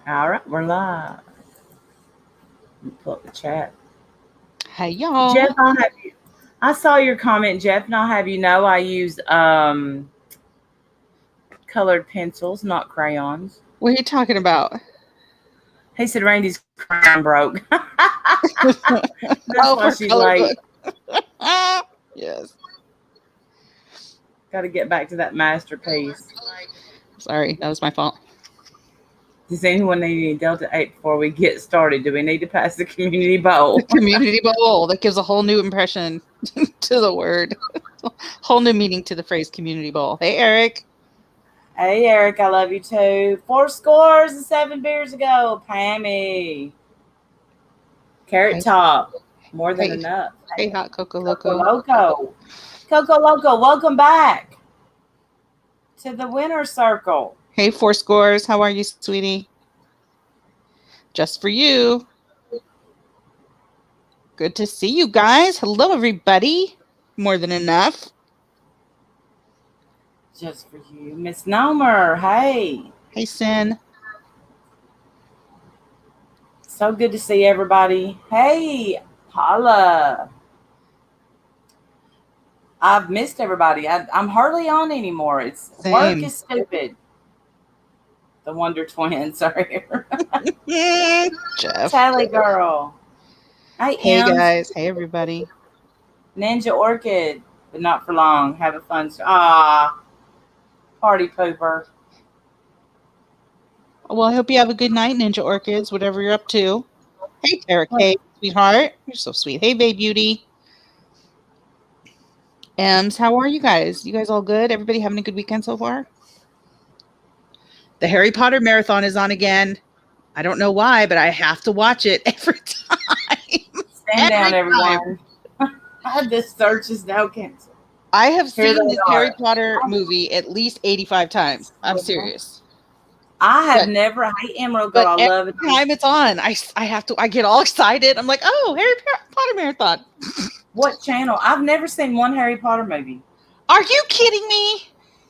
All right, we're live. Let me pull up the chat. Hey y'all. Jeff, I'll have you. I saw your comment, Jeff, and I'll have you know I use colored pencils, not crayons. What are you talking about? He said Randy's crayon broke. That's Oh, why for she's color late. book. Yes. Got to get back to that masterpiece. Sorry, that was my fault. Does anyone need any Delta 8 before we get started? Do we need to pass the community bowl? The community bowl, that gives a whole new impression to the word. Whole new meaning to the phrase community bowl. Hey Eric. Hey, Eric, I love you too. 4 scores and 7 beers ago, Pammy. Carrot Hey, Top, more than hey, enough. hey hot Coco Coco Loco. Loco. Coco Loco, welcome back to the winner's circle. Hey, 4 scores. How are you, sweetie? Just for you. Good to see you guys. Hello, everybody. More than enough. Just for you. Miss Nomer, hey. Hey, Sin. So good to see everybody. Hey, Paula. I've missed everybody. I'm hardly on anymore. It's work Same. is stupid. The Wonder Twins are here. Jeff. Tally girl. Hey, Hey, Ems. guys. Hey, everybody. Ninja Orchid, but not for long. Have a fun. Party pooper. Well, I hope you have a good night, Ninja Orchids, whatever you're up to. Hey, Tara K, sweetheart. You're so sweet. Hey, Babe Beauty. Ems, how are you guys? You guys all good? Everybody having a good weekend so far? The Harry Potter marathon is on again. I don't know why, but I have to watch it every time. Stand down, Every everyone. This search is now canceled. I have Here seen they this are. Harry Potter movie at least 85 times. I'm serious. I have But, never. Hey, Emerald Girl, but I every love it. time it's on, I get all excited. I'm like, oh, Harry Potter marathon. What channel? I've never seen one Harry Potter movie. Are you kidding me?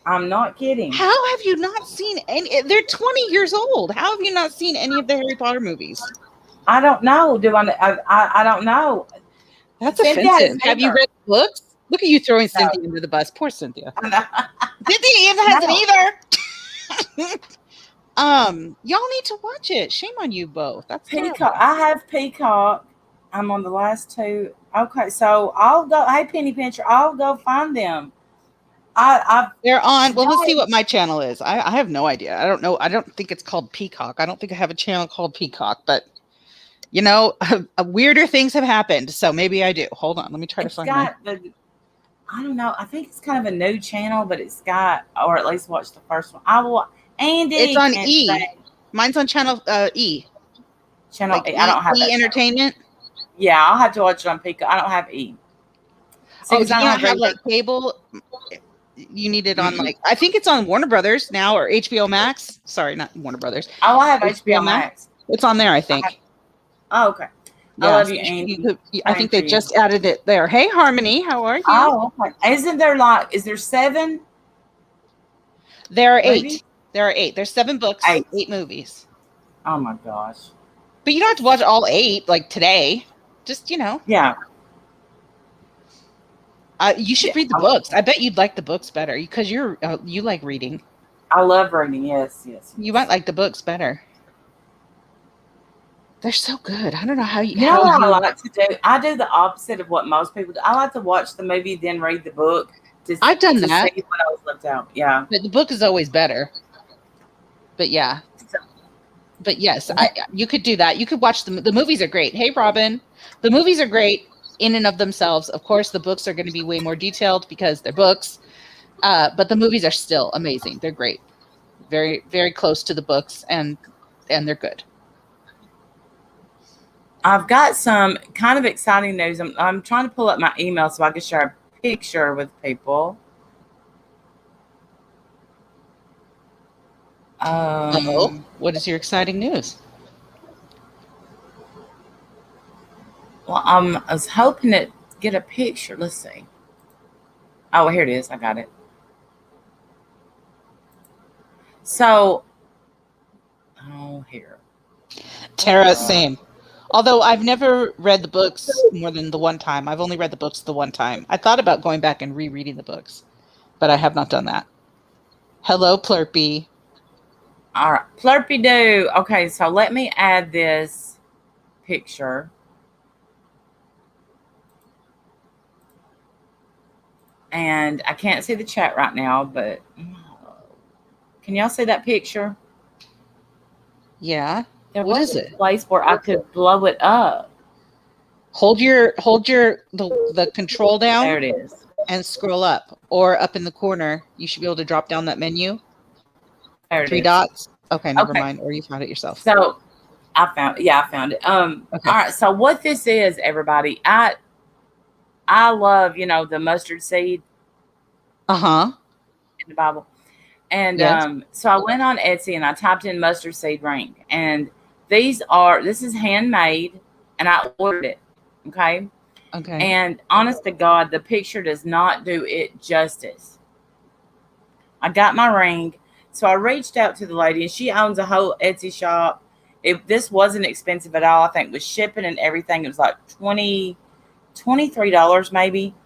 I'm not kidding. How have you not seen any? They're 20 years old. How have you not seen any of the Harry Potter movies? I don't know. Do I don't know. That's Cynthia has offensive. Have you never. read the books? Look at you throwing No. Cynthia under the bus. Poor Cynthia. No. Cynthia even hasn't either. Y'all need to watch it. Shame on you both. That's Peacock. terrible. I have Peacock. I'm on the last two. Okay, so I'll go. Hey, Penny Pincher, I'll go find them. They're on. Well, let's see what my channel is. I have no idea. I don't know. I don't think it's called Peacock. I don't think I have a channel called Peacock, but you know, weirder things have happened. So maybe I do. Hold on. Let me try to find got the. I don't know. I think it's kind of a new channel, but it's got, or at least watch the first one. I will. Andy, it's on can't E. say. Mine's on channel E. Channel Like E. I don't have E that channel. Entertainment. Yeah, I'll have to watch it on Peacock. I don't have E. Oh, because do you I don't not have regular- like cable? You need it on like I think it's on Warner Brothers now or HBO Max. Sorry, not Warner Brothers. Oh, I have HBO Max. It's on there, I think. Oh, okay. Yeah, I love so you, Andy. I think they just added it there. Hey, Harmony, how are you? Oh, okay. Isn't there like? Is there 7? There are Maybe? 8. There are 8. There's 7 books, 8 movies. Oh my gosh. But you don't have to watch all 8 like today. Just, you know. Yeah. You should read the books. I bet you'd like the books better because you like reading. I love reading. Yes. You might like the books better. They're so good. I don't know how you. You know what I like to do? I do the opposite of what most people do. I like to watch the movie, then read the book. I've done that. See what else left out. Yeah. But the book is always better. But yeah. But yes, you could do that. You could watch the movies are great. Hey, Robin, the movies are great in and of themselves. Of course, the books are going to be way more detailed because they're books. But the movies are still amazing. They're great. Very, very close to the books, and they're good. I've got some kind of exciting news. I'm trying to pull up my email so I can share a picture with people. What is your exciting news? Well, I was hoping to get a picture. Let's see. Oh, here it is. I got it. So, oh, here. Tara, same. Although I've never read the books more than the one time. I've only read the books the one time. I thought about going back and rereading the books, but I have not done that. Hello, Plurpy. All right, Plurpy Doo. Okay, so let me add this picture. And I can't see the chat right now, but can y'all see that picture? Yeah. There What was is a it? place where I could blow it up. Hold the control down. There it is. And scroll up, or up in the corner. You should be able to drop down that menu. There it Three is. dots. Okay, never Okay. mind. Or you found it yourself. So I found it. Okay. All right. So what this is, everybody, I love, the mustard seed Uh-huh. in the Bible. And Yes. so I went on Etsy and I typed in mustard seed ring. And this is handmade and I ordered it. Okay. Okay. And honest to God, the picture does not do it justice. I got my ring. So I reached out to the lady and she owns a whole Etsy shop. This wasn't expensive at all. I think with shipping and everything, it was like $23 maybe.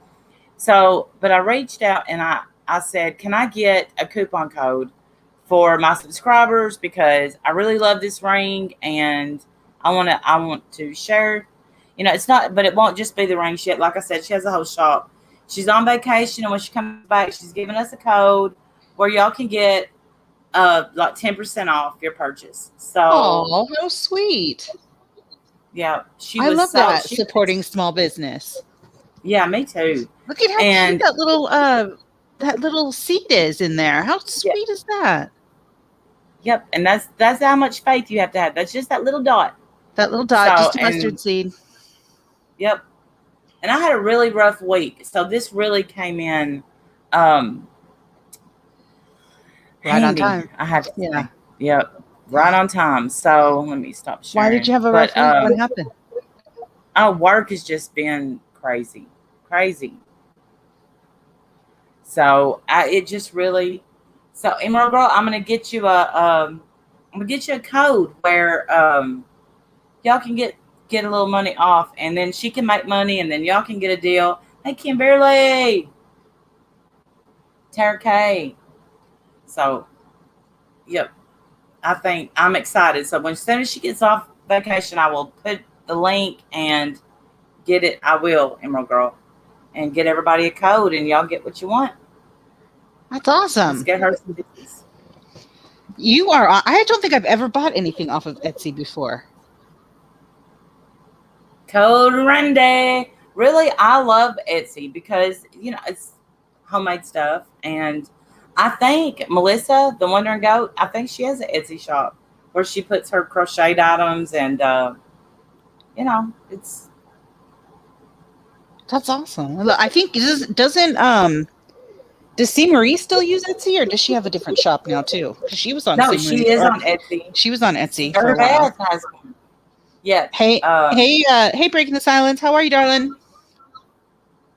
So, but I reached out and I said, can I get a coupon code for my subscribers? Because I really love this ring and I want to share. It's not, but it won't just be the ring. Like I said, she has a whole shop. She's on vacation, and when she comes back, she's giving us a code where y'all can get like 10% off your purchase. So, oh, how sweet! Yeah, I love that supporting small business. Yeah, me too. Look at how cute that little seed is in there. How sweet is that? Yep, and that's how much faith you have to have. That's just that little dot. That little dot, just a mustard seed. Yep. And I had a really rough week, so this really came in right on time. I have to say. Yep. Right on time. So let me stop sharing. Why did you have a rough week? What happened? Work has just been crazy. So it just really. So Emerald Girl, I'm gonna get you a code where y'all can get a little money off, and then she can make money, and then y'all can get a deal. Hey, Kimberly, Tara K. So, yep, I think I'm excited. So as soon as she gets off vacation, I will put the link and get it. I will, Emerald Girl, and get everybody a code, and y'all get what you want. That's awesome. Let's get her some business. I don't think I've ever bought anything off of Etsy before. Code Randy. Really, I love Etsy because, it's homemade stuff. And I think Melissa, the Wandering Goat, I think she has an Etsy shop where she puts her crocheted items and, it's. That's awesome. I think does C. Marie still use Etsy, or does she have a different shop now too? Because she was on. No, she is on Etsy. She was on Etsy for a while. Yeah. Hey, Breaking the Silence. How are you, darling?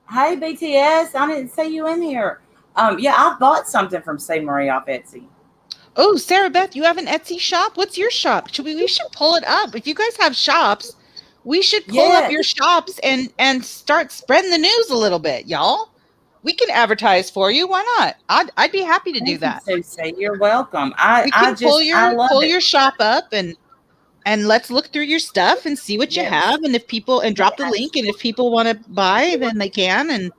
Hey, BTS. I didn't see you in here. Yeah, I bought something from C. Marie off Etsy. Oh, Sarah Beth, you have an Etsy shop? What's your shop? We should pull it up. If you guys have shops, we should pull up your shops and start spreading the news a little bit, y'all. We can advertise for you. Why not? I'd be happy to do that. You're welcome. Pull your shop up and let's look through your stuff and see what you have. And drop the link. And if people want to buy, then they can. And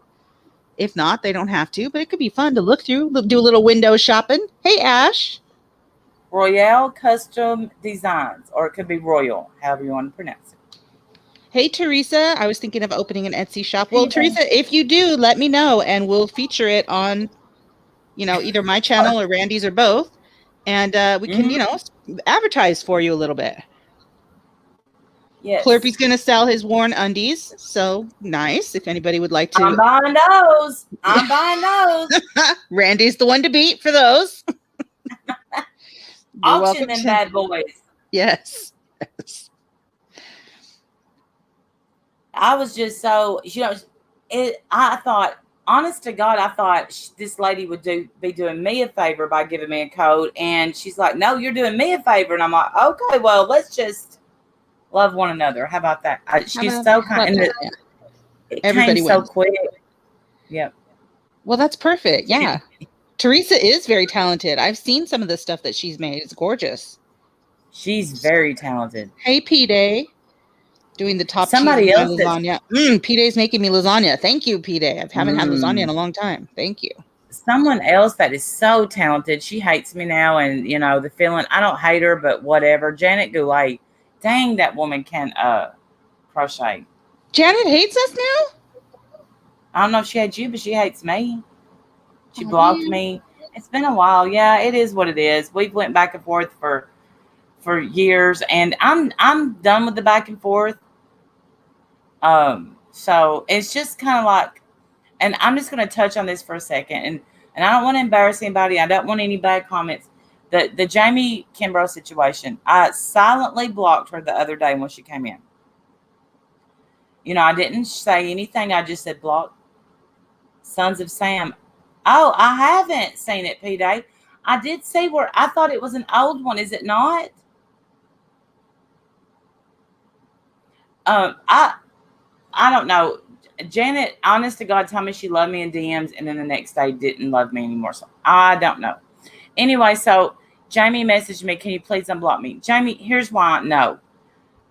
if not, they don't have to. But it could be fun to look through, do a little window shopping. Hey, Ash. Royale Custom Designs, or it could be Royal, however you want to pronounce it. Hey, Teresa. I was thinking of opening an Etsy shop. Well, Teresa, if you do, let me know and we'll feature it on, either my channel or Randy's or both. And we can, advertise for you a little bit. Yes. Plurpy's going to sell his worn undies. So nice. If anybody would like to. I'm buying those. Randy's the one to beat for those. Auction them bad boys. Yes. I was just so, I thought, honest to God, I thought this lady would be doing me a favor by giving me a code. And she's like, no, you're doing me a favor. And I'm like, okay, well, let's just love one another. How about that? She's so kind. And it Everybody came so wins. quick. Yep. Well, that's perfect. Yeah. Teresa is very talented. I've seen some of the stuff that she's made. It's gorgeous. She's very talented. Hey, P-Day. Doing the top Somebody else lasagna. P-Day's making me lasagna. Thank you, P-Day. I haven't had lasagna in a long time. Thank you. Someone else that is so talented. She hates me now, and the feeling. I don't hate her, but whatever. Janet Goulet. Dang, that woman can crochet. Janet hates us now? I don't know if she hates you, but she hates me. She blocked me. It's been a while. Yeah, it is what it is. We've went back and forth for years, and I'm done with the back and forth. So it's just kind of like, and I'm just going to touch on this for a second, and I don't want to embarrass anybody. I don't want any bad comments. The Jamie Kimbrough situation, I silently blocked her the other day when she came in. I didn't say anything. I just said block. Sons of Sam. Oh, I haven't seen it, P-Day. I did see where I thought it was an old one. Is it not? I don't know. Janet, honest to God, told me she loved me in DMs, and then the next day didn't love me anymore. So I don't know. Anyway, so Jamie messaged me, can you please unblock me? Jamie, here's why. No.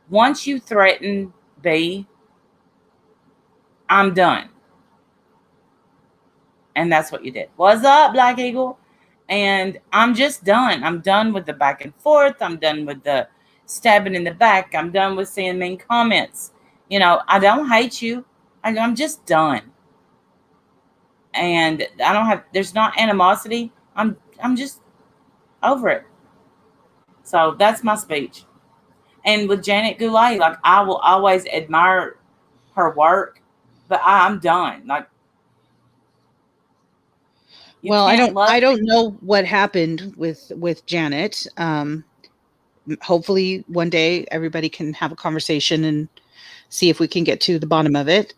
Once you threaten B, I'm done. And that's what you did. What's up, Black Eagle? And I'm just done. I'm done with the back and forth. I'm done with the stabbing in the back. I'm done with seeing mean comments. I don't hate you. I'm just done. And there's not animosity. I'm just over it. So that's my speech. And with Janet Goulet, like, I will always admire her work, but I'm done. Like, well, I don't know what happened with Janet. Hopefully one day everybody can have a conversation and see if we can get to the bottom of it.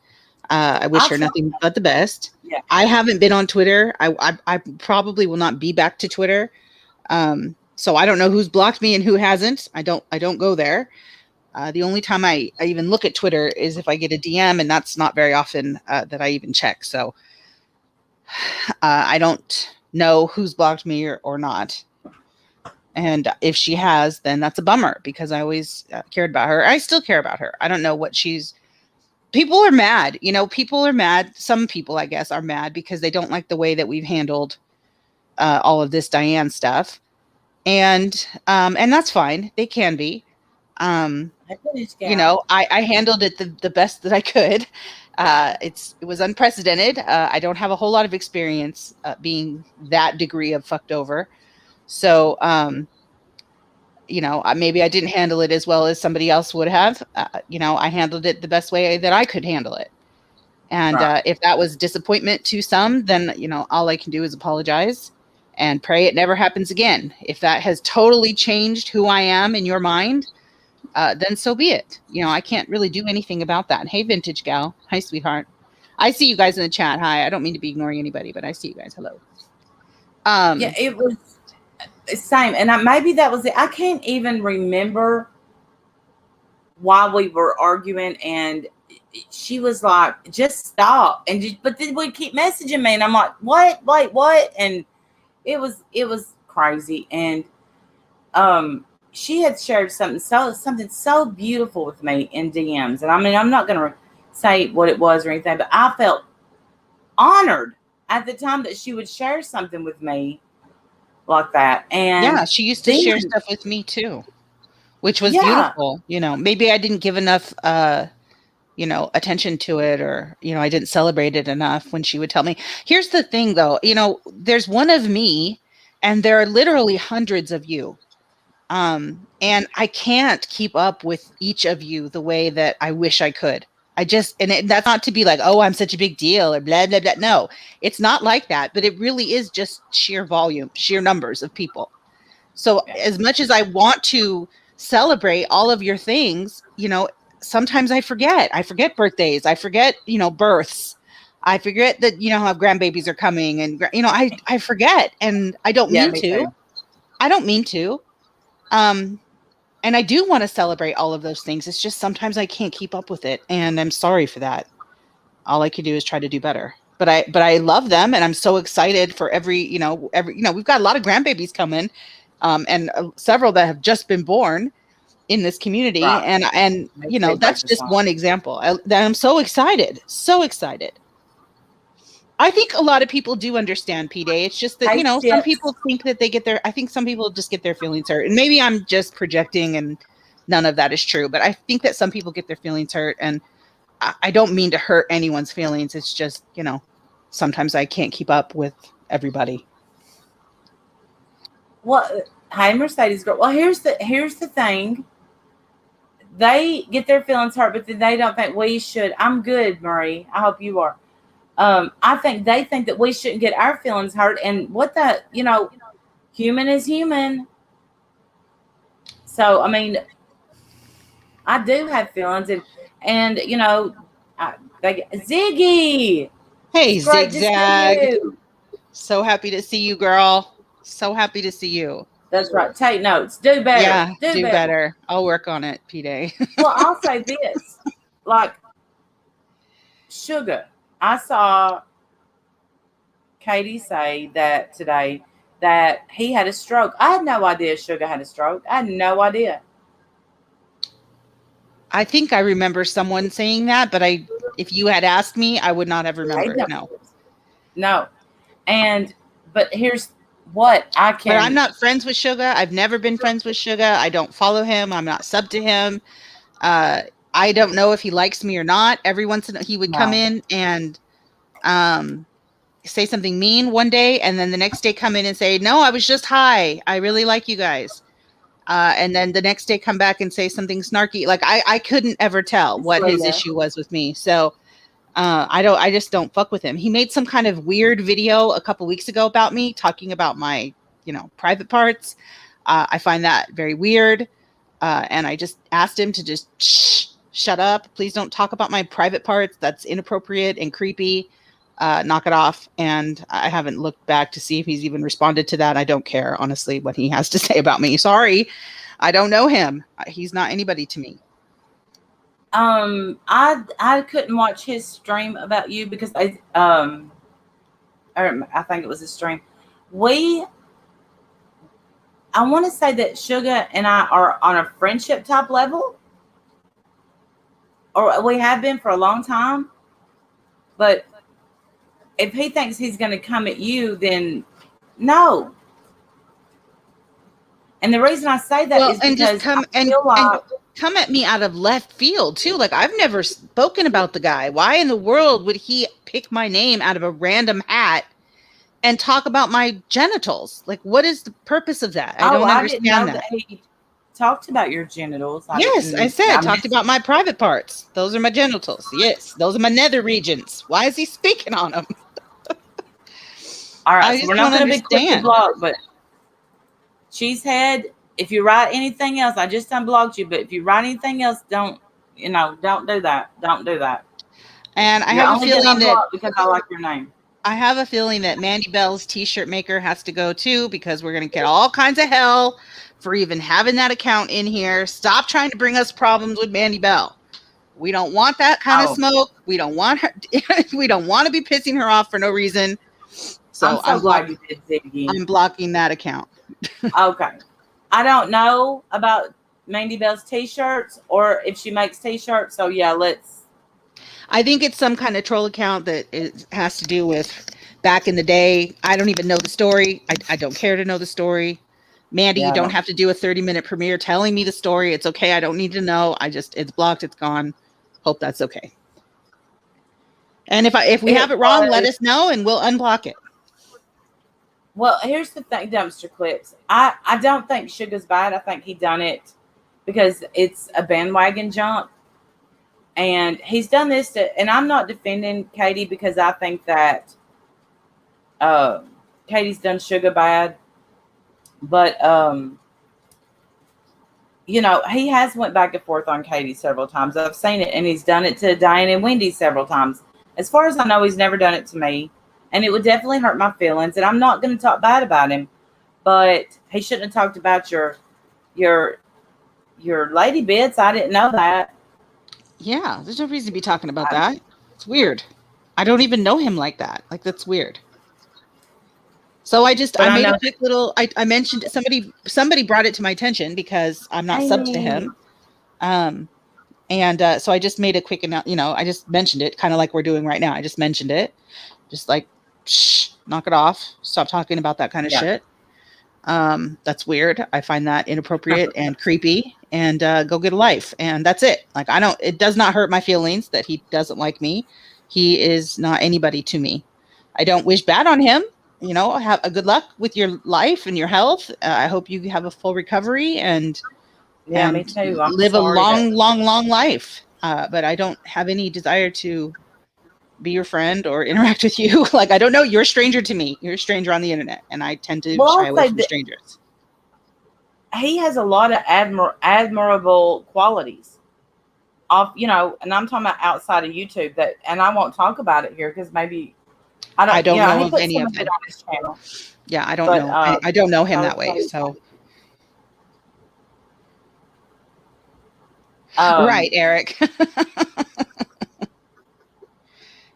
I wish her nothing but the best. Yeah. I haven't been on Twitter. I probably will not be back to Twitter. So I don't know who's blocked me and who hasn't. I don't go there. The only time I even look at Twitter is if I get a DM, and that's not very often that I even check. So I don't know who's blocked me or not. And if she has, then that's a bummer, because I always cared about her. I still care about her. I don't know what people are mad. People are mad. Some people, I guess, are mad because they don't like the way that we've handled all of this Diane stuff. And that's fine. They can be. I handled it the best that I could. It was unprecedented. I don't have a whole lot of experience being that degree of fucked over. So, maybe I didn't handle it as well as somebody else would have. I handled it the best way that I could handle it. And right. If that was disappointment to some, then, all I can do is apologize and pray it never happens again. If that has totally changed who I am in your mind, then so be it. I can't really do anything about that. Hey, Vintage Gal. Hi, sweetheart. I see you guys in the chat. Hi. I don't mean to be ignoring anybody, but I see you guys. Hello. Yeah, it was same. And maybe that was it. I can't even remember why we were arguing. And she was like, just stop. But then we keep messaging me. And I'm like, what? Wait, what? And it was crazy. And she had shared something so beautiful with me in DMs. And I mean, I'm not going to say what it was or anything, but I felt honored at the time that she would share something with me like that. And yeah, she used to share stuff with me too, which was beautiful. Maybe I didn't give enough attention to it, or I didn't celebrate it enough when she would tell me. Here's the thing though, there's one of me and there are literally hundreds of you. And I can't keep up with each of you the way that I wish I could. That's not to be like, oh, I'm such a big deal or blah, blah, blah. No, it's not like that, but it really is just sheer volume, sheer numbers of people. So as much as I want to celebrate all of your things, sometimes I forget birthdays. I forget, births. I forget that, how grandbabies are coming, and I forget, and I don't Yeah, mean me to. too. I don't mean to. And I do want to celebrate all of those things. It's just sometimes I can't keep up with it, and I'm sorry for that. All I can do is try to do better. But I love them, and I'm so excited for every we've got a lot of grandbabies coming, and several that have just been born in this community, Right. and Me too, that's Dr. just Song. one example. That I'm so excited, so excited. I think a lot of people do understand P-Day. It's just that, Hey, some Chips. people think that I think some people just get their feelings hurt. And maybe I'm just projecting and none of that is true. But I think that some people get their feelings hurt. And I don't mean to hurt anyone's feelings. It's just, sometimes I can't keep up with everybody. Well, hey, Mercedes girl. Well, here's the thing. They get their feelings hurt, but then they don't think we should. I'm good, Murray. I hope you are. I think they think that we shouldn't get our feelings hurt. And human is human. So, I mean, I do have feelings, and Ziggy. Hey, It's great to see Zigzag. you. So happy to see you, girl. So happy to see you. That's right. Take notes. Do better. Yeah, do better. I'll work on it, P-Day. Well, I'll say this. Like, Sugar. I saw Katie say that today that he had a stroke. I had no idea Sugar had a stroke. I had no idea. I think I remember someone saying that, but if you had asked me, I would not have remembered. No. But here's what I can. But I'm not friends with Sugar. I've never been friends with Sugar. I don't follow him. I'm not sub to him. I don't know if he likes me or not. Every once in a while, he would come in and say something mean one day, and then the next day come in and say, "No, I was just high. I really like you guys." And then the next day come back and say something snarky. Like I couldn't ever tell what his issue was with me. So I just don't fuck with him. He made some kind of weird video a couple weeks ago about me, talking about my, private parts. I find that very weird. And I just asked him to just shut up. Please don't talk about my private parts. That's inappropriate and creepy. Knock it off. And I haven't looked back to see if he's even responded to that. I don't care, honestly, what he has to say about me. Sorry. I don't know him. He's not anybody to me. I couldn't watch his stream about you because I think it was a stream. I want to say that Sugar and I are on a friendship type level, or we have been for a long time. But if he thinks he's going to come at you, then no. And the reason I say that is because and come at me out of left field too. Like, I've never spoken about the guy. Why in the world would he pick my name out of a random hat and talk about my genitals? Like, what is the purpose of that? I don't understand that. He talked about your genitals. Yes, I said talked about my private parts. Those are my genitals. Yes, those are my nether regions. Why is he speaking on them? All right, so we're not going to be quick to block, but Cheesehead, if you write anything else, I just unblocked you, but if you write anything else, don't do that. Don't do that. And I have a feeling that because I like your name. I have a feeling that Mandy Bell's t-shirt maker has to go too, because we're going to get all kinds of hell for even having that account in here. Stop trying to bring us problems with Mandy Bell. We don't want that kind of smoke. We don't want her. We don't want to be pissing her off for no reason. So I'm glad you did Ziggy. I'm blocking that account. Okay. I don't know about Mandy Bell's t-shirts or if she makes t-shirts. So yeah, I think it's some kind of troll account that has to do with back in the day. I don't even know the story. I don't care to know the story. Mandy, you don't have to do a 30-minute premiere telling me the story. It's okay. I don't need to know. It's blocked. It's gone. Hope that's okay. And if we have it wrong, let us know and we'll unblock it. Well, here's the thing, Dumpster Clips. I don't think Sugar's bad. I think he done it because it's a bandwagon jump. And he's done this and I'm not defending Katie because I think that Katie's done Sugar bad. But, he has went back and forth on Katie several times. I've seen it, and he's done it to Diane and Wendy several times. As far as I know, he's never done it to me, and it would definitely hurt my feelings. And I'm not going to talk bad about him, but he shouldn't have talked about your lady bits. I didn't know that. Yeah, there's no reason to be talking about that. It's weird. I don't even know him like that. Like, that's weird. So I made a quick little, I mentioned somebody brought it to my attention because I'm not subbed to him. So I just made a quick, I just mentioned it kind of like we're doing right now. I just mentioned it, just like, shh, knock it off. Stop talking about that kind of shit. That's weird. I find that inappropriate and creepy, and go get a life. And that's it. Like, it does not hurt my feelings that he doesn't like me. He is not anybody to me. I don't wish bad on him. Have a good luck with your life and your health. I hope you have a full recovery and me too. Live a long life. But I don't have any desire to be your friend or interact with you. Like, I don't know. You're a stranger to me. You're a stranger on the internet, and I tend to shy away from strangers. He has a lot of admirable qualities. And I'm talking about outside of YouTube and I won't talk about it here because maybe I don't know of any of them on his channel. Yeah, I don't know. I don't know him that way. So, right, Eric.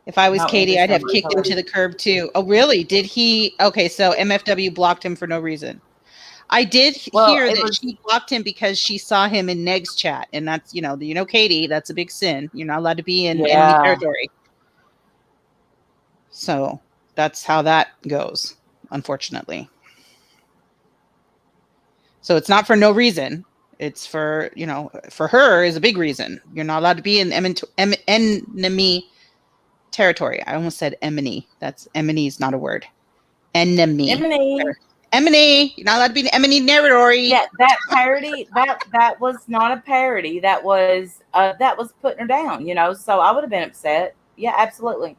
If I was Katie, I'd have kicked him to the curb too. Oh, really? Did he? Okay, so MFW blocked him for no reason. I did hear that she blocked him because she saw him in Neg's chat, and that's Katie. That's a big sin. You're not allowed to be in enemy territory. So that's how that goes, unfortunately. So it's not for no reason. It's for for her is a big reason. You're not allowed to be in enemy territory. I almost said enemy. That's enemy is not a word. Enemy. Enemy. You're not allowed to be in enemy territory. Yeah, that parody. that was not a parody. That was putting her down. So I would have been upset. Yeah, absolutely.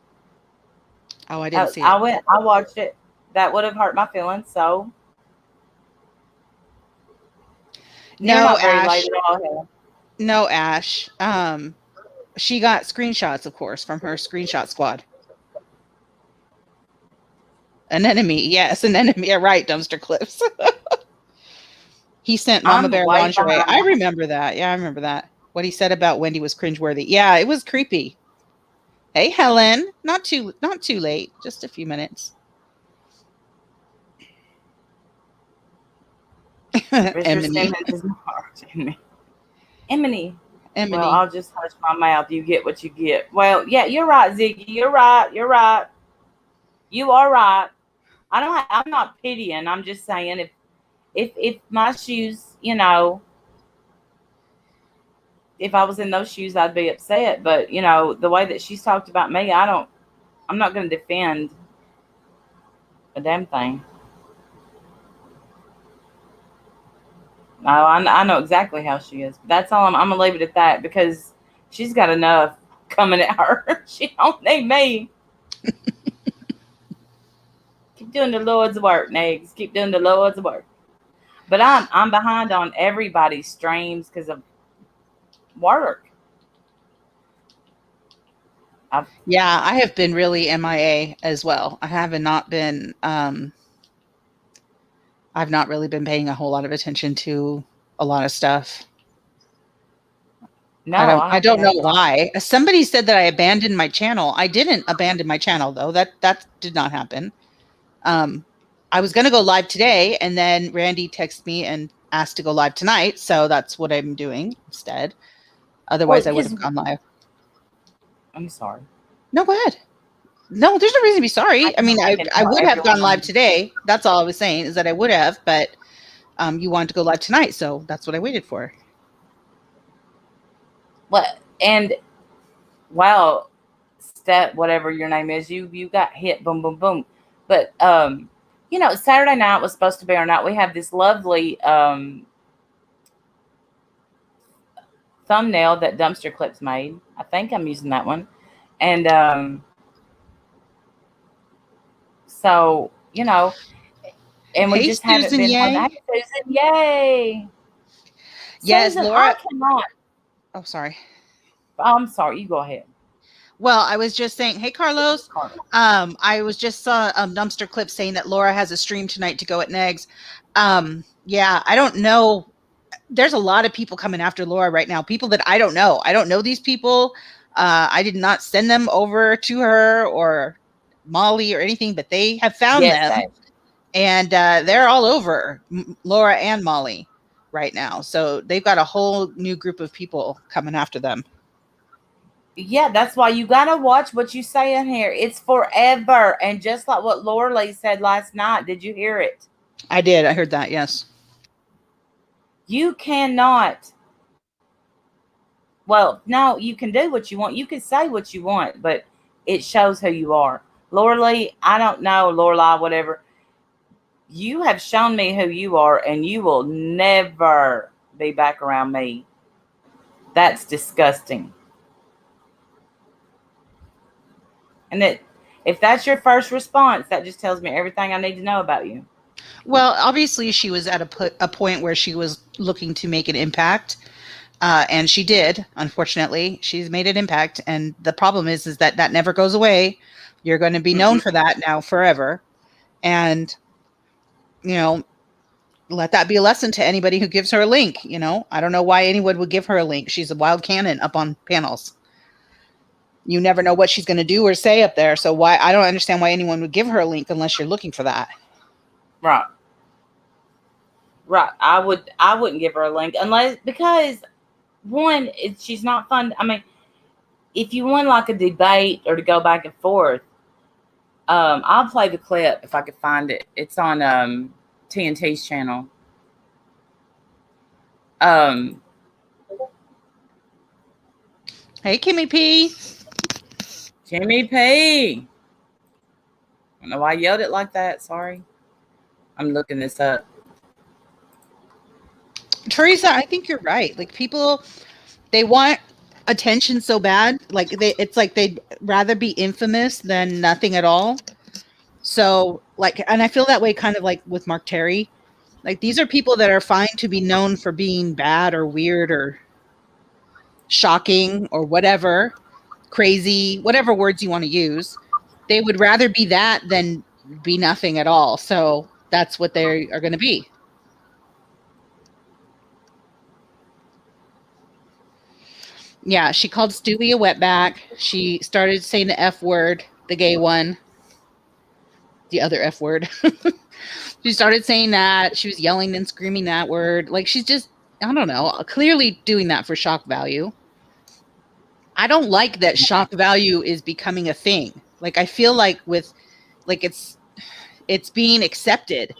Oh, I didn't see it. I watched it. That would have hurt my feelings. So no, Ash. No, Ash. She got screenshots, of course, from her screenshot squad. An enemy. Yes, an enemy. Yeah, right, Dumpster Clips. He sent Mama Bear lingerie. I remember that. Yeah, I remember that. What he said about Wendy was cringeworthy. Yeah, it was creepy. Hey, Helen. Not too late. Just a few minutes. Emily. Well, I'll just hush my mouth. You get what you get. Well, yeah, you're right, Ziggy. You're right. You are right. I'm not pitying. I'm just saying if my shoes, if I was in those shoes, I'd be upset. But the way that she's talked about me, I'm not going to defend a damn thing. No, I know exactly how she is. That's all. I'm gonna leave it at that because she's got enough coming at her. She don't need me. Keep doing the Lord's work, Negs. Keep doing the Lord's work. But I'm behind on everybody's streams because of work. I have been really MIA as well. I've not really been paying a whole lot of attention to a lot of stuff. No, I don't know why. Somebody said that I abandoned my channel. I didn't abandon my channel though. That did not happen. I was going to go live today, and then Randy texted me and asked to go live tonight, so that's what I'm doing instead. Otherwise, I would have gone live. I'm sorry. No, go ahead. No, there's no reason to be sorry. I mean, I would have gone live today. That's all I was saying is that I would have, but you wanted to go live tonight, so that's what I waited for. What? And wow, Step, whatever your name is, you got hit, boom, boom, boom. But Saturday night was supposed to be our night. We have this lovely thumbnail that Dumpster Clips made. I think I'm using that one, and so and we just haven't been on. Hey, Susan, yay! Yes, Susan, Laura. I cannot. Oh, sorry. I'm sorry. You go ahead. Well, I was just saying, hey, Carlos. I was just saw a dumpster clip saying that Laura has a stream tonight to go at Negs. Yeah, I don't know. There's a lot of people coming after Laura right now. People that I don't know. I don't know these people. I did not send them over to her or Molly or anything, but they have found them, and they're all over Laura and Molly right now. So they've got a whole new group of people coming after them. Yeah, that's why you gotta watch what you say in here. It's forever. And just like what Laura Lee said last night, did you hear it? I did. I heard that. Yes. You cannot. Well, no, you can do what you want. You can say what you want, but it shows who you are. Laura Lee, I don't know, Lorelai, whatever. You have shown me who you are, and you will never be back around me. That's disgusting. And if that's your first response, that just tells me everything I need to know about you. Well, obviously, she was at a point where she was looking to make an impact, and she did. Unfortunately, she's made an impact, and the problem is that never goes away. You're going to be known for that now forever, and let that be a lesson to anybody who gives her a link. I don't know why anyone would give her a link. She's a wild cannon up on panels. You never know what she's going to do or say up there. So I don't understand why anyone would give her a link unless you're looking for that. Right. I wouldn't give her a link because one, she's not fun. I mean, if you want like a debate or to go back and forth, I'll play the clip if I could find it. It's on TNT's channel. Hey, Kimmy P. Kimmy P. I don't know why I yelled it like that. Sorry. I'm looking this up. Teresa, I think you're right. Like, people, they want attention so bad. Like, it's like they'd rather be infamous than nothing at all. So, and I feel that way kind of like with Mark Terry. Like, these are people that are fine to be known for being bad or weird or shocking or whatever, crazy, whatever words you want to use. They would rather be that than be nothing at all. So that's what they are going to be. Yeah, she called Stewie a wetback. She started saying the F word, the gay one, the other F word. She started saying that. She was yelling and screaming that word. Like, she's just, I don't know, clearly doing that for shock value. I don't like that shock value is becoming a thing. Like, I feel like it's being accepted.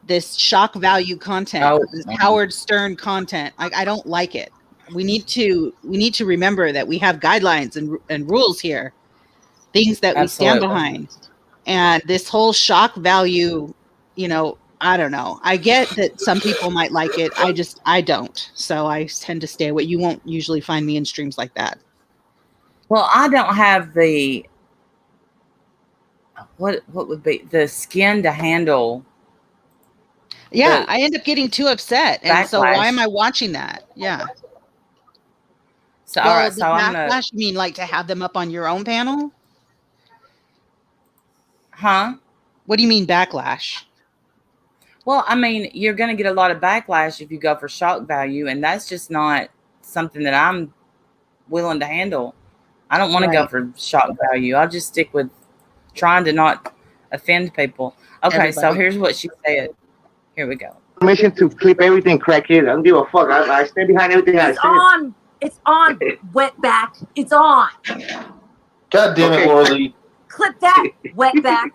This shock value content, this Howard Stern content. I don't like it. We need to remember that we have guidelines and rules here, things that we stand behind. And this whole shock value, I don't know. I get that some people might like it. I don't. So I tend to stay away. You won't usually find me in streams like that. Well, I don't have the what would be the skin to handle. Yeah, I end up getting too upset, and so why am I watching that? Yeah. So all right, so I'm gonna. You mean like to have them up on your own panel? Huh? What do you mean backlash? Well, I mean, you're going to get a lot of backlash if you go for shock value, and that's just not something that I'm willing to handle. I don't want to go for shock value. I'll just stick with trying to not offend people. Okay, so here's what she said. Here we go. Permission to clip everything, crackhead. I don't give a fuck. I stand behind everything I said. It's on, wetback. It's on. God damn it, Laura Lee. Clip that, wetback.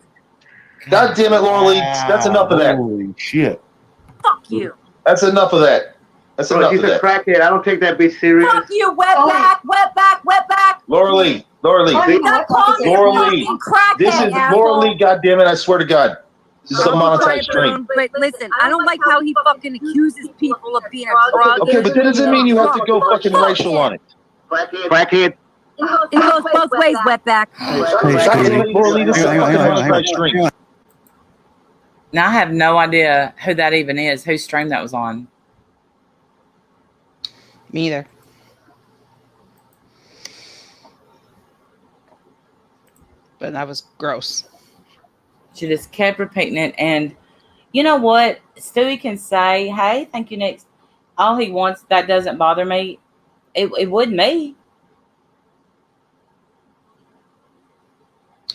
God damn it, Laura Lee. That's enough of that. Holy shit. Fuck you. That's enough of that. That's enough of that. She's a crackhead. I don't take that bitch serious. Fuck you, wetback, wetback, wetback. Laura Lee. Laura Lee. Laura Lee. This is Laura Lee, God damn it. I swear to God. This is a monetized stream. But listen, I don't like how he fucking accuses people of being a drug. Okay, but that doesn't mean you have to go fucking racial on it. Crackhead. It goes both ways, wetback. Laura Lee, this is a fucking monetized stream. Now, I have no idea who that even is, whose stream that was on. Me either. happened. That was gross. She just kept repeating it. And you know what? Stewie can say, hey, thank you next. All he wants. That doesn't bother me. It would me.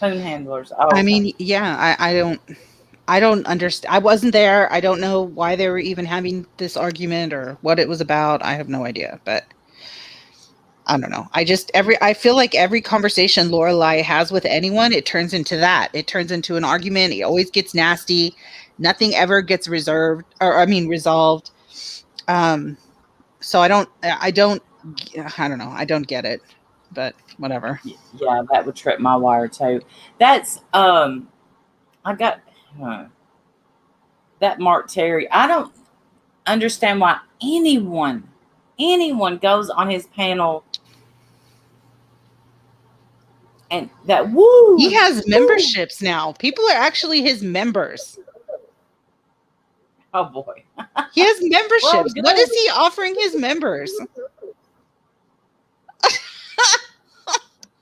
Phone handlers. Oh, I mean, yeah, I don't understand. I wasn't there. I don't know why they were even having this argument or what it was about. I have no idea, but I don't know. I feel like every conversation Lorelai has with anyone, it turns into that. It turns into an argument. It always gets nasty. Nothing ever gets resolved. So I don't know. I don't get it, but whatever. yeah, that would trip my wire too. That's I got that Mark Terry. I don't understand why anyone goes on his panel and that woo. He has memberships now. People are actually his members. Oh boy. He has memberships. Well, what is he offering his members?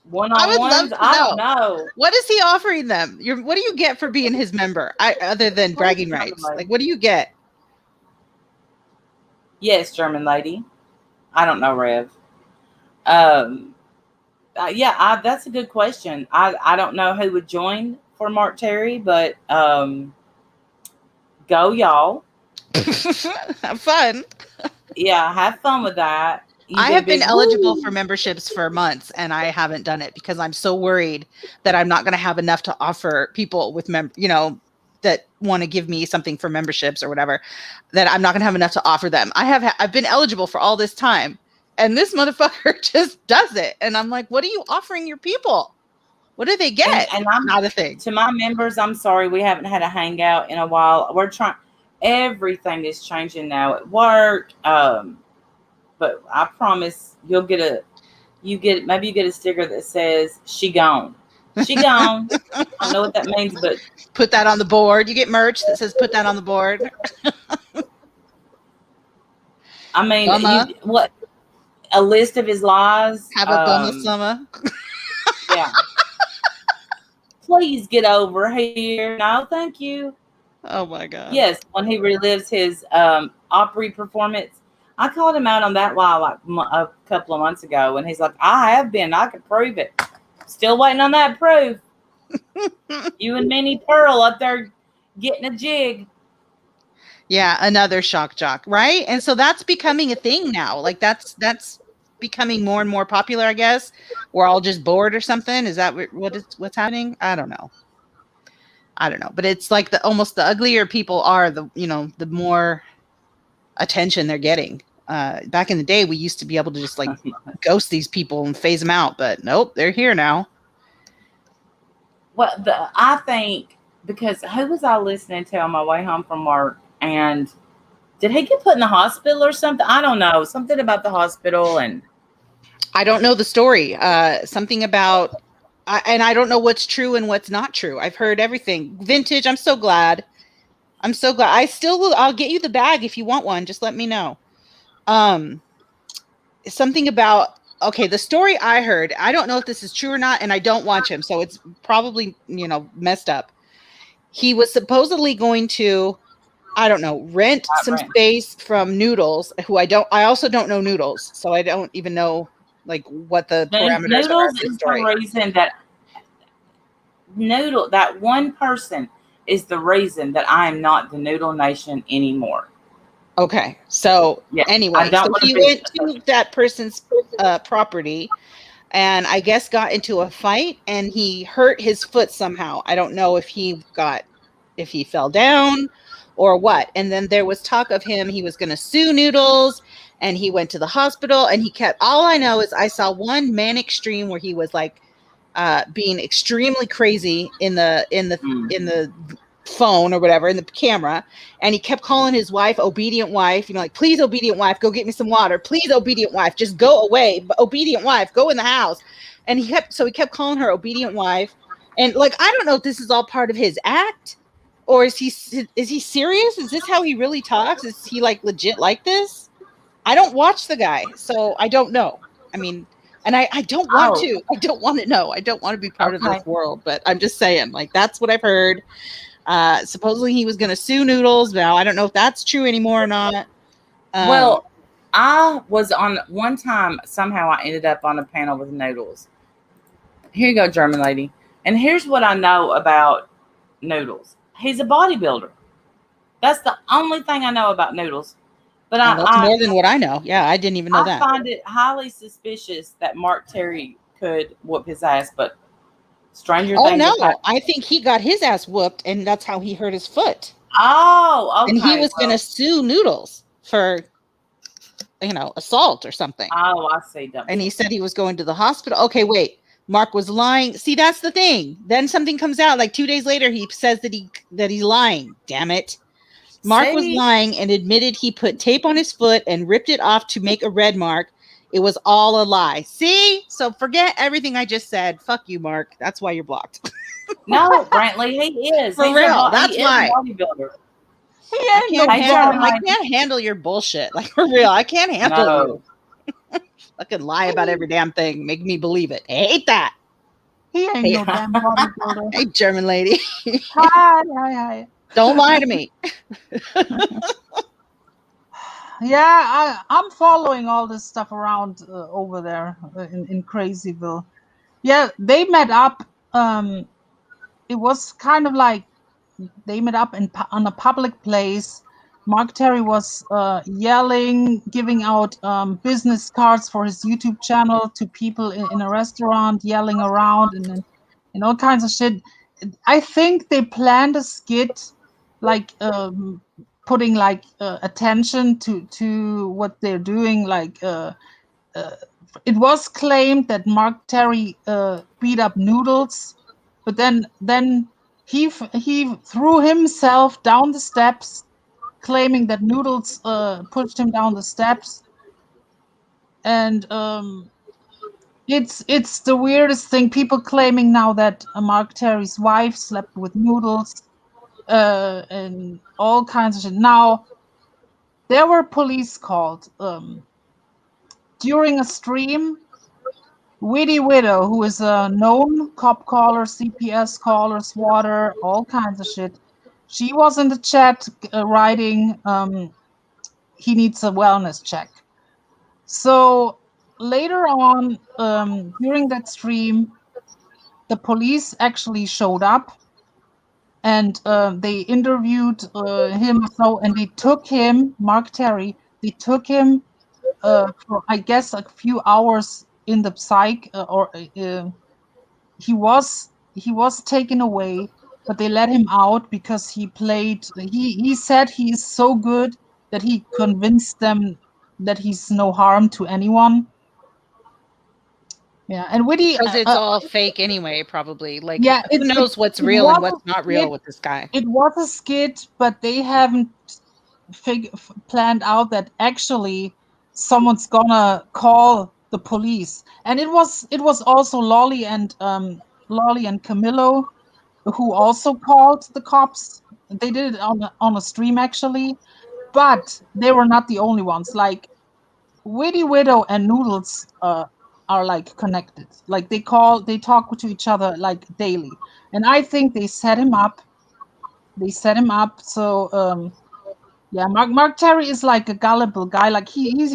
One-on-ones? I don't know. What is he offering them? What do you get for being his member? Other than bragging rights? Like, what do you get? Yes, German lady. I don't know, Rev. That's a good question. I don't know who would join for Mark Terry, but go y'all. Have fun. Yeah, have fun with that. I have been eligible for memberships for months, and I haven't done it because I'm so worried that I'm not going to have enough to offer people with that want to give me something for memberships or whatever, that I'm not going to have enough to offer them. I've been eligible for all this time, and this motherfucker just does it. And I'm like, what are you offering your people? What do they get? And I'm not a thing. To my members, I'm sorry, we haven't had a hangout in a while. We're trying. Everything is changing now at work. But I promise you get a sticker that says she gone. She gone. I don't know what that means, but put that on the board. You get merch that says put that on the board. I mean, what a list of his lies. Have a bummer summer. Yeah. Please get over here. No, thank you. Oh my God. Yes, when he relives his Opry performance. I called him out on that like a couple of months ago, and he's like, I have been. I can prove it. Still waiting on that proof. You and Minnie Pearl up there getting a jig. Yeah, another shock jock, right? And so that's becoming a thing now. Like that's becoming more and more popular, I guess. We're all just bored or something. Is that what's happening? I don't know. But it's like almost the uglier people are, the more attention they're getting. Back in the day, we used to be able to just like ghost these people and phase them out, but nope, they're here now. Well, I think because who was I listening to on my way home from work, and did he get put in the hospital or something? I don't know, something about the hospital, and I don't know the story. Something about, and I don't know what's true and what's not true. I've heard everything. Vintage. I'm so glad. I still will. I'll get you the bag if you want one. Just let me know. Something about, okay, the story I heard, I don't know if this is true or not, and I don't watch him, so it's probably, messed up. He was supposedly going to, I don't know, rent some space from Noodles, I also don't know Noodles, so I don't even know like what the parameters are of the story. The reason that that one person is the reason that I am not the Noodle Nation anymore. Okay, so anyway, so he went to that person's property, and I guess got into a fight, and he hurt his foot somehow. I don't know if he fell down or what. And then there was talk of he was going to sue Noodles, and he went to the hospital, and all I know is I saw one manic stream where he was like being extremely crazy in the phone or whatever, in the camera, and he kept calling his wife obedient wife, like, please, obedient wife, go get me some water, please, obedient wife, just go away, but obedient wife, go in the house. And he kept calling her obedient wife, and like, I don't know if this is all part of his act, or is he serious? Is this how he really talks? Is he like legit like this? I don't watch the guy, so I don't know. I mean, And I don't want Oh. to. I don't want to know. I don't want to be part of Okay. this world. But I'm just saying, like, that's what I've heard. Supposedly he was going to sue Noodles. Now I don't know if that's true anymore or not. Well, I was on one time. Somehow I ended up on a panel with Noodles. Here you go, German lady. And here's what I know about Noodles. He's a bodybuilder. That's the only thing I know about Noodles. But that's more than what I know. Yeah, I didn't even know that. I find it highly suspicious that Mark Terry could whoop his ass, but stranger things. Oh no, I think he got his ass whooped, and that's how he hurt his foot. Oh, okay. And he was going to sue Noodles for, assault or something. Oh, I see. And he said he was going to the hospital. Okay, wait. Mark was lying. See, that's the thing. Then something comes out like 2 days later. He says that he's lying. Damn it. Mark was lying and admitted he put tape on his foot and ripped it off to make a red mark. It was all a lie. See? So forget everything I just said. Fuck you, Mark. That's why you're blocked. No, Brantley, he is. For real. That's why. I can't handle your bullshit. Like, for real. I can't handle you. Fucking lie about every damn thing. Make me believe it. I hate that. He ain't no damn bodybuilder. Hey, German lady. Hi. Don't lie to me. Yeah, I'm following all this stuff around over there in Crazyville. Yeah, they met up. It was kind of like they met up on a public place. Mark Terry was yelling, giving out business cards for his YouTube channel to people in a restaurant, yelling around and all kinds of shit. I think they planned a skit, like putting like attention to what they're doing. Like it was claimed that Mark Terry beat up Noodles, but then he threw himself down the steps, claiming that Noodles pushed him down the steps. And it's the weirdest thing. People claiming now that Mark Terry's wife slept with Noodles, and all kinds of shit. Now, there were police called during a stream. Witty Widow, who is a known cop caller, CPS caller, SWATer, all kinds of shit. She was in the chat writing, he needs a wellness check. So later on, during that stream, the police actually showed up and they interviewed him. And they took him, Mark Terry, they took him for, I guess, a few hours in the psych, he was taken away, but they let him out because he said he is so good that he convinced them that he's no harm to anyone. Yeah, and Witty, because it's all fake anyway, probably. Like, yeah, who knows what's real and what's not real with this guy? It was a skit, but they haven't planned out that actually someone's gonna call the police. And it was also Lolly and Camillo who also called the cops. They did it on a stream actually, but they were not the only ones. Like Witty Widow and Noodles are like connected. Like they talk to each other like daily. And I think they set him up. So yeah, Mark Terry is like a gullible guy. Like he's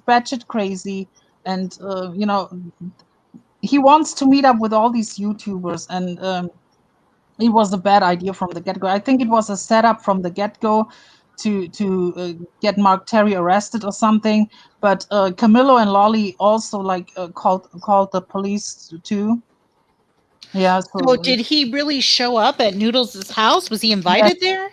batshit crazy, and he wants to meet up with all these YouTubers, and it was a bad idea from the get-go. I think it was a setup from the get-go to get Mark Terry arrested or something. But Camillo and Lolly also like called the police too. Yeah. So did he really show up at Noodles' house? Was he invited there?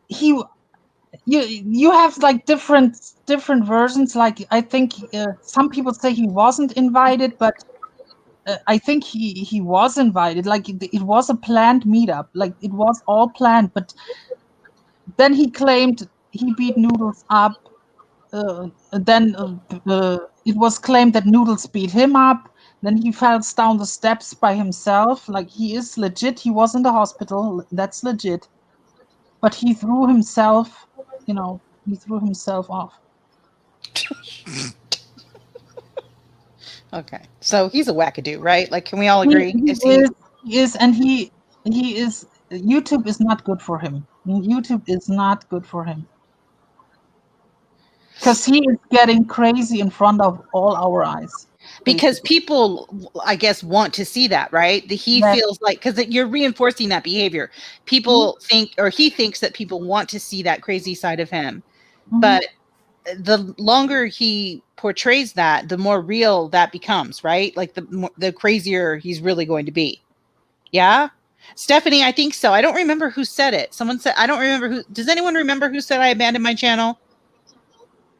You have like different versions. Like I think some people say he wasn't invited, but I think he was invited. Like it was a planned meetup. Like it was all planned, but then he claimed he beat Noodles up. Then it was claimed that Noodles beat him up. Then he fell down the steps by himself. Like he is legit. He was in the hospital. That's legit. But he threw himself, off. Okay. So he's a wackadoo, right? Like, can we all agree? He is, and he is. YouTube is not good for him. YouTube is not good for him because he is getting crazy in front of all our eyes. Because people, I guess, want to see that, right? He feels like, because you're reinforcing that behavior. People think, or he thinks that people want to see that crazy side of him. But the longer he portrays that, the more real that becomes, right? Like the crazier he's really going to be. Yeah? Stephanie, I think so. I don't remember who said it. Someone said, I don't remember who. Does anyone remember who said I abandoned my channel?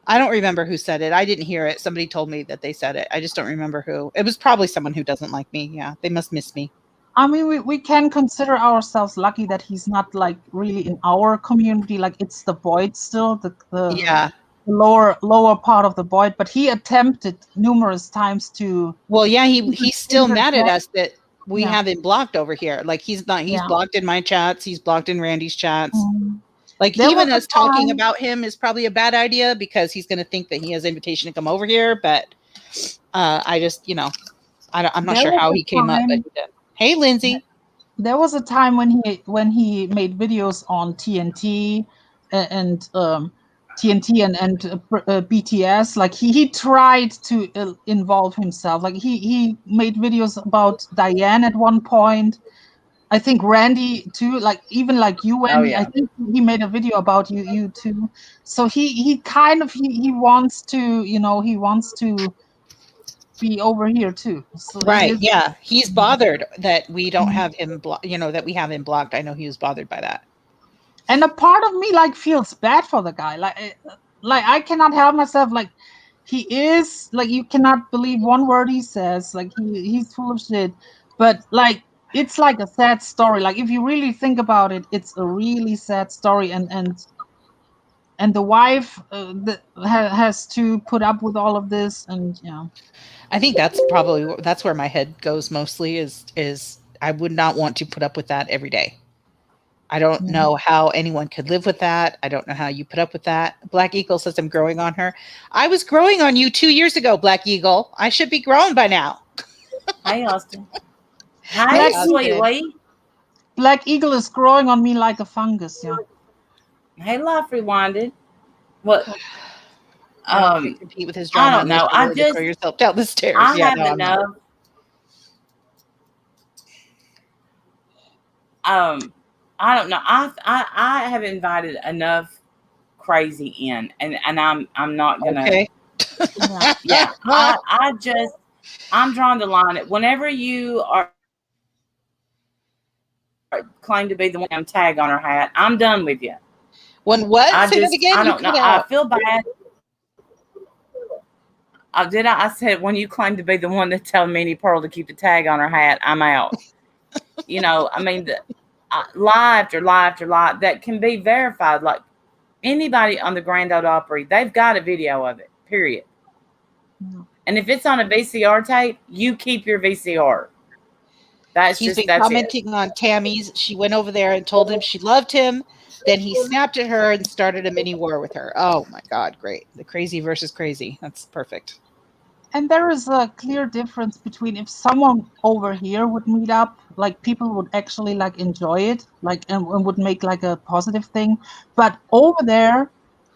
I don't remember who said it. I didn't hear it. Somebody told me that they said it. I just don't remember who. It was probably someone who doesn't like me. Yeah, they must miss me. I mean, we can consider ourselves lucky that he's not like really in our community. Like it's the Boyd still, the lower part of the Boyd. But he attempted numerous times to. Well, yeah, he's still mad at us that we have him blocked over here. Like he's not. He's blocked in my chats. He's blocked in Randy's chats. Like even us talking about him is probably a bad idea because he's going to think that he has invitation to come over here. But I just, I'm not sure how he came up, but he did. Hey, Lindsay. There was a time when he made videos on TNT and TNT and BTS. Like he tried to involve himself. Like he made videos about Diane at one point. I think Randy too, like even like you, Wendy. I think he made a video about you too. So he kind of he wants to, he wants to be over here too. So right? Yeah, he's bothered that we don't have him blocked. That we have him blocked. I know he was bothered by that. And a part of me like feels bad for the guy. Like I cannot help myself. Like he is like you cannot believe one word he says. Like he's full of shit. But like. It's like a sad story. Like if you really think about it, it's a really sad story, and the wife has to put up with all of this, and I think that's where my head goes mostly. Is I would not want to put up with that every day. I don't know how anyone could live with that. I don't know how you put up with that. Black Eagle says I'm growing on her. I was growing on you 2 years ago, Black Eagle. I should be grown by now. Hi, Austin. Hi, sweetie. Black Eagle is growing on me like a fungus. Yeah. Hey, Life Rewinded. What? Compete with his drama. I don't know. I just throw yourself down the stairs. I have enough. I don't know. I have invited enough crazy in, and I'm not gonna. Okay. Yeah. I'm drawing the line at whenever you are. Claim to be the one tag on her hat. I'm done with you. When what? Say that again. I don't know. I feel bad. I said when you claim to be the one that told Minnie Pearl to keep the tag on her hat, I'm out. I mean, lie after lie after lie that can be verified. Like anybody on the Grand Ole Opry, they've got a video of it. Period. And if it's on a VCR tape, you keep your VCR. He's been commenting on Tammy's. She went over there and told him she loved him. Then he snapped at her and started a mini war with her. Oh my God, great. The crazy versus crazy. That's perfect. And there is a clear difference between if someone over here would meet up, like people would actually like enjoy it, like and would make like a positive thing. But over there,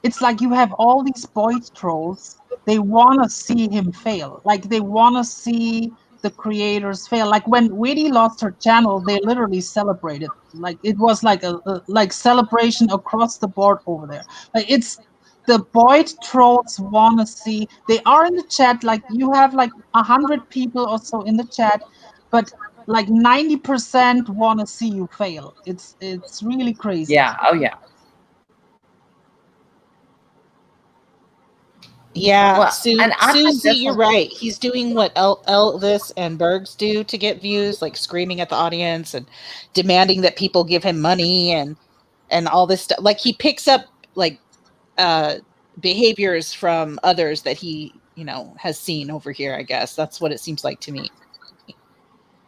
it's like you have all these Boyd trolls. They want to see him fail. Like they want to see the creators fail. Like when Witty lost her channel, they literally celebrated. Like it was like a celebration across the board over there. Like it's the Boyd trolls want to see. They are in the chat. Like you have like 100 people or so in the chat, but like 90% want to see you fail. It's really crazy. Yeah. Oh yeah. Yeah, well, Susie, you're right. He's doing what Elvis and Bergs do to get views, like screaming at the audience and demanding that people give him money and all this stuff. Like he picks up like behaviors from others that he has seen over here. I guess that's what it seems like to me.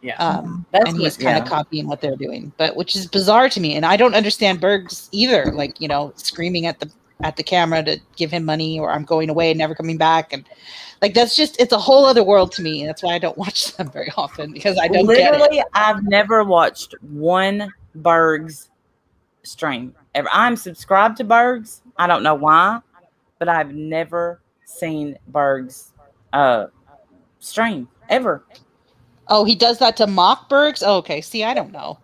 Yeah, and he's kind of copying what they're doing, but which is bizarre to me, and I don't understand Bergs either. Like screaming at the at the camera to give him money, or I'm going away and never coming back, and like it's a whole other world to me. That's why I don't watch them very often, because I don't Literally, get it. I've never watched one Berg's stream ever. I'm subscribed to Berg's. I don't know why, but I've never seen Berg's stream ever. Oh, he does that to mock Bergs? Oh, okay. See, I don't know.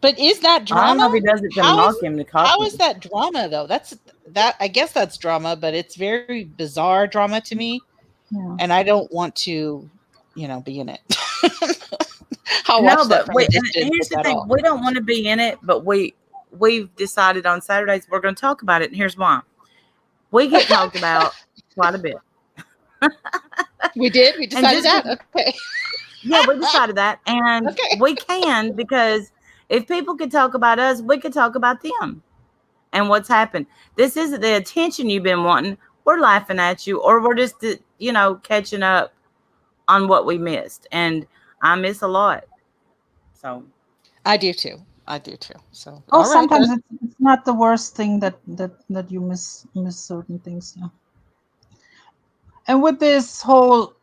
But is that drama? I don't know if he does it to mock him. How is that drama though? I guess that's drama, but it's very bizarre drama to me. Yeah. And I don't want to, be in it. Here's the thing: we don't want to be in it, but we've decided on Saturdays we're going to talk about it, and here's why: we get talked about quite a bit. We did. We decided that. Okay. Yeah, we decided that, and we can, because if people could talk about us, we could talk about them and what's happened. This isn't the attention you've been wanting. We're laughing at you, or we're just, catching up on what we missed. And I miss a lot. So I do too. So sometimes it's not the worst thing that you miss certain things. No. And with this whole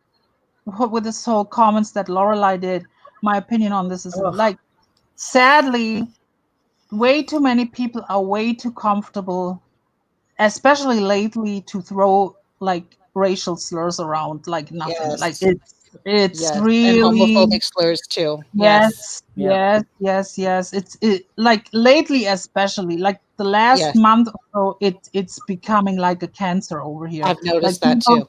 comments that Lorelai did, my opinion on this is sadly, way too many people are way too comfortable, especially lately, to throw racial slurs around like nothing. Yes. It's really, and homophobic slurs too. Yes. It's lately, especially the last month or so, it's becoming like a cancer over here. I've noticed that too.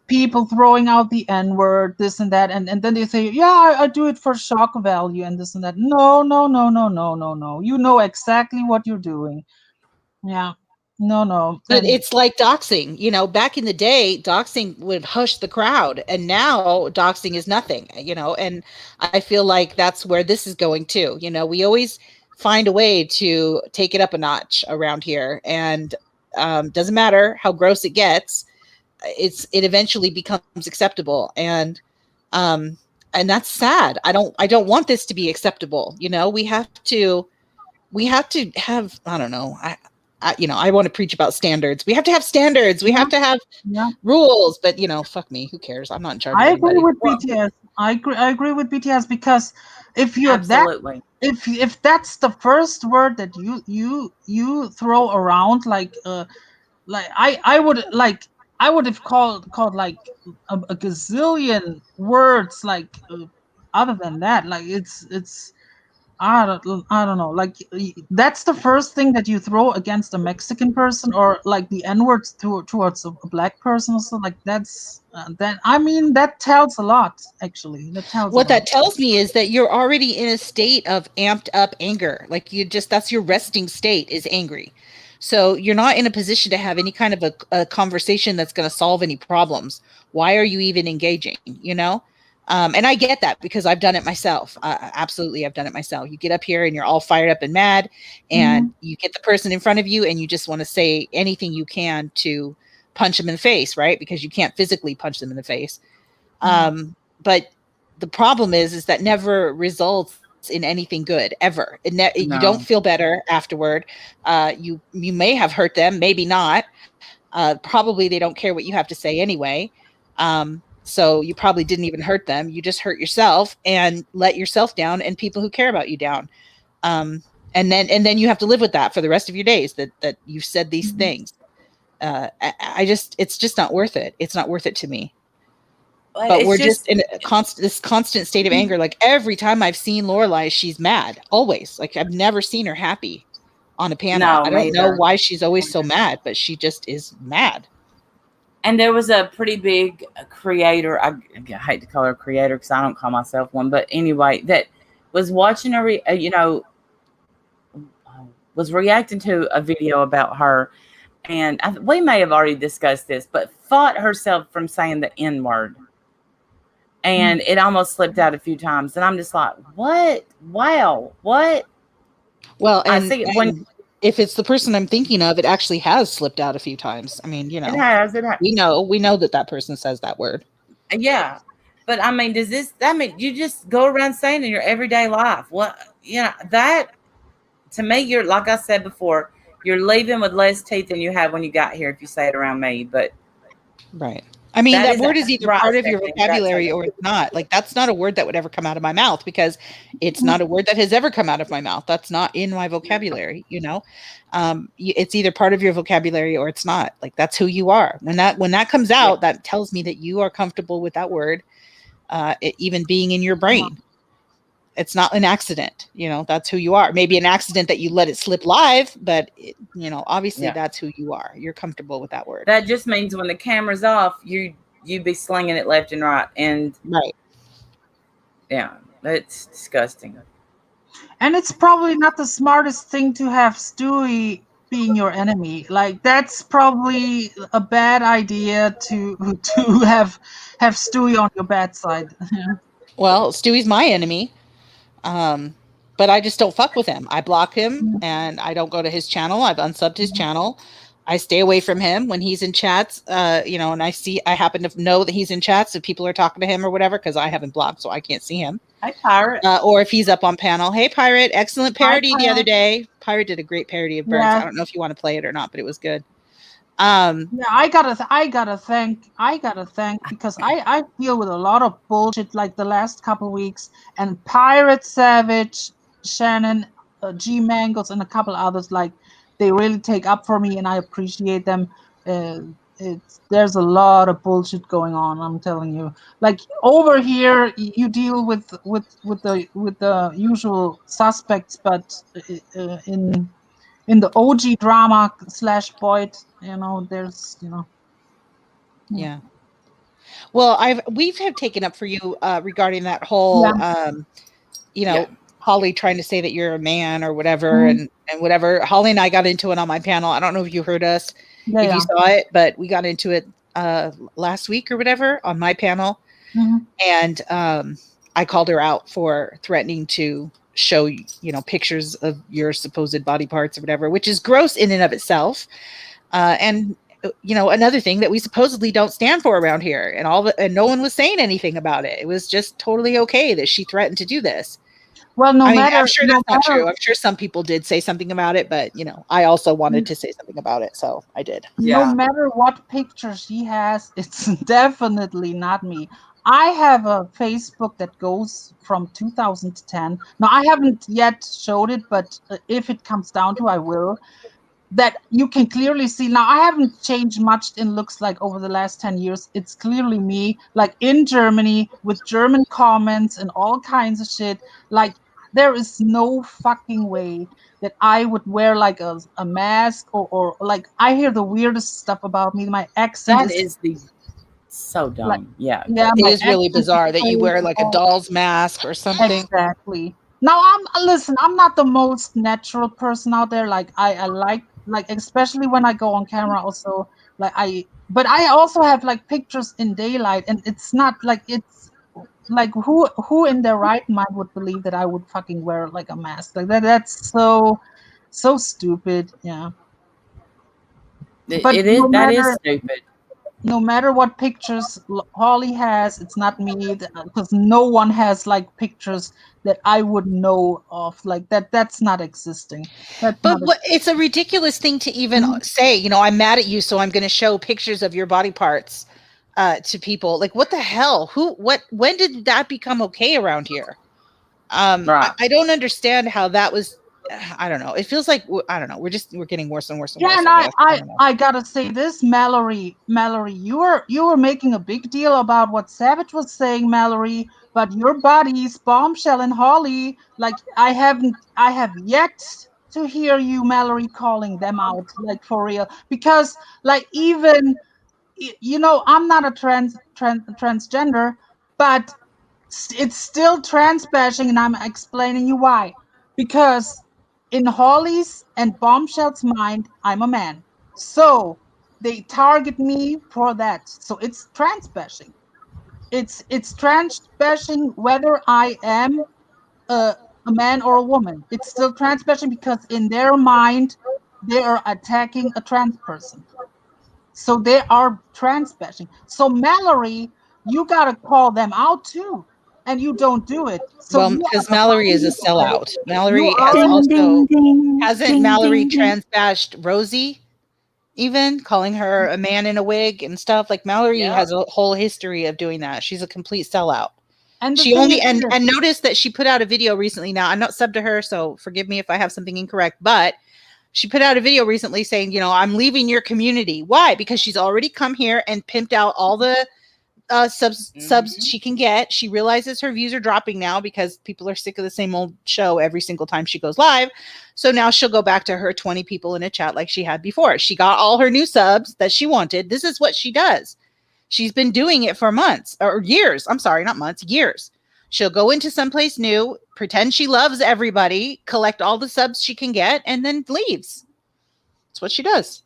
People throwing out the N-word, this and that, and then they say, yeah, I do it for shock value and this and that. No. You know exactly what you're doing. Yeah. No. But it's like doxing. Back in the day, doxing would hush the crowd, and now doxing is nothing, and I feel like that's where this is going too. We always find a way to take it up a notch around here, and doesn't matter how gross it gets. It eventually becomes acceptable, and that's sad. I don't want this to be acceptable. We have to have, I don't know. I want to preach about standards. We have to have standards. We have to have rules, but fuck me. Who cares? I'm not in charge. I agree with BTS. I agree with BTS, because if you're absolutely if that's the first word that you throw around, I would have called a gazillion words other than that. It's I don't know. That's the first thing that you throw against a Mexican person, or the N-words towards a black person. So that's that tells a lot, actually. That tells me is that you're already in a state of amped up anger. That's your resting state, is angry. So you're not in a position to have any kind of a conversation that's going to solve any problems. Why are you even engaging? And I get that, because I've done it myself. Absolutely, I've done it myself. You get up here and you're all fired up and mad, and you get the person in front of you and you just want to say anything you can to punch them in the face, right? Because you can't physically punch them in the face. But the problem is that never results in anything good ever. You don't feel better afterward. You may have hurt them, maybe not. Probably they don't care what you have to say anyway. So you probably didn't even hurt them. You just hurt yourself and let yourself down and people who care about you down. And then you have to live with that for the rest of your days, that you've said these things. It's just not worth it. It's not worth it to me. But we're just in this constant state of anger. Every time I've seen Lorelai, she's mad. Always. I've never seen her happy on a panel. I don't know why she's always so mad, but she just is mad. And there was a pretty big creator. I hate to call her a creator because I don't call myself one. But anyway, that was watching was reacting to a video about her. And we may have already discussed this, but fought herself from saying the N-word. And it almost slipped out a few times. And I'm just like, what? Wow. What? Well, and if it's the person I'm thinking of, it actually has slipped out a few times. I mean, It has. We know that person says that word. Yeah. But I mean, you just go around saying in your everyday life, that to me, you're, like I said before, you're leaving with less teeth than you had when you got here if you say it around me. But right. I mean, that word is either right, part of your Stephanie, vocabulary that's or it's not. Like, that's not a word that would ever come out of my mouth because it's not a word that has ever come out of my mouth. That's not in my vocabulary, you know? It's either part of your vocabulary or it's not. Like, that's who you are. When that comes out, that tells me that you are comfortable with that word, even being in your brain. It's not an accident, you know, that's who you are. Maybe an accident that you let it slip live, but you know, obviously that's who you are. You're comfortable with that word. That just means when the camera's off, you be slinging it left and right. And right. Yeah, it's disgusting. And it's probably not the smartest thing to have Stewie being your enemy. Like, that's probably a bad idea to have Stewie on your bad side. Well, Stewie's my enemy. But I just don't fuck with him. I block him and I don't go to his channel. I've unsubbed his channel. I stay away from him when he's in chats, you know, and I happen to know that he's in chats if people are talking to him or whatever, because I haven't blocked, so I can't see him. Hi, Pirate. Or if he's up on panel. Hey, Pirate. Excellent parody the other day. Pirate did a great parody of Birds. I don't know if you want to play it or not, but it was good. Yeah, I gotta thank because I deal with a lot of bullshit like the last couple of weeks, and Pirate, Savage, Shannon, G Mangles, and a couple others, like, they really take up for me, and I appreciate them. There's a lot of bullshit going on, I'm telling you. Like, over here you deal with the usual suspects, but in the OG drama / Boyd, you know, there's, you know. Yeah. Well, we've taken up for you regarding that whole, you know, Holly trying to say that you're a man or whatever, and whatever. Holly and I got into it on my panel. I don't know if you heard us, if you saw it, but we got into it last week or whatever on my panel, and I called her out for threatening to show, you know, pictures of your supposed body parts or whatever, which is gross in and of itself, and you know, another thing that we supposedly don't stand for around here, and no one was saying anything about it. It was just totally okay that she threatened to do this. Well, I'm sure that's not true. I'm sure some people did say something about it, but you know, I also wanted to say something about it, so I did. No matter what picture she has, it's definitely not me. I have a Facebook that goes from 2010. Now, I haven't yet showed it, but if it comes down to, I will. That you can clearly see. Now, I haven't changed much in looks like over the last 10 years. It's clearly me, like in Germany with German comments and all kinds of shit. Like, there is no fucking way that I would wear like a mask or like, I hear the weirdest stuff about me. My accent is so dumb. Like, yeah, it is really bizarre that you wear like a doll's mask or something. Exactly. Now, I'm not the most natural person out there. Like, I like, especially when I go on camera also, like, but I also have like pictures in daylight, and it's not like, it's like, who in their right mind would believe that I would fucking wear like a mask like that? That's so stupid. Yeah. That is stupid. No matter what pictures Holly has, it's not me, because no one has like pictures that I would know of like that. That's not existing. It's a ridiculous thing to even say, you know, I'm mad at you, so I'm going to show pictures of your body parts to people. Like, what the hell? When did that become okay around here? Right. I don't understand how that was. I don't know. It feels like, I don't know. We're getting worse and worse and worse. And I gotta say this, Mallory, you were making a big deal about what Savage was saying, Mallory, but your buddies, Bombshell and Holly, like, I have yet to hear you, Mallory, calling them out, like, for real. Because, like, even, you know, I'm not a transgender, but it's still trans bashing, and I'm explaining you why. Because in Holly's and Bombshell's mind, I'm a man. So they target me for that. So it's trans bashing. It's trans bashing whether I am a man or a woman. It's still trans bashing because in their mind, they are attacking a trans person. So they are trans bashing. So Mallory, you gotta call them out too. and you don't do it. So Well, you because are Mallory is a sellout. Mallory You has are- also hasn't Mallory trans-bashed Rosie, even calling her a man in a wig and stuff. Like Mallory has a whole history of doing that. She's a complete sellout. and the She thing only is and this, and notice that she put out a video recently. Now I'm not subbed to her, so forgive me if I have something incorrect, but she put out a video recently saying, I'm leaving your community. Why? Because she's already come here and pimped out all the subs she can get. She realizes her views are dropping now because people are sick of the same old show every single time she goes live. So now she'll go back to her 20 people in a chat like she had before. She got all her new subs that she wanted. This is what she does. She's been doing it for months or years. I'm sorry, not months, years. She'll go into someplace new, pretend she loves everybody, collect all the subs she can get, and then leaves. That's what she does.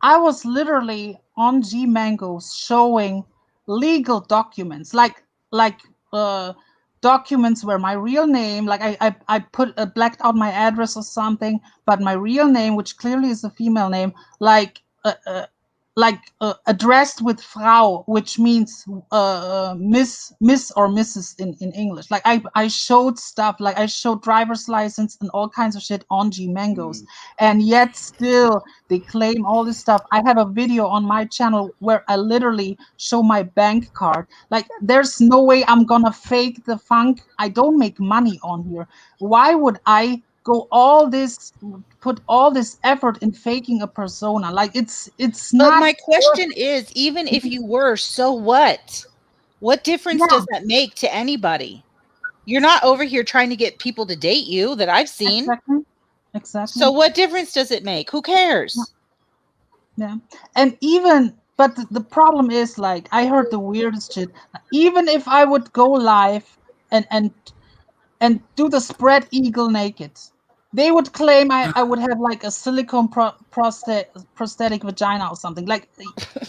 I was literally on G Mangoes showing legal documents, like documents where my real name, like I put blacked out my address or something, but my real name, which clearly is a female name, addressed with Frau, which means Miss or Mrs. in English. Like I showed stuff, like I showed driver's license and all kinds of shit on G Mangoes, and yet still they claim all this stuff. I have a video on my channel where I literally show my bank card. Like there's no way I'm gonna fake the funk. I don't make money on here. Why would I put all this effort in faking a persona? Like it's not. But my question is, even if you were, so what? What difference does that make to anybody? You're not over here trying to get people to date you that I've seen. Exactly. So what difference does it make? Who cares? Yeah. And even, but the problem is, like, I heard the weirdest shit. Even if I would go live and do the spread eagle naked, they would claim I would have like a silicone prosthetic vagina or something. Like,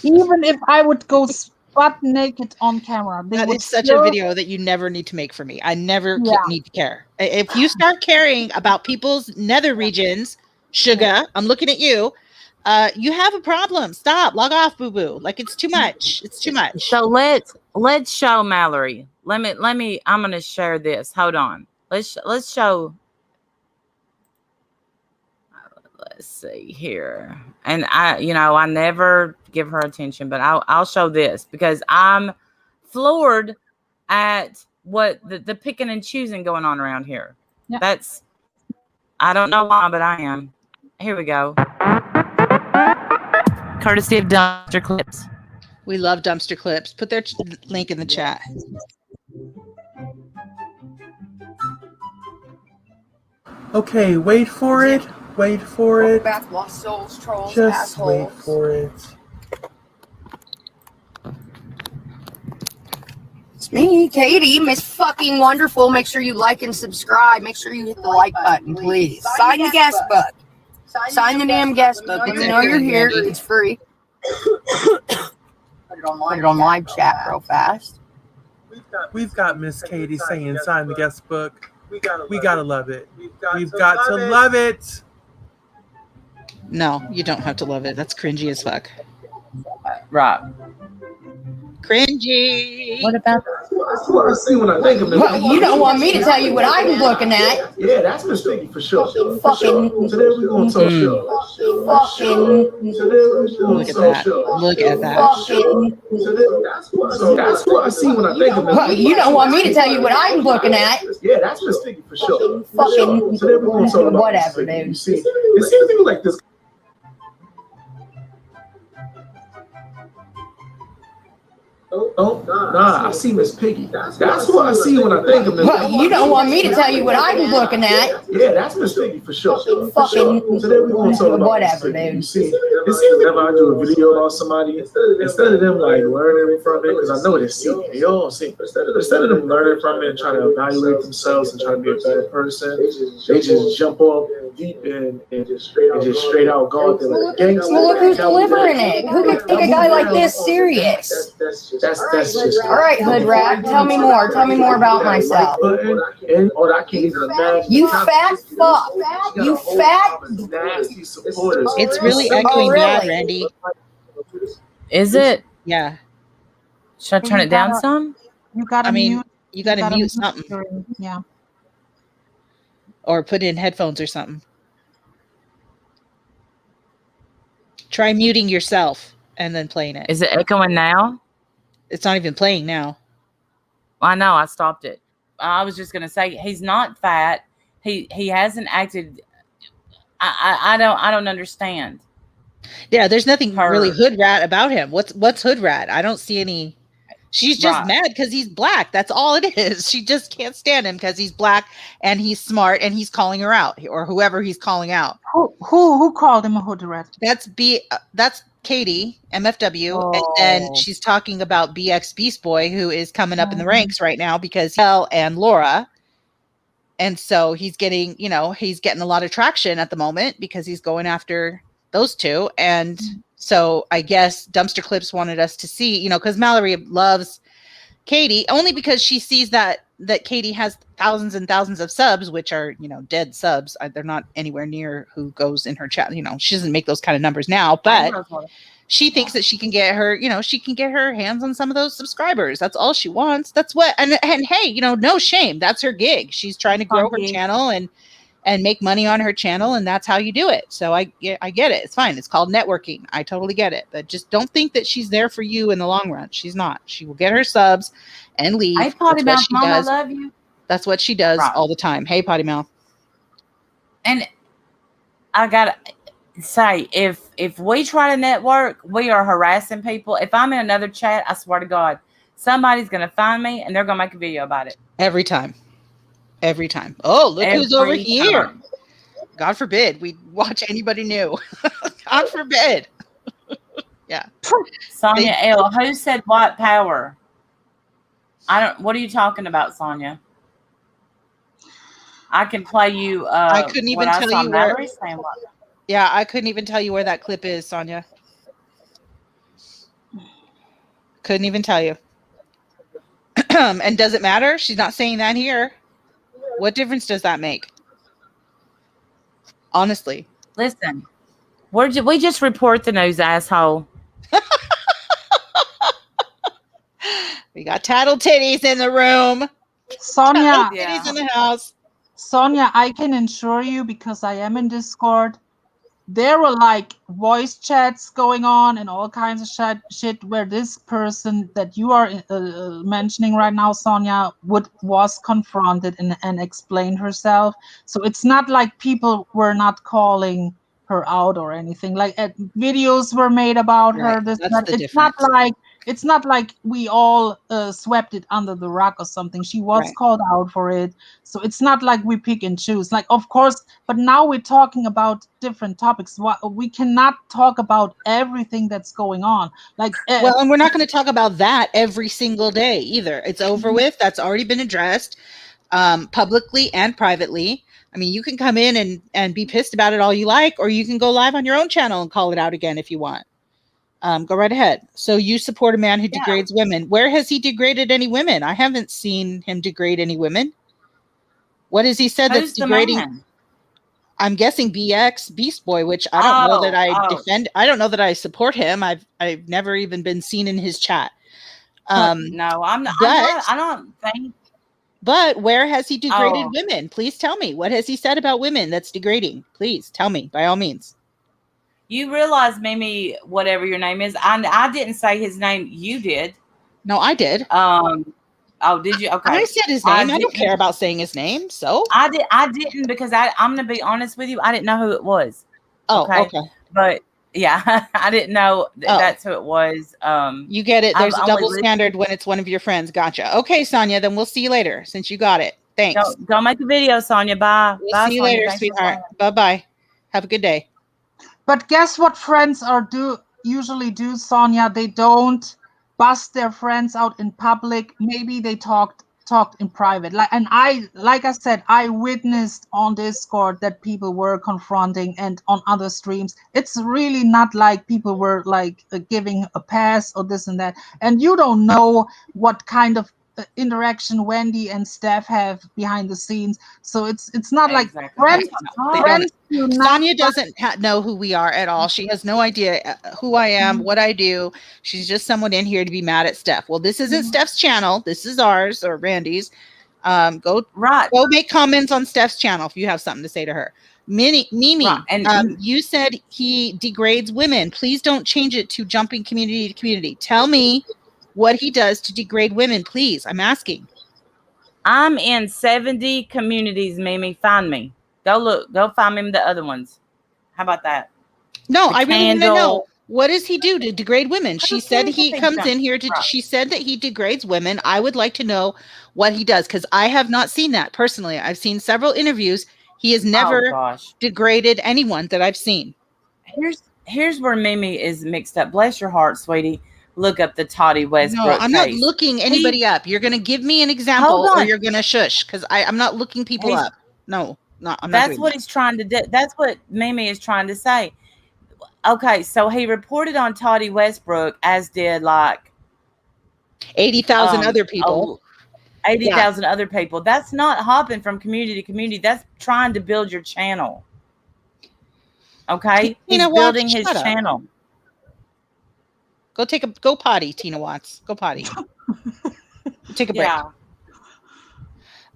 even if I would go butt naked on camera, that is such a video that you never need to make for me. I never need to care. If you start caring about people's nether regions, sugar, I'm looking at you. You have a problem. Stop. Log off, boo boo. Like it's too much. It's too much. So let's show Mallory. Let me. I'm gonna share this. Hold on. Let's show. Let's see here. And I never give her attention, but I'll show this because I'm floored at what the picking and choosing going on around here. Yeah. I don't know why, but I am. Here we go. Courtesy of Dumpster Clips. We love Dumpster Clips. Put their link in the chat. Okay, wait for it. Wait for it. Back, lost souls, trolls, just assholes. Wait for it. It's me, Katie, Miss Fucking Wonderful. Make sure you like and subscribe. Make sure you hit the like button, please. Sign the guest book. Sign the damn guest book. Let me know you're here. It's free. Put it on live chat real fast. We've got Miss Katie saying sign the guest book. We gotta love it. We've got to love it. No, you don't have to love it. That's cringy as fuck. Right. Cringy. What about That's what I see when I think of it. Well, you don't want me to tell you what I'm looking at. Yeah, that's Miss Piggy for sure. Fucking. Today we're going to social. Fucking. Look at that. Look at that. Fucking. That's what I see when I think of it. Well, you don't want me to tell you what I'm looking at. Yeah, that's Miss Piggy for sure. Fucking. Today we're going to talk about Whatever, dude. You see, it seems to me like this. Nah, I see Miss Piggy. That's what I see when I think of Miss Well, you don't want me to tell you what I'm looking at. Yeah, that's Miss Piggy for sure. Fucking. Today we're going to talk about Whatever, Miss Piggy. dude. You see, it seems whenever I do a video about somebody, instead of them like learning from it, because I know they see it, they all see it. Instead of them learning from it and trying to evaluate themselves and try to be a better person, they just jump off deep and just straight out go out there like a gangster. Well, look who's delivering it. Who could take a guy like this serious? That's just All right, Hood Rat, tell me more. Tell me more about myself. And I can't even imagine. You fat fuck. You fat. Nasty supporters. It's really echoing bad, Randy. Is it? Yeah. Should I turn it down some? You gotta I mean, mute. You got to gotta mute something Yeah. or put in headphones or something. Try muting yourself and then playing it. Is it echoing now? It's not even playing now. I know. I stopped it. I was just gonna say he's not fat. He hasn't acted. I don't understand. Yeah, there's nothing Her- really hood rat about him. What's hood rat? I don't see any. She's just Right. mad because he's black. That's all it is. She just can't stand him because he's black and he's smart and he's calling her out, or whoever he's calling out. Who called him a hood rat? That's Katie MFW, and then Oh. she's talking about BX Beast Boy, who is coming up in the ranks right now because Hell and Laura. And so he's getting a lot of traction at the moment because he's going after those two. And so I guess Dumpster Clips wanted us to see, because Mallory loves Katie only because she sees that Katie has thousands and thousands of subs, which are, dead subs. They're not anywhere near who goes in her chat. She doesn't make those kind of numbers now, but she thinks that she can get her, she can get her hands on some of those subscribers. That's all she wants. That's what, and hey, no shame. That's her gig. She's trying to grow her channel and make money on her channel. And that's how you do it. So I get it. It's fine. It's called networking. I totally get it. But just don't think that she's there for you in the long run. She's not. She will get her subs and leave. Hey, Potty That's what Mouth she Mom, does. I love you. That's what she does all the time. Hey, Potty Mouth. And I gotta say, if we try to network, we are harassing people. If I'm in another chat, I swear to God, somebody's gonna find me and they're gonna make a video about it. Every time. Oh, look who's over Every here. time. God forbid we watch anybody new. God forbid. Yeah. Sonia L. Who said white power? What are you talking about, Sonia? I can play you. I couldn't even tell you where. Mallory saying what. Yeah, I couldn't even tell you where that clip is, Sonia. Couldn't even tell you. And does it matter? She's not saying that here. What difference does that make? Honestly. Listen, we just report the news, asshole. We got tattle titties in the room. Sonia. Tattle titties in the house. Sonia, I can assure you, because I am in Discord, there were like voice chats going on and all kinds of shit where this person that you are mentioning right now, Sonia, was confronted and explained herself. So it's not like people were not calling her out or anything. Like videos were made about her. It's not like we all swept it under the rug or something. She was called out for it. So it's not like we pick and choose. Like, of course, but now we're talking about different topics. We cannot talk about everything that's going on. Like, well, and we're not going to talk about that every single day either. It's over with. That's already been addressed publicly and privately. I mean, you can come in and be pissed about it all you like, or you can go live on your own channel and call it out again if you want. Go right ahead. So you support a man who degrades women. Where has he degraded any women? I haven't seen him degrade any women. What has he said that's degrading? Man? I'm guessing BX Beast Boy, which I don't know that I defend. I don't know that I support him. I've never even been seen in his chat. No, I'm not. I don't think. But where has he degraded women? Please tell me. What has he said about women that's degrading? Please tell me, by all means. You realize, Mimi, whatever your name is, I didn't say his name. You did. No, I did. Oh, did you? Okay. I said his name. I don't care about saying his name. So I didn't because I'm gonna be honest with you. I didn't know who it was. Oh, okay. But yeah, I didn't know that's who it was. You get it. There's a double standard when it's one of your friends. Gotcha. Okay, Sonia. Then we'll see you later. Since you got it. Thanks. Go make a video, Sonia. Bye. We'll Bye, see you Sonia. later, sweetheart. Bye bye. Have a good day. But guess what friends usually do, Sonia? They don't bust their friends out in public. Maybe they talked in private. Like I said, I witnessed on Discord that people were confronting, and on other streams. It's really not like people were like giving a pass or this and that. And you don't know what kind of interaction Wendy and Steph have behind the scenes. So it's not like Exactly. friends. They don't. Friends do not Sonia doesn't know who we are at all. She has no idea who I am, what I do. She's just someone in here to be mad at Steph. Well, this isn't Steph's channel. This is ours or Randy's. Go make comments on Steph's channel if you have something to say to her. Mimi, Right. And you said he degrades women. Please don't change it to jumping community to community. Tell me what he does to degrade women, please. I'm asking. I'm in 70 communities, Mimi. Find me. Go look. Go find me the other ones. How about that? No, The I really want to Candle. know. What does he do to degrade women? She said he think comes so. in here to, Right. she said that he degrades women. I would like to know what he does because I have not seen that personally. I've seen several interviews. He has never degraded anyone that I've seen. Here's where Mimi is mixed up. Bless your heart, sweetie. Look up the Toddy Westbrook No, I'm not case. looking anybody up. You're going to give me an example or you're going to shush because I'm not looking people up. No, I'm not. That's what he's trying to do. That's what Mimi is trying to say. Okay, so he reported on Toddy Westbrook, as did like 80,000 other people. 80,000 other people. That's not hopping from community to community. That's trying to build your channel. Okay, he's building his channel. Go potty, Tina Watts. Go potty. Take a break.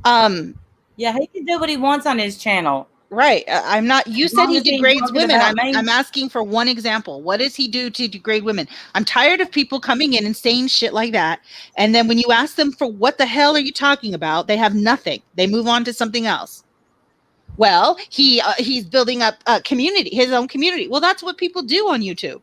Yeah, he can do what he wants on his channel. Right. I'm not. You said he degrades women. I'm asking for one example. What does he do to degrade women? I'm tired of people coming in and saying shit like that. And then when you ask them for what the hell are you talking about, they have nothing. They move on to something else. Well, he's building up a community, his own community. Well, that's what people do on YouTube.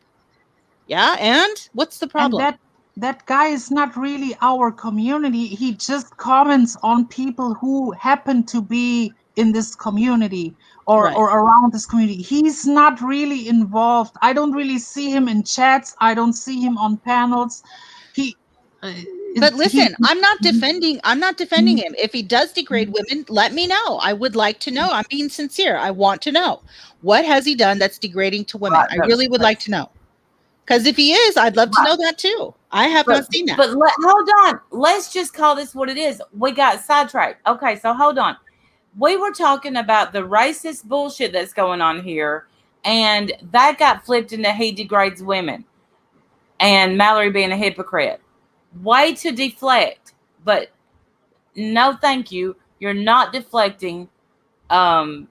Yeah, and what's the problem? And that guy is not really our community. He just comments on people who happen to be in this community or around this community. He's not really involved. I don't really see him in chats. I don't see him on panels. But listen, I'm not defending him. If he does degrade women, let me know. I would like to know. I'm being sincere. I want to know. What has he done that's degrading to women? I really would like to know. Because if he is, I'd love to know that too. I have not seen that. But hold on. Let's just call this what it is. We got sidetracked. Okay, so hold on. We were talking about the racist bullshit that's going on here, and that got flipped into he degrades women and Mallory being a hypocrite. Way to deflect, but no thank you. You're not deflecting from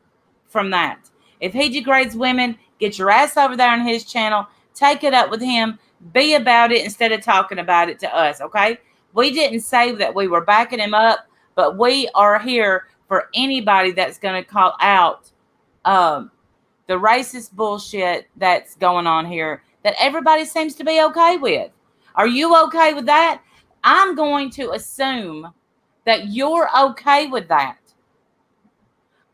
that. If he degrades women, get your ass over there on his channel. Take it up with him. Be about it instead of talking about it to us, okay? We didn't say that we were backing him up, but we are here for anybody that's going to call out the racist bullshit that's going on here that everybody seems to be okay with. Are you okay with that? I'm going to assume that you're okay with that.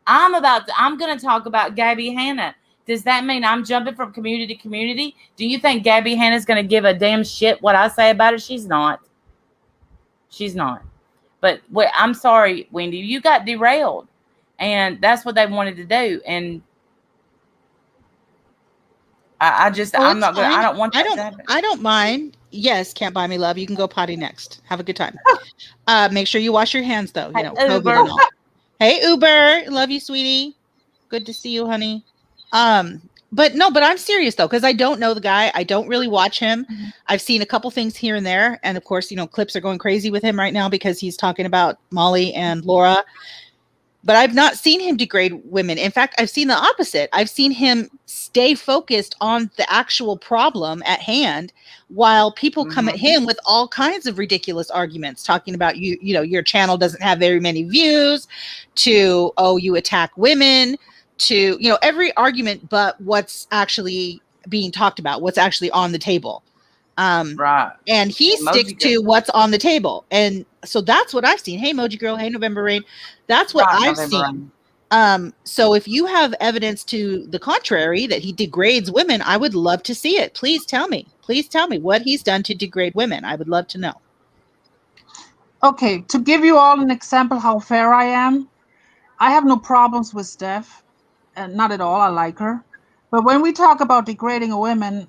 I'm going to talk about Gabby Hanna. Does that mean I'm jumping from community to community? Do you think Gabby Hanna's going to give a damn shit what I say about her? She's not. She's not. But I'm sorry, Wendy, you got derailed. And that's what they wanted to do. And I'm not going to, I don't want that to happen. I don't mind. Yes, Can't Buy Me Love. You can go potty next. Have a good time. Make sure you wash your hands though. You know, Uber. COVID and all. Hey, Uber. Love you, sweetie. Good to see you, honey. But I'm serious though, because I don't know the guy. I don't really watch him. Mm-hmm. I've seen a couple things here and there. And of course, clips are going crazy with him right now because he's talking about Molly and Laura. But I've not seen him degrade women. In fact, I've seen the opposite. I've seen him stay focused on the actual problem at hand while people come at him with all kinds of ridiculous arguments, talking about your channel doesn't have very many views, to, you attack women, to, every argument but what's actually being talked about, what's actually on the table. Right. And he sticks to what's on the table. And so that's what I've seen. Hey, Emoji Girl. Hey, November Rain. That's what I've seen. So if you have evidence to the contrary that he degrades women, I would love to see it. Please tell me. Please tell me what he's done to degrade women. I would love to know. Okay, to give you all an example how fair I am, I have no problems with Steph. Not at all. I like her. But when we talk about degrading a woman,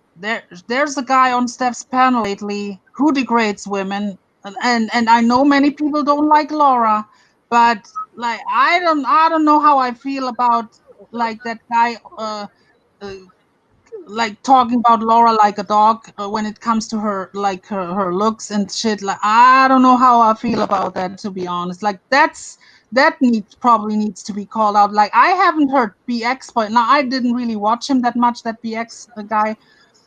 there's a guy on Steph's panel lately who degrades women and I know many people don't like Laura, but like I don't know how I feel about like that guy uh like talking about Laura like a dog when it comes to her like her looks and shit. Like I don't know how I feel about that, to be honest. Like that probably needs to be called out. Like I haven't heard BX, but now I didn't really watch him that much, that BX guy,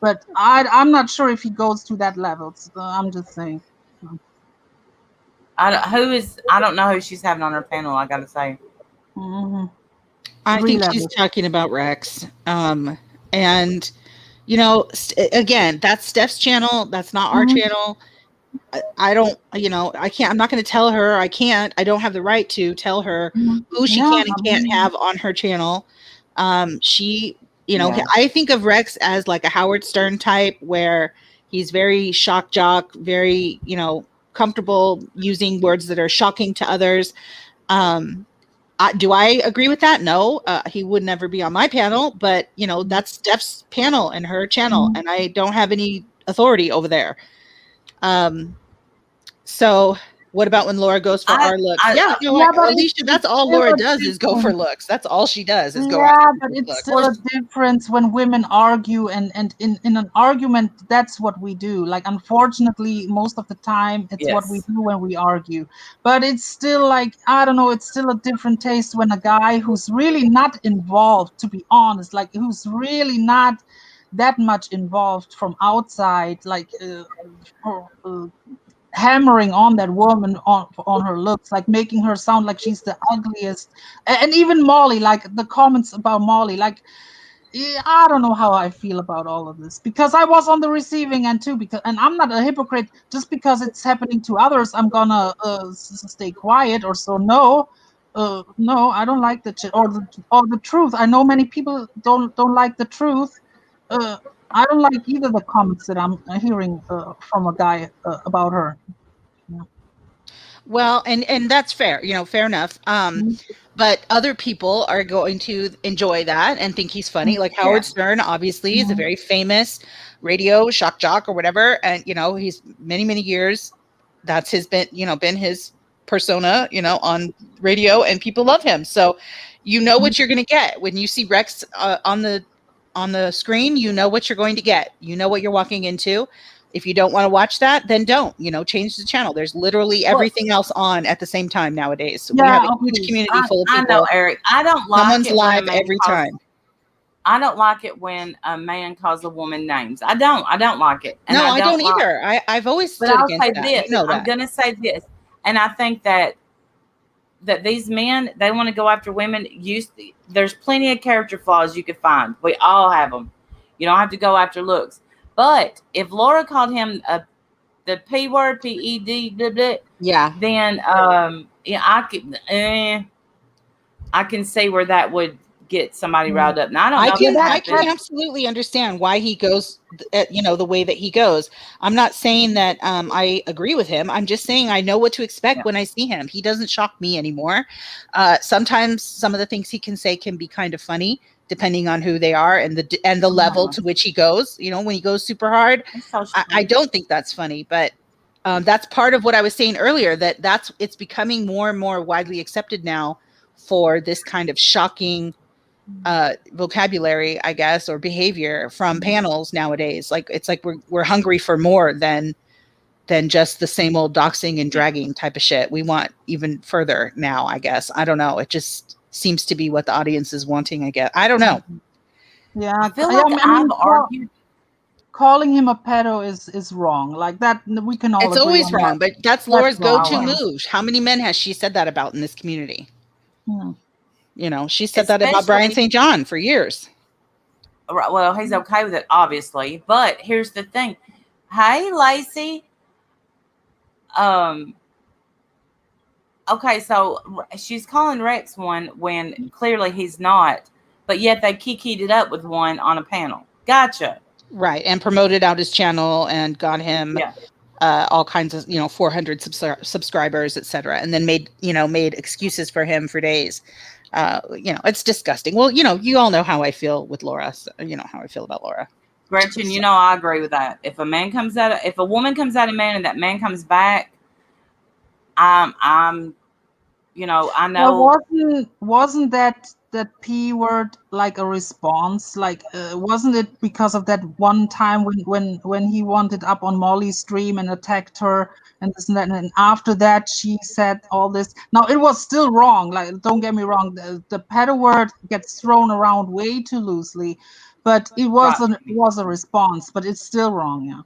but I'm not sure if he goes to that level. So I'm just saying. I don't know who she's having on her panel. I gotta say. Mm-hmm. I think Three she's levels. talking about Rex. And you know, again, that's Steph's channel. That's not our Mhm. channel. I don't, you know, I can't. I'm not going to tell her. I can't. I don't have the right to tell her who she Yeah, can and I can't mean, have on her channel. She, you know, Yeah. I think of Rex as like a Howard Stern type, where he's very shock jock, very, you know, comfortable using words that are shocking to others. Do I agree with that? No, he would never be on my panel, but you know, that's Steph's panel and her channel, and I don't have any authority over there. So what about when Laura goes for our looks? Yeah, but Alicia, that's all still Laura a does is go for difference. looks. That's all she does is go Yeah, after but people's it's looks. still a difference when women argue, and in an argument, that's what we do. Like, unfortunately, most of the time, it's what we Yes. do when we argue. But it's still like, I don't know, it's still a different taste when a guy who's really not involved, to be honest, like who's really not that much involved from outside, like hammering on that woman on her looks, like making her sound like she's the ugliest. And even Molly, like the comments about Molly, like I don't know how I feel about all of this, because I was on the receiving end too, because, and I'm not a hypocrite. Just because it's happening to others, I'm gonna stay quiet or so. No, no, I don't like the or the truth. I know many people don't like the truth. I don't like either the comments that I'm hearing from a guy about her. Yeah. Well, and that's fair, you know, fair enough. But other people are going to enjoy that and think he's funny. Like Howard Stern, obviously, is a very famous radio shock jock or whatever, and you know, he's many years. That's been his persona, you know, on radio, and people love him. So, you know what you're going to get when you see Rex on the screen. You know what you're going to get. You know what you're walking into. If you don't want to watch that, then don't, you know, change the channel. There's literally everything else on at the same time nowadays. So we have a huge community full of people. I know, Eric. I don't like Someone's it when a live man every calls- time. I don't like it when a man calls a woman names. I don't like it. And No, I don't like- either. I've always stood But I'll against say that. this. You know that. I'm going to say this. And I think that these men, they want to go after women. There's plenty of character flaws you could find. We all have them. You don't have to go after looks. But if Laura called him the P word, P-E-D, blah, blah, yeah, then I can see where that would get somebody riled up. Now I can absolutely understand why he goes, you know, the way that he goes. I'm not saying that I agree with him. I'm just saying I know what to expect when I see him. He doesn't shock me anymore. Sometimes some of the things he can say can be kind of funny, depending on who they are and the level to which he goes. You know, when he goes super hard, I don't think that's funny, but that's part of what I was saying earlier, that it's becoming more and more widely accepted now for this kind of shocking vocabulary, I guess, or behavior from panels nowadays. Like it's like we're hungry for more than just the same old doxing and dragging type of shit. We want even further now, I guess. I don't know. It just seems to be what the audience is wanting, I guess. I don't know. Yeah, I feel like I've argued. Calling him a pedo is wrong. Like that, we can all. It's always wrong, but that's Laura's go-to move. How many men has she said that about in this community? You know, she said that about Brian St. John for years. Right. Well, he's okay with it, obviously. But here's the thing. Hey, Lacey. Okay, so she's calling Rex one when clearly he's not, but yet they kikied it up with one on a panel. Gotcha. Right, and promoted out his channel and got him all kinds of, you know, 400 subscribers, etc. And then made excuses for him for days. You know, it's disgusting. Well, you know, you all know how I feel with Laura. So, you know how I feel about Laura. Gretchen, you know, I agree with that. If a woman comes out of man and that man comes back, I'm you know, I know. Well, wasn't that P word like a response? Like, wasn't it because of that one time when he wanted up on Molly's stream and attacked her and this and that, and after that she said all this. Now it was still wrong. Like, don't get me wrong, the pedo word gets thrown around way too loosely, but it was a response, but it's still wrong. Yeah.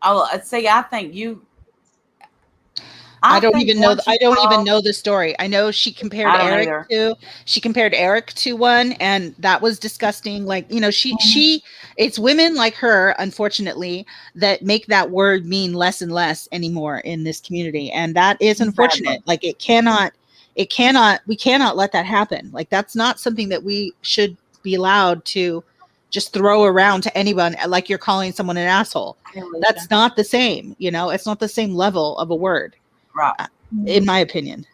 Oh, see, I think you. I don't think even know. once you I don't even call- know the story. I know she compared I don't Eric either. to. She compared Eric to one, and that was disgusting. Like, you know, she. It's women like her, unfortunately, that make that word mean less and less anymore in this community, and that is unfortunate. Exactly. Like, we cannot let that happen. Like, that's not something that we should be allowed to just throw around to anyone. Like you're calling someone an asshole. That's not the same. You know, it's not the same level of a word. Right. In my opinion.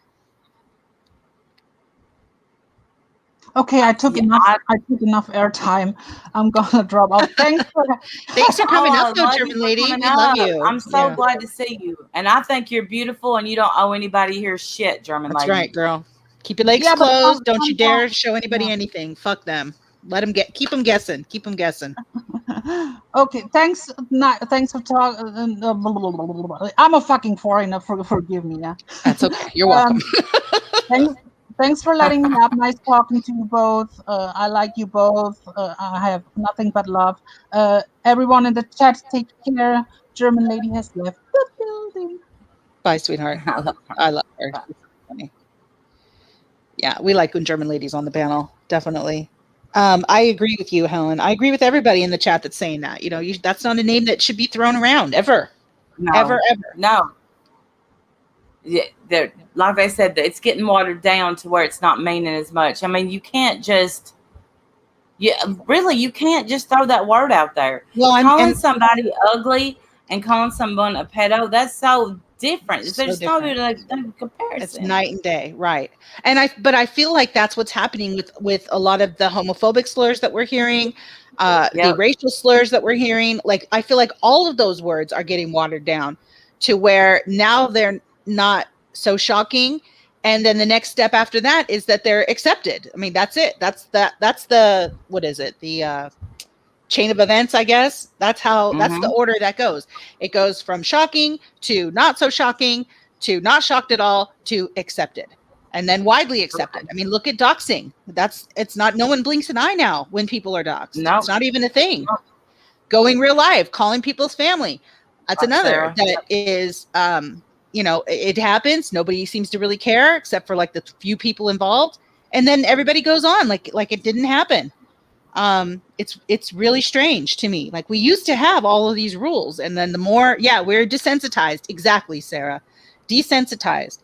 Okay, I took enough airtime. I'm gonna drop off. Thanks for coming I up, though, love German you for lady. coming We love up. you. I'm so Yeah. glad to see you, and I think you're beautiful, and you don't owe anybody here shit, German That's lady. right, girl. Keep your legs Yeah, but closed. Don't you dare sometimes- show anybody anything. Fuck them. Let them keep them guessing. Keep them guessing. Okay, thanks. Thanks for talking. I'm a fucking foreigner. Forgive me. Yeah. That's okay. You're welcome. Thanks for letting me up. Nice talking to you both. I like you both. I have nothing but love. Everyone in the chat, take care. German lady has left the building. Bye, sweetheart. I love her. She's so funny. Yeah, we like when German ladies on the panel. Definitely. I agree with you, Helen. I agree with everybody in the chat that's saying that. You know, that's not a name that should be thrown around ever. No, Ever. No. Yeah, like I said, it's getting watered down to where it's not meaning as much. I mean, you can't just, you can't just throw that word out there. Well, calling somebody ugly and calling someone a pedo, that's so different. So There's different. no comparison. It's night and day, right? But I feel like that's what's happening with a lot of the homophobic slurs that we're hearing, the racial slurs that we're hearing. Like, I feel like all of those words are getting watered down to where now they're not so shocking, and then the next step after that is that they're accepted. I mean, that's it. That's the what is it? The chain of events, I guess. That's the order that goes. It goes from shocking to not so shocking to not shocked at all to accepted, and then widely accepted. I mean, look at doxing. It's not, no one blinks an eye now when people are doxed. No. It's not even a thing. Going real live, calling people's family. That's another that is, you know, it happens. Nobody seems to really care except for like the few people involved. And then everybody goes on like it didn't happen. It's really strange to me. Like, we used to have all of these rules, and then the more, we're desensitized. Exactly, Sarah. Desensitized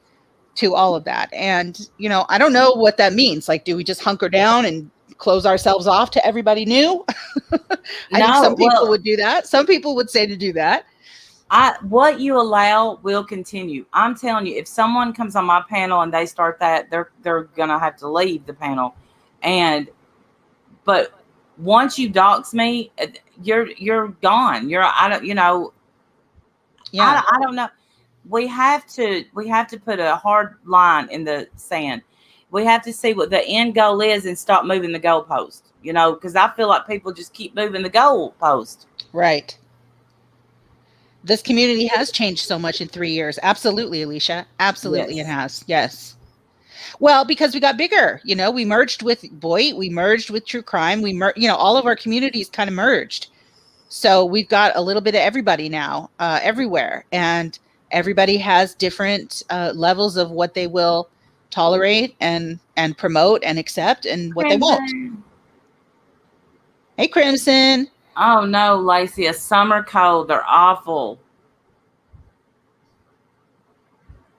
to all of that. And, you know, I don't know what that means. Like, do we just hunker down and close ourselves off to everybody new? I think some people would do that. Some people would say to do that. What you allow will continue. I'm telling you, if someone comes on my panel and they start that, they're gonna have to leave the panel. But once you dox me, you're gone. I don't know. We have to put a hard line in the sand. We have to see what the end goal is and stop moving the goalpost. You know, because I feel like people just keep moving the goalpost. Right. This community has changed so much in 3 years. Absolutely, Alicia. Absolutely, Yes. It has. Yes. Well, because we got bigger, you know, we merged with we merged with true crime. All of our communities kind of merged. So we've got a little bit of everybody now, everywhere. And everybody has different levels of what they will tolerate and promote and accept, and what they won't. Hey, Crimson. Oh no, Lacey, a summer cold. They're awful.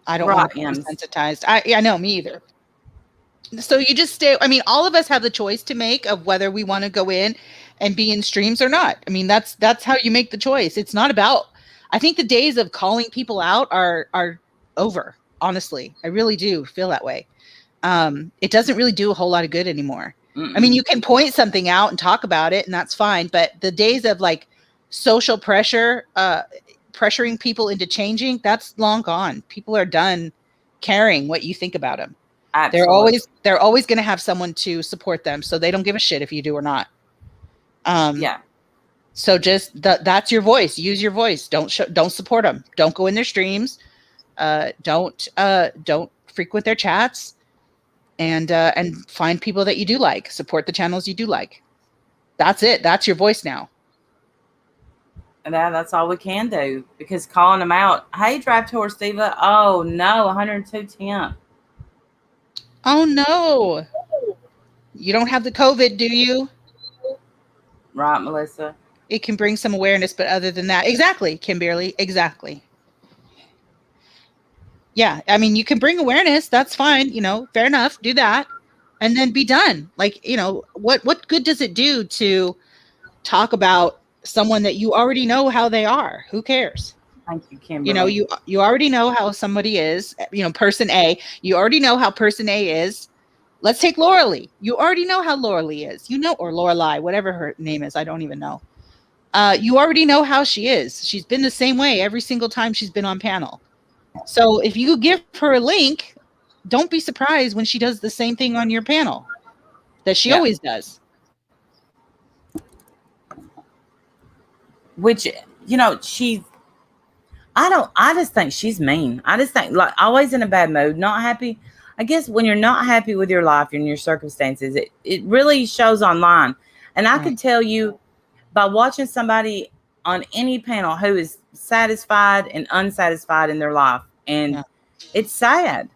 I don't want to be desensitized. I know, me either. So you just stay. I mean, all of us have the choice to make of whether we want to go in and be in streams or not. I mean, that's how you make the choice. It's not about, I think the days of calling people out are over. Honestly, I really do feel that way. It doesn't really do a whole lot of good anymore. I mean, you can point something out and talk about it, and that's fine. But the days of like social pressure, pressuring people into changing, that's long gone. People are done caring what you think about them. Absolutely. They're always going to have someone to support them, so they don't give a shit if you do or not. Yeah. So just that's your voice. Use your voice. Don't support them. Don't go in their streams. Don't frequent their chats. And find people that you do like. Support the channels you do like. That's it. That's your voice now. And that's all we can do, because calling them out, hey, Draft Horse Diva, oh no, 102 temp. Oh no. You don't have the COVID, do you? Right, Melissa? It can bring some awareness, but other than that, exactly, Kimberly, exactly. Yeah, I mean, you can bring awareness. That's fine. Fair enough. Do that, and then be done. Like, what good does it do to talk about someone that you already know how they are? Who cares? Thank you, Kimberly. You already know how somebody is. Person A. You already know how person A is. Let's take Laura Lee. You already know how Laura Lee is. Or Lorelai, whatever her name is. I don't even know. You already know how she is. She's been the same way every single time she's been on panel. So if you give her a link, don't be surprised when she does the same thing on your panel that she always does. Which, I just think she's mean. I just think, like, always in a bad mood, not happy. I guess when you're not happy with your life and your circumstances, it really shows online. And I can tell you by watching somebody on any panel who is satisfied and unsatisfied in their life. And it's sad.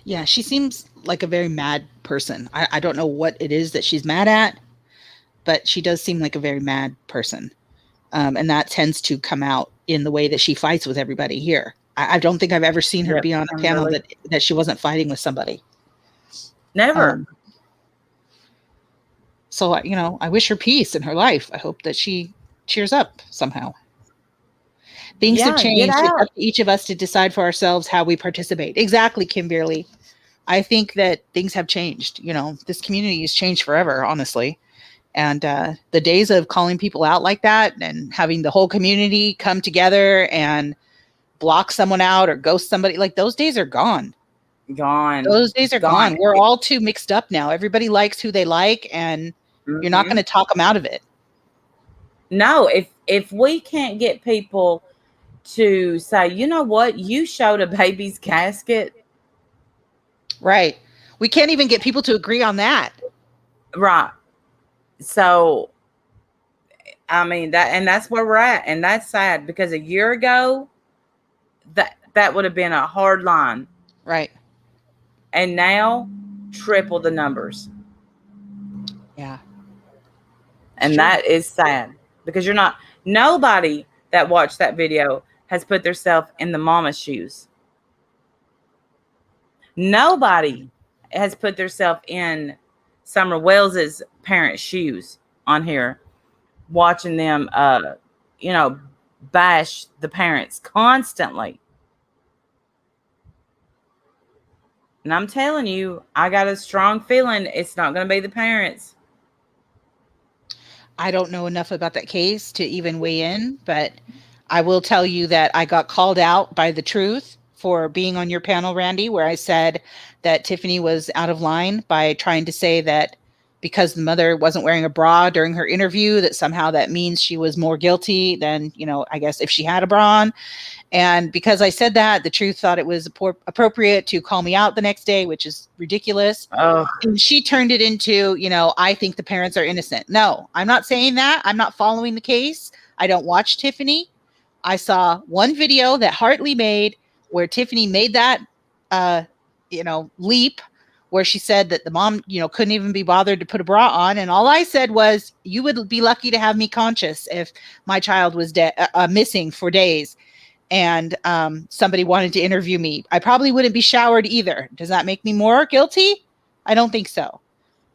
Yeah, she seems like a very mad person. I don't know what it is that she's mad at, but she does seem like a very mad person. And that tends to come out in the way that she fights with everybody here. I don't think I've ever seen her be on a panel that she wasn't fighting with somebody. Never. So, I wish her peace in her life. I hope that she cheers up somehow. Things have changed. It's up to each of us to decide for ourselves how we participate. Exactly, Kimberly. I think that things have changed. This community has changed forever, honestly. And the days of calling people out like that and having the whole community come together and block someone out or ghost somebody, like, those days are gone. Those days are gone. We're all too mixed up now. Everybody likes who they like, and you're not going to talk them out of it. No, if we can't get people to say, you know what, you showed a baby's casket. Right. We can't even get people to agree on that. Right. So, I mean, that's where we're at. And that's sad, because a year ago, that would have been a hard line. Right. And now, triple the numbers. Yeah. And that is sad, because nobody that watched that video has put themselves in the mama's shoes. Nobody has put themselves in Summer Wells's parents' shoes on here, watching them, bash the parents constantly. And I'm telling you, I got a strong feeling it's not going to be the parents. I don't know enough about that case to even weigh in, but I will tell you that I got called out by The Truth for being on your panel, Randy, where I said that Tiffany was out of line by trying to say that because the mother wasn't wearing a bra during her interview, that somehow that means she was more guilty than, I guess if she had a bra on. And because I said that, The Truth thought it was appropriate to call me out the next day, which is ridiculous. Oh. And she turned it into, I think the parents are innocent. No, I'm not saying that. I'm not following the case. I don't watch Tiffany. I saw one video that Hartley made where Tiffany made that, leap, where she said that the mom, couldn't even be bothered to put a bra on. And all I said was, you would be lucky to have me conscious if my child was missing for days and somebody wanted to interview me. I probably wouldn't be showered either. Does that make me more guilty? I don't think so.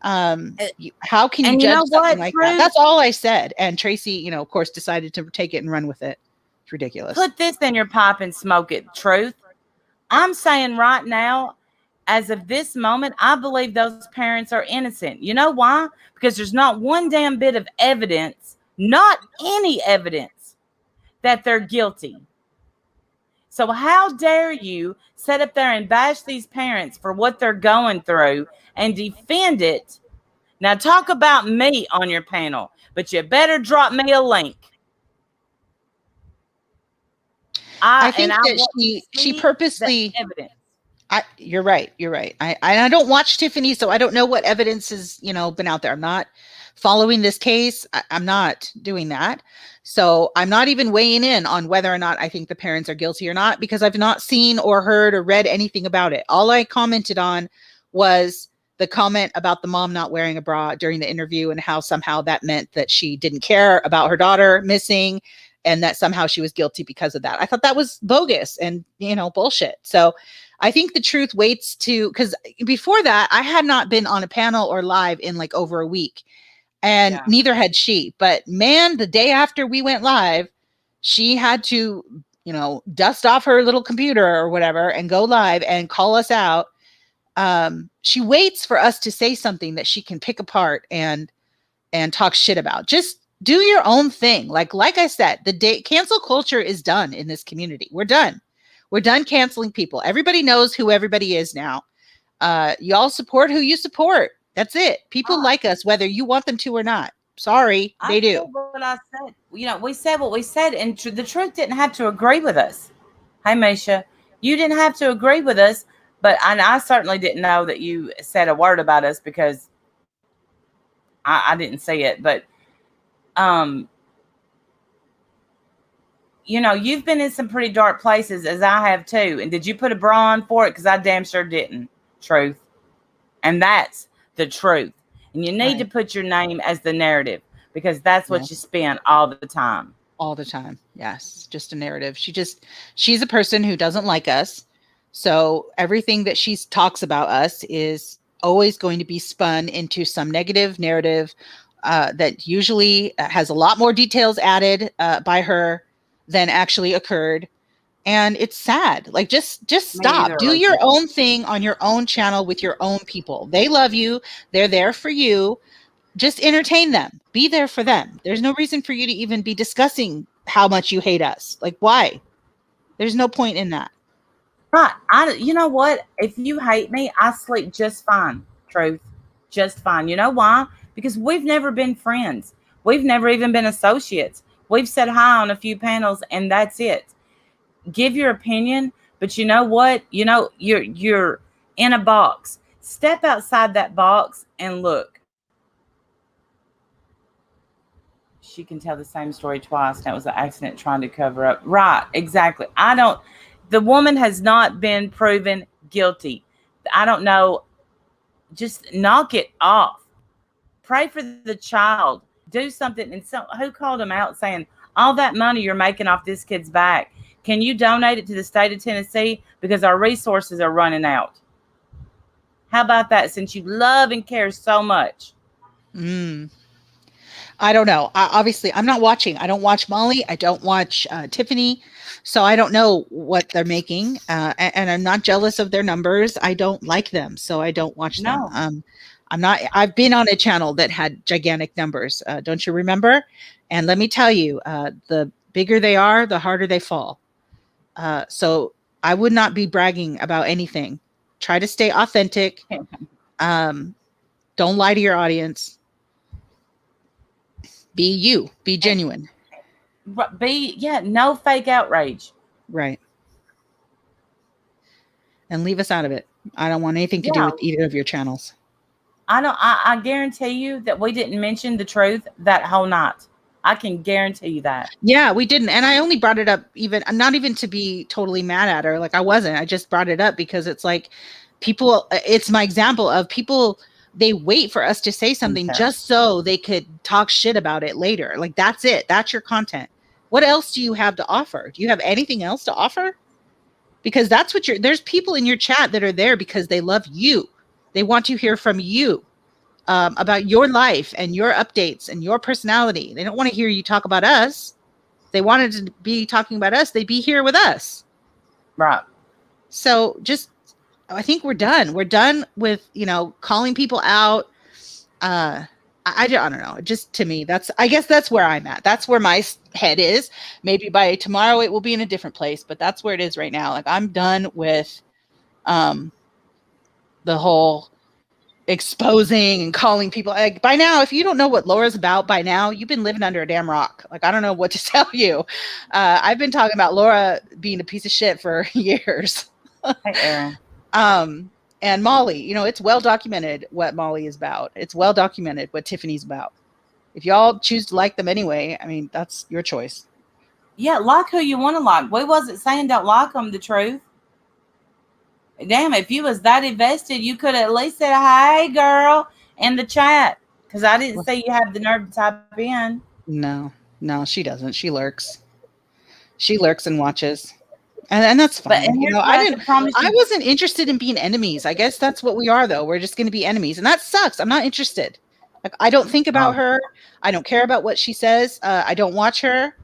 How can you judge something like that? That's all I said. And Tracy, of course, decided to take it and run with it. It's ridiculous. Put this in your pipe and smoke it, Truth. I'm saying right now, as of this moment, I believe those parents are innocent. You know why? Because there's not one damn bit of evidence, not any evidence that they're guilty. So how dare you sit up there and bash these parents for what they're going through and defend it? Now talk about me on your panel, but you better drop me a link. I think that she purposely evidence. You're right. You're right. I don't watch Tiffany, so I don't know what evidence has, been out there. I'm not following this case. I'm not doing that. So I'm not even weighing in on whether or not I think the parents are guilty or not, because I've not seen or heard or read anything about it. All I commented on was the comment about the mom not wearing a bra during the interview and how somehow that meant that she didn't care about her daughter missing and that somehow she was guilty because of that. I thought that was bogus and, bullshit. So I think the truth waits because before that, I had not been on a panel or live in like over a week, and neither had she. But man, the day after we went live, she had to, dust off her little computer or whatever and go live and call us out. She waits for us to say something that she can pick apart and talk shit about. Just do your own thing. Like I said, cancel culture is done in this community. We're done. We're done canceling people. Everybody knows who everybody is now. Y'all support who you support. That's it. People like us, whether you want them to or not. Sorry, they do. What I said, we said what we said, and the truth didn't have to agree with us. Hey, Misha, you didn't have to agree with us, but I certainly didn't know that you said a word about us because I didn't say it. But you've been in some pretty dark places, as I have too. And did you put a bra on for it? Because I damn sure didn't. Truth. And that's the truth. And you need to put your name as the narrative, because that's what you spin all the time. All the time. Yes. Just a narrative. She's a person who doesn't like us. So everything that she talks about us is always going to be spun into some negative narrative that usually has a lot more details added by her than actually occurred. And it's sad. Like, just stop. Do your own thing on your own channel with your own people. They love you. They're there for you. Just entertain them. Be there for them. There's no reason for you to even be discussing how much you hate us. Like, why? There's no point in that. Right. You know what? If you hate me, I sleep just fine. Truth. Just fine. You know why? Because we've never been friends. We've never even been associates. We've said hi on a few panels and that's it. Give your opinion, but you know what? You're in a box. Step outside that box and look. She can tell the same story twice. That was an accident trying to cover up. Right, exactly. The woman has not been proven guilty. I don't know. Just knock it off. Pray for the child. Do something. And who called him out saying, all that money you're making off this kid's back, can you donate it to the state of Tennessee? Because our resources are running out. How about that, since you love and care so much? I don't know. Obviously, I'm not watching. I don't watch Molly. I don't watch Tiffany. So I don't know what they're making. And I'm not jealous of their numbers. I don't like them. So I don't watch them. I've been on a channel that had gigantic numbers. Don't you remember? And let me tell you, the bigger they are, the harder they fall. So I would not be bragging about anything. Try to stay authentic. Don't lie to your audience. Be you. Be genuine. No fake outrage. Right. And leave us out of it. I don't want anything to do with either of your channels. I guarantee you that we didn't mention the truth that whole night. I can guarantee you that. Yeah, we didn't. And I only brought it up not even to be totally mad at her. Like, I wasn't. I just brought it up because it's like it's my example of people, they wait for us to say something just so they could talk shit about it later. Like, that's it. That's your content. What else do you have to offer? Do you have anything else to offer? Because that's what there's people in your chat that are there because they love you. They want to hear from you about your life and your updates and your personality. They don't want to hear you talk about us. If they wanted to be talking about us, they'd be here with us. Right. So I think we're done. We're done with, calling people out. I don't know. Just to me, I guess that's where I'm at. That's where my head is. Maybe by tomorrow it will be in a different place, but that's where it is right now. Like I'm done with the whole exposing and calling people. Like by now, if you don't know what Laura's about by now, you've been living under a damn rock. Like I don't know what to tell you. I've been talking about Laura being a piece of shit for years. Hey, Aaron. And Molly, it's well documented what Molly is about. It's well documented what Tiffany's about. If y'all choose to like them anyway, I mean, that's your choice. Yeah, like who you want to like. We wasn't saying don't like them, the truth. Damn, if you was that invested, you could at least say, hey, girl, in the chat. Because I didn't say you have the nerve to type in. No, she doesn't. She lurks. She lurks and watches. And that's fine. But I wasn't interested in being enemies. I guess that's what we are, though. We're just going to be enemies. And that sucks. I'm not interested. Like, I don't think about her. I don't care about what she says. I don't watch her.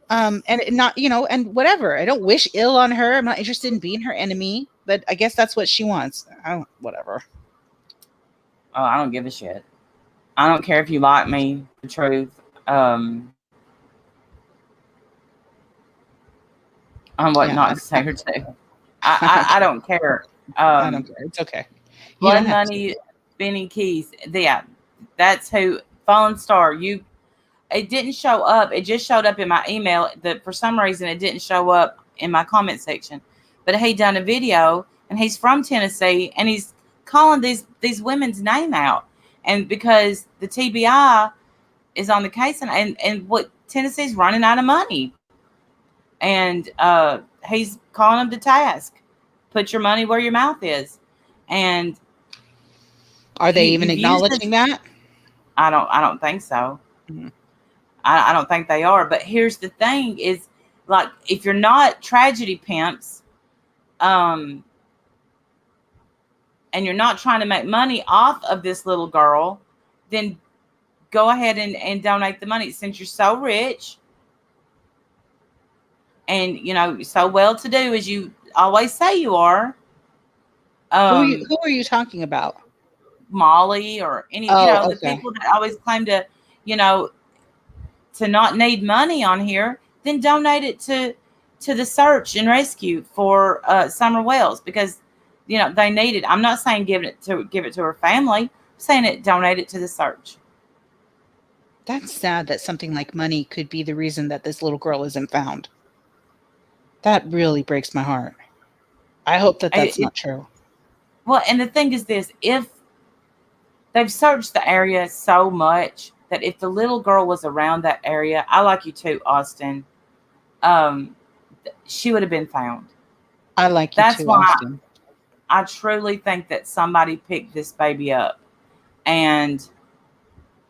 And not, and whatever. I don't wish ill on her. I'm not interested in being her enemy. But I guess that's what she wants. Whatever. Oh, I don't give a shit. I don't care if you like me, the truth. On what not to say her to. I don't care. I don't care. It's okay. Blood Money, Benny Keys. Yeah, that's who. Fallen Star. It didn't show up. It just showed up in my email. For some reason, it didn't show up in my comment section. But he done a video, and he's from Tennessee, and he's calling these women's name out, and because the TBI is on the case, and what Tennessee's running out of money. And he's calling them to task. Put your money where your mouth is. And are they even acknowledging that? I don't think so. Mm-hmm. I don't think they are. But here's the thing: is like if you're not tragedy pimps, and you're not trying to make money off of this little girl, then go ahead and donate the money. Since you're so rich. And so well to do as you always say you are. Who are you talking about? Molly or any the people that always claim to to not need money on here, then donate it to the search and rescue for Summer Wells because they need it. I'm not saying give it to her family. I'm saying donate it to the search. That's sad that something like money could be the reason that this little girl isn't found. That really breaks my heart. I hope that's not true. Well, and the thing is this, if they've searched the area so much that if the little girl was around that area, I like you too, Austin, she would have been found. I like you too, Austin. I truly think that somebody picked this baby up. And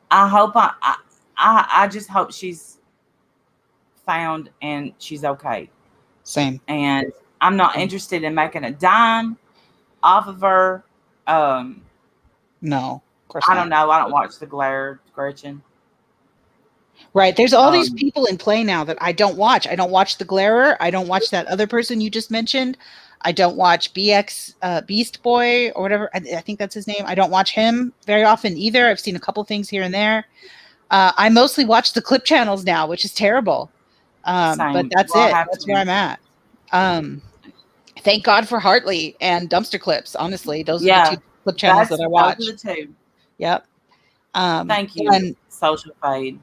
I hope I just hope she's found and she's okay. Same. And I'm not interested in making a dime off of her. No, of course I don't know. I don't watch The Glare, Gretchen. Right. There's all these people in play now that I don't watch. I don't watch The Glarer. I don't watch that other person you just mentioned. I don't watch Beast Boy or whatever. I think that's his name. I don't watch him very often either. I've seen a couple things here and there. I mostly watch the clip channels now, which is terrible. But that's it. That's where I'm at. Thank God for Hartley and Dumpster Clips. Honestly, those are the two clip channels that I watch. Those are the two. Yep. Thank you, Social Fade.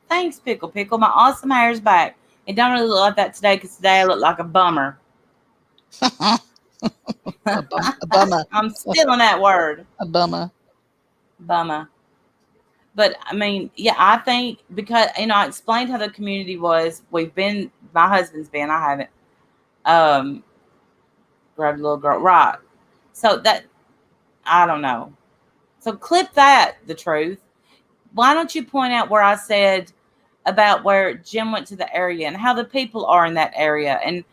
Thanks, Pickle. My awesome hair's back. It don't really look like that today because today I look like a bummer. a bummer. I'm stealing that word. A bummer. Bummer. But I mean, yeah, I think because I explained how the community was. My husband's been. I haven't. Grabbed a little girl, right? So that I don't know. So clip that. The truth. Why don't you point out where I said about where Jim went to the area and how the people are in that area and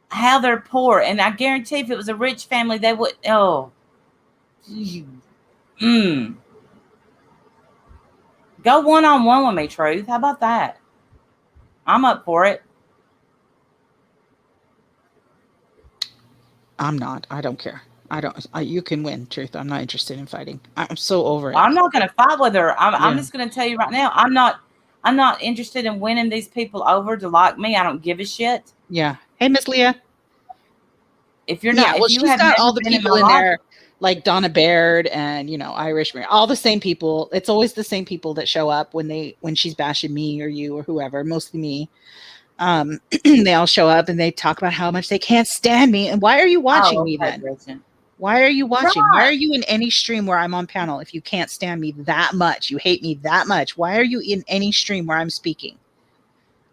how they're poor? And I guarantee if it was a rich family, they would. Oh. Go one-on-one with me, Truth. How about that? I'm up for it. I'm not. I don't care. You can win, Truth. I'm not interested in fighting. I'm so over it. I'm not going to fight with her. I'm Yeah. just going to tell you right now. I'm not interested in winning these people over to like me. I don't give a shit. Yeah. Hey, Miss Leah. If you're not, Yeah, well, if you she's have got never all the been in people my in life, there, like Donna Baird and Irish Mary, all the same people. It's always the same people that show up when she's bashing me or you or whoever, mostly me. They all show up and they talk about how much they can't stand me. And why are you watching me then? Gretchen. Why are you watching? Right. Why are you in any stream where I'm on panel if you can't stand me that much? You hate me that much. Why are you in any stream where I'm speaking?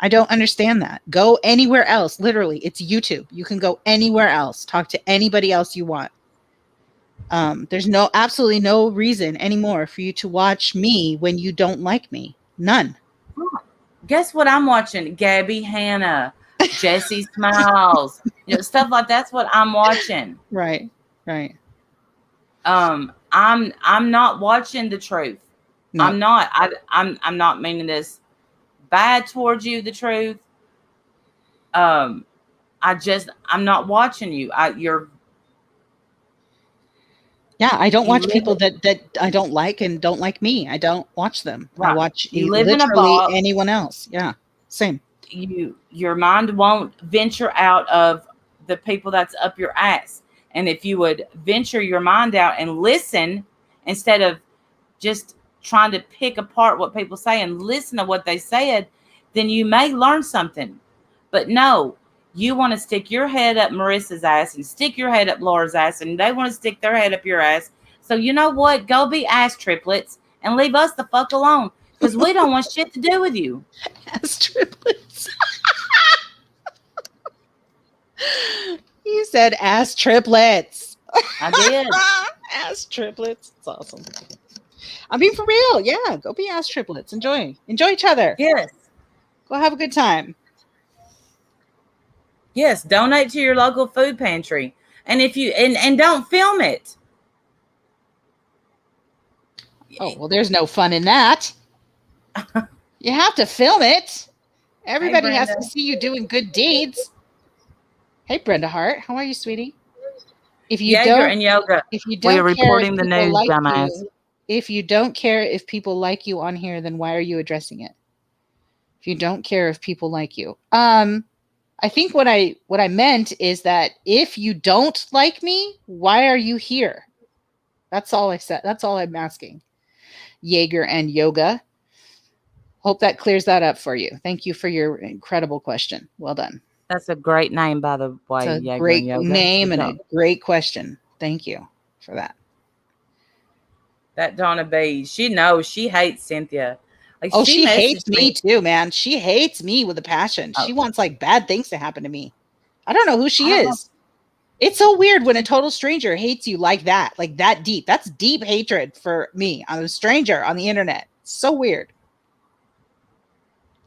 I don't understand that. Go anywhere else. Literally, it's YouTube. You can go anywhere else. Talk to anybody else you want. There's absolutely no reason anymore for you to watch me when you don't like me. None. Guess what I'm watching? Gabby Hanna, Jesse Smiles, stuff like that's what I'm watching. Right. I'm not watching the truth. No. I'm not. I'm not meaning this bad towards you. The truth. I'm not watching you. Yeah, I don't watch people that I don't like and don't like me. I don't watch them. Right. I watch You live in a literally box. anyone else. Yeah, same. Your mind won't venture out of the people that's up your ass. And if you would venture your mind out and listen instead of just trying to pick apart what people say and listen to what they said, then you may learn something. But no, you want to stick your head up Marissa's ass and stick your head up Laura's ass, and they want to stick their head up your ass. So you know what? Go be ass triplets and leave us the fuck alone, because we don't want shit to do with you. Ass triplets. You said ass triplets. I did. Ass triplets. It's awesome. I mean, for real. Yeah, go be ass triplets. Enjoy each other. Yes. Go have a good time. Yes, donate to your local food pantry. And if you and don't film it. Oh, well, there's no fun in that. You have to film it. Everybody has to see you doing good deeds. Hey, Brenda Hart, how are you, sweetie? If you Jaeger and yoga. if you don't We are care reporting if the people news, like dumbass. you, if you don't care if people like you on here, then why are you addressing it? If you don't care if people like you, I think what I meant is that if you don't like me, why are you here? That's all I said. That's all I'm asking. Jaeger and yoga. Hope that clears that up for you. Thank you for your incredible question. Well done. That's a great name, by the way. It's a Jaeger great and yoga. name and Good a job. great question. Thank you for that. That Donna B. She knows she hates Cynthia. Like, Oh, she hates messaged me too, man. She hates me with a passion. Oh. She wants like bad things to happen to me. I don't know who she I don't is. It's so weird when a total stranger hates you like that deep. That's deep hatred for me. I'm a stranger on the internet. So weird.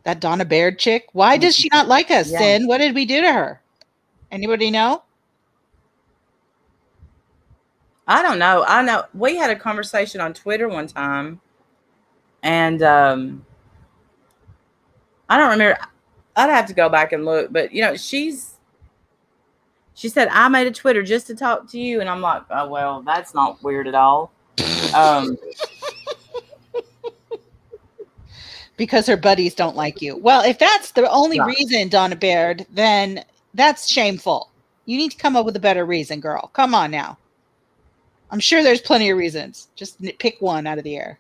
That Donna Baird chick. Why does she not like us, Yeah. Sin? What did we do to her? Anybody know? I don't know. I know we had a conversation on Twitter one time, and I don't remember. I'd have to go back and look, but she said, I made a Twitter just to talk to you, and I'm like, oh well, that's not weird at all. Because her buddies don't like you. Well, if that's the only Yeah. reason, Donna Baird, then that's shameful. You need to come up with a better reason, girl. Come on now. I'm sure there's plenty of reasons. Just pick one out of the air.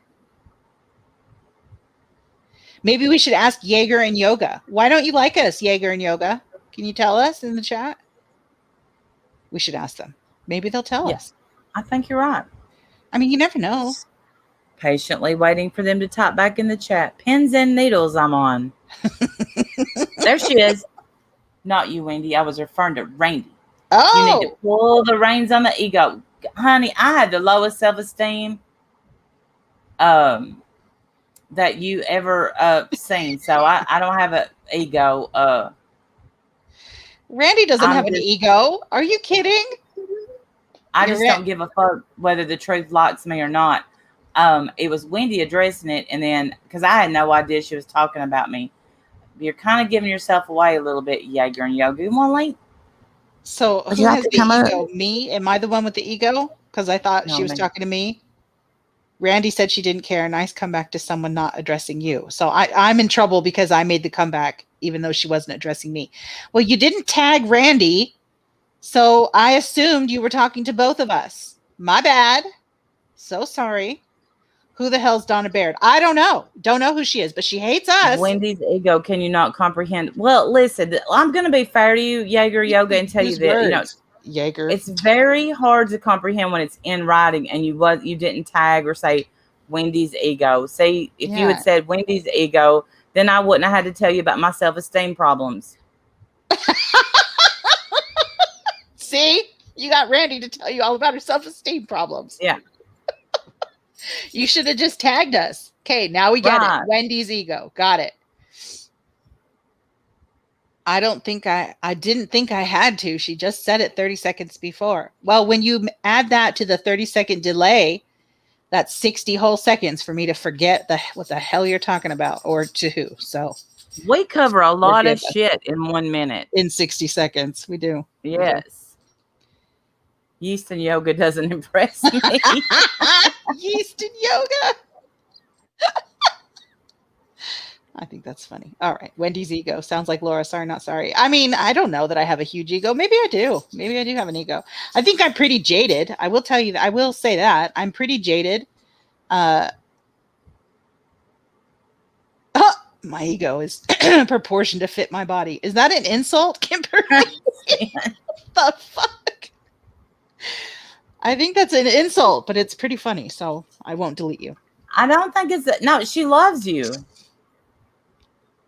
Maybe we should ask Jaeger and Yoga. Why don't you like us, Jaeger and Yoga? Can you tell us in the chat? We should ask them. Maybe they'll tell us. I think you're right. I mean, you never know. Patiently waiting for them to type back in the chat. Pins and needles I'm on. There she is. Not you, Wendy. I was referring to Randy. Oh, You need to pull the reins on the ego. Honey, I had the lowest self-esteem that you ever seen. So I don't have an ego. Randy doesn't I'm have an just- ego. Are you kidding? I You're just don't give a fuck whether the truth likes me or not. It was Wendy addressing it, and then because I had no idea she was talking about me. You're kind of giving yourself away a little bit, Jaeger and Yoga. You want to link? So Would who you like has to the come up? ego? Me? Am I the one with the ego? Because I thought No, she was me. talking to me. Randy said she didn't care. Nice comeback to someone not addressing you. So I'm in trouble because I made the comeback, even though she wasn't addressing me. Well, you didn't tag Randy, so I assumed you were talking to both of us. My bad. So sorry. Who the hell's Donna Baird? I don't know. Don't know who she is, but she hates us. Wendy's ego. Can you not comprehend? Well, listen, I'm going to be fair to you, Jaeger Yoga, and tell you Use that, you know, words, Jaeger. it's very hard to comprehend when it's in writing and you didn't tag or say Wendy's ego. See, if you had Yeah. said Wendy's ego, then I wouldn't have had to tell you about my self-esteem problems. See? You got Randy to tell you all about her self-esteem problems. Yeah. You should have just tagged us. Okay, now we get Right. it. Wendy's ego. Got it. I didn't think I had to. She just said it 30 seconds before. Well, when you add that to the 30-second delay, that's 60 whole seconds for me to forget what the hell you're talking about or to who. So We cover a lot of Forgive us. shit in 1 minute. in 60 seconds, we do. Yes. Yeast and yoga doesn't impress me. Yeast and yoga. I think that's funny. All right. Wendy's ego. Sounds like Laura. Sorry, not sorry. I mean, I don't know that I have a huge ego. Maybe I do. Maybe I do have an ego. I think I'm pretty jaded. I will tell you that. I will say that. I'm pretty jaded. My ego is proportioned to fit my body. Is that an insult, Kimberly? The fuck? I think that's an insult, but it's pretty funny, so I won't delete you. I don't think no, she loves you.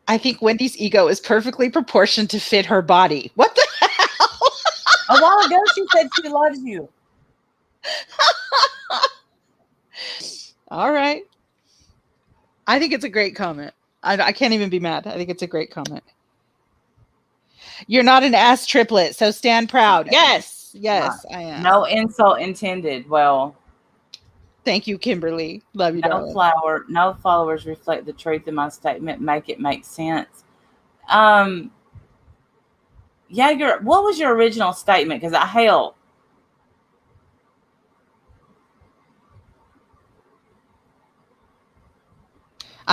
I think Wendy's ego is perfectly proportioned to fit her body. What the hell? A while ago, she said she loves you. All right. I think it's a great comment. I can't even be mad. I think it's a great comment. You're not an ass triplet, so stand proud. Yes. Yes, I am. No insult intended. Well, thank you, Kimberly. Love you, darling. No followers reflect the truth in my statement. Make it make sense. Jaeger, what was your original statement? Because I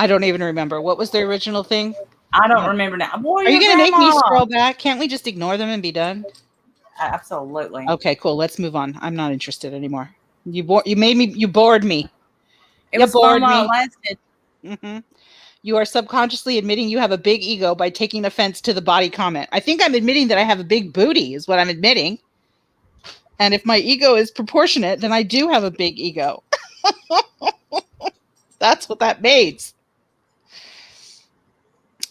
don't even remember. What was the original thing? I don't remember now. Boy, Are you going to make me grandma. scroll back? Can't we just ignore them and be done? Absolutely. Okay, cool. Let's move on. I'm not interested anymore. You bored me. It You was fun bored while me. it lasted. Mm-hmm. You are subconsciously admitting you have a big ego by taking offense to the body comment. I think I'm admitting that I have a big booty is what I'm admitting. And if my ego is proportionate, then I do have a big ego. That's what that means.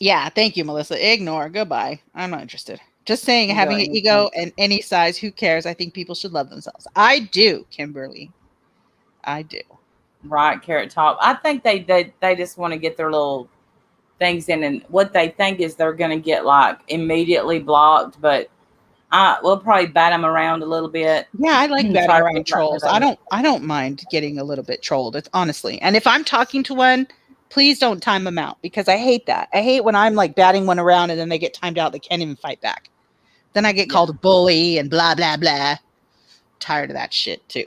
Yeah, thank you, Melissa. Ignore. Goodbye. I'm not interested. Just saying, having an ego and any size, who cares? I think people should love themselves. I do, Kimberly. I do. Right, Carrot Top. I think they just want to get their little things in, and what they think is they're going to get like immediately blocked. But we'll probably bat them around a little bit. Yeah, I like batting Try to around figure trolls. out how I don't mind getting a little bit trolled. It's honestly. And if I'm talking to one, please don't time them out because I hate that. I hate when I'm like batting one around and then they get timed out. They can't even fight back. Then I get called a bully and blah, blah, blah. Tired of that shit too.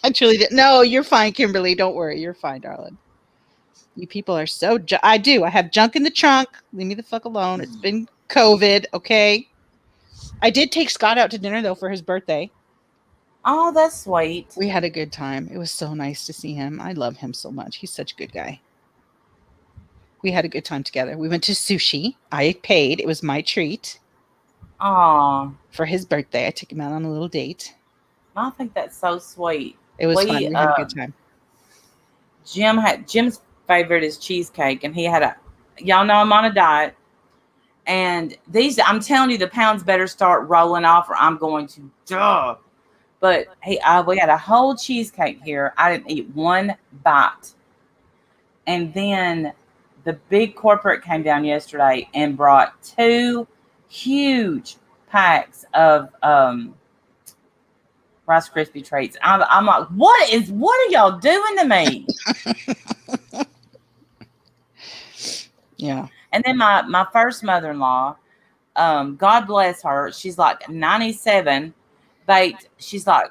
I truly didn't. No, you're fine, Kimberly. Don't worry. You're fine, darling. You people are so... I do. I have junk in the trunk. Leave me the fuck alone. It's been COVID, okay? I did take Scott out to dinner, though, for his birthday. Oh, that's sweet. We had a good time. It was so nice to see him. I love him so much. He's such a good guy. We had a good time together. We went to sushi. I paid. It was my treat. Oh, for his birthday. I took him out on a little date. I think that's so sweet. It was fun. We had a good time. Jim's favorite is cheesecake, and he had y'all know I'm on a diet, and I'm telling you, the pounds better start rolling off, or I'm going to die. But we had a whole cheesecake here. I didn't eat one bite, and then the big corporate came down yesterday and brought 2 huge packs of Rice Krispie treats. I'm like, what are y'all doing to me? Yeah. And then my first mother-in-law, God bless her. She's like 97. But she's like,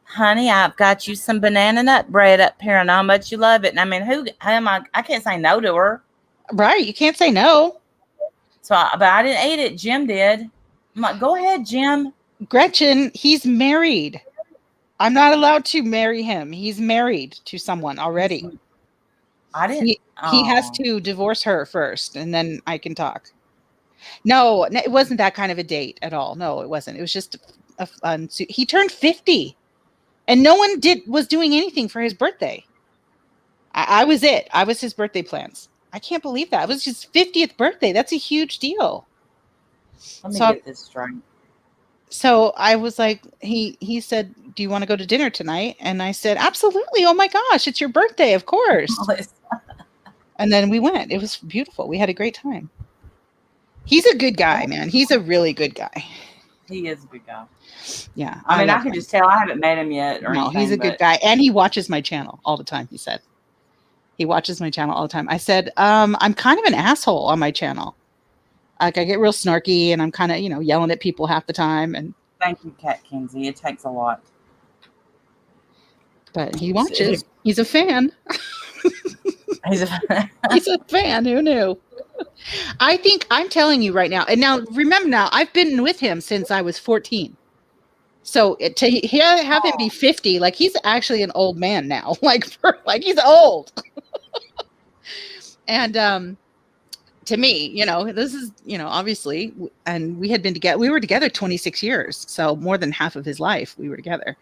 honey, I've got you some banana nut bread up here and how much you love it. And I mean, who am I? I can't say no to her. Right. You can't say no. So, but I didn't eat it. Jim did. I'm like, go ahead, Jim. Gretchen, he's married. I'm not allowed to marry him. He's married to someone already. I didn't. He has to divorce her first, and then I can talk. No, it wasn't that kind of a date at all. No, it wasn't. It was just a fun. He turned 50, and no one was doing anything for his birthday. I was it. I was his birthday plans. I can't believe that. It was his 50th birthday. That's a huge deal. Let me get this straight. So I was like, he said, do you want to go to dinner tonight? And I said, absolutely. Oh my gosh, it's your birthday, of course. And then we went. It was beautiful. We had a great time. He's a good guy, man. He's a really good guy. He is a good guy. Yeah. I mean, I can just tell. I haven't met him yet. Or anything, he's a good guy. And he watches my channel all the time, he said. He watches my channel all the time. I said, I'm kind of an asshole on my channel. Like, I get real snarky and I'm kind of, yelling at people half the time. And thank you, Kat Kinsey. It takes a lot. But he watches. He's a fan. He's a fan. Who knew? I think I'm telling you right now. And now, remember now, I've been with him since I was 14. So to have him be 50, like he's actually an old man now. Like he's old. And to me, this is, obviously, and we had been together. We were together 26 years. So more than half of his life we were together.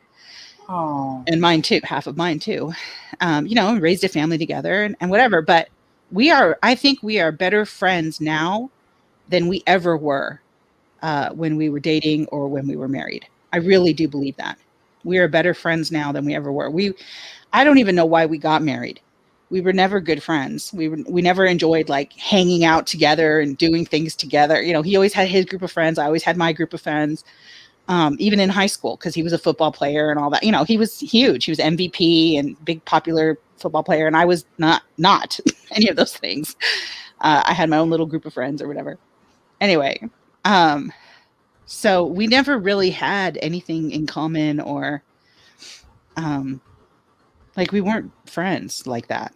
Oh. And mine too, half of mine too. Raised a family together and whatever. But I think we are better friends now than we ever were when we were dating or when we were married. I really do believe that. We are better friends now than we ever were. I don't even know why we got married. We were never good friends. We never enjoyed like hanging out together and doing things together. He always had his group of friends. I always had my group of friends. Even in high school, because he was a football player and all that. He was huge. He was MVP and big popular football player, and I was not any of those things. I had my own little group of friends or whatever. Anyway, so we never really had anything in common or like we weren't friends like that.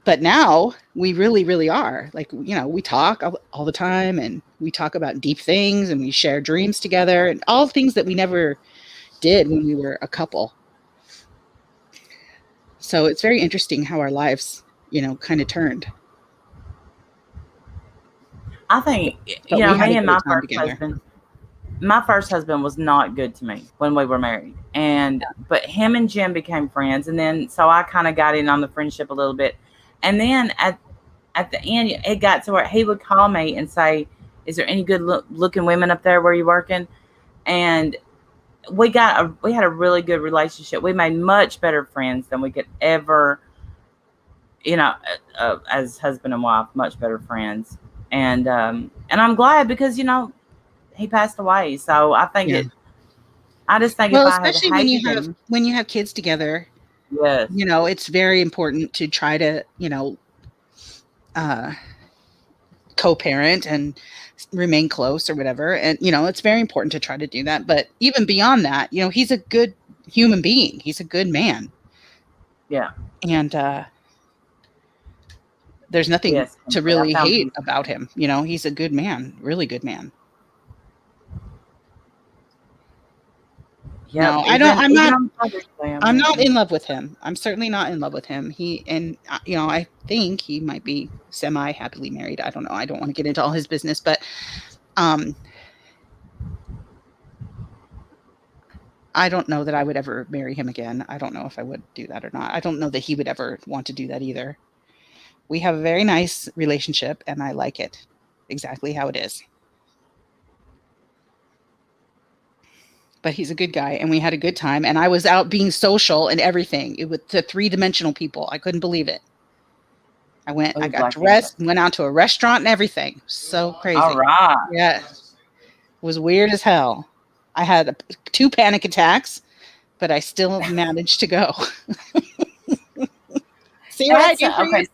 But now we really, really are. Like, we talk all the time and we talk about deep things and we share dreams together and all things that we never did when we were a couple. So it's very interesting how our lives, kind of turned. I think, me and my first husband was not good to me when we were married. But him and Jim became friends. And then, so I kind of got in on the friendship a little bit. And then at the end, it got to where he would call me and say, is there any good looking women up there where you're working? And we had a really good relationship. We made much better friends than we could ever, as husband and wife, much better friends. And I'm glad because, he passed away. So I think I just think especially when you have kids together. Yes. It's very important to try to, co-parent and remain close or whatever. And, it's very important to try to do that. But even beyond that, he's a good human being. He's a good man. Yeah. And there's nothing to really hate about him. He's a good man, really good man. Yeah, no, I'm not in love with him. I'm certainly not in love with him. I think he might be semi-happily married. I don't know. I don't want to get into all his business, but I don't know that I would ever marry him again. I don't know if I would do that or not. I don't know that he would ever want to do that either. We have a very nice relationship and I like it exactly how it is. But he's a good guy and we had a good time. And I was out being social and everything. It was the 3-dimensional people. I couldn't believe it. I got dressed and went out to a restaurant and everything. So crazy. All right. Yeah. It was weird as hell. I had 2 panic attacks, but I still managed to go. See what I do for you?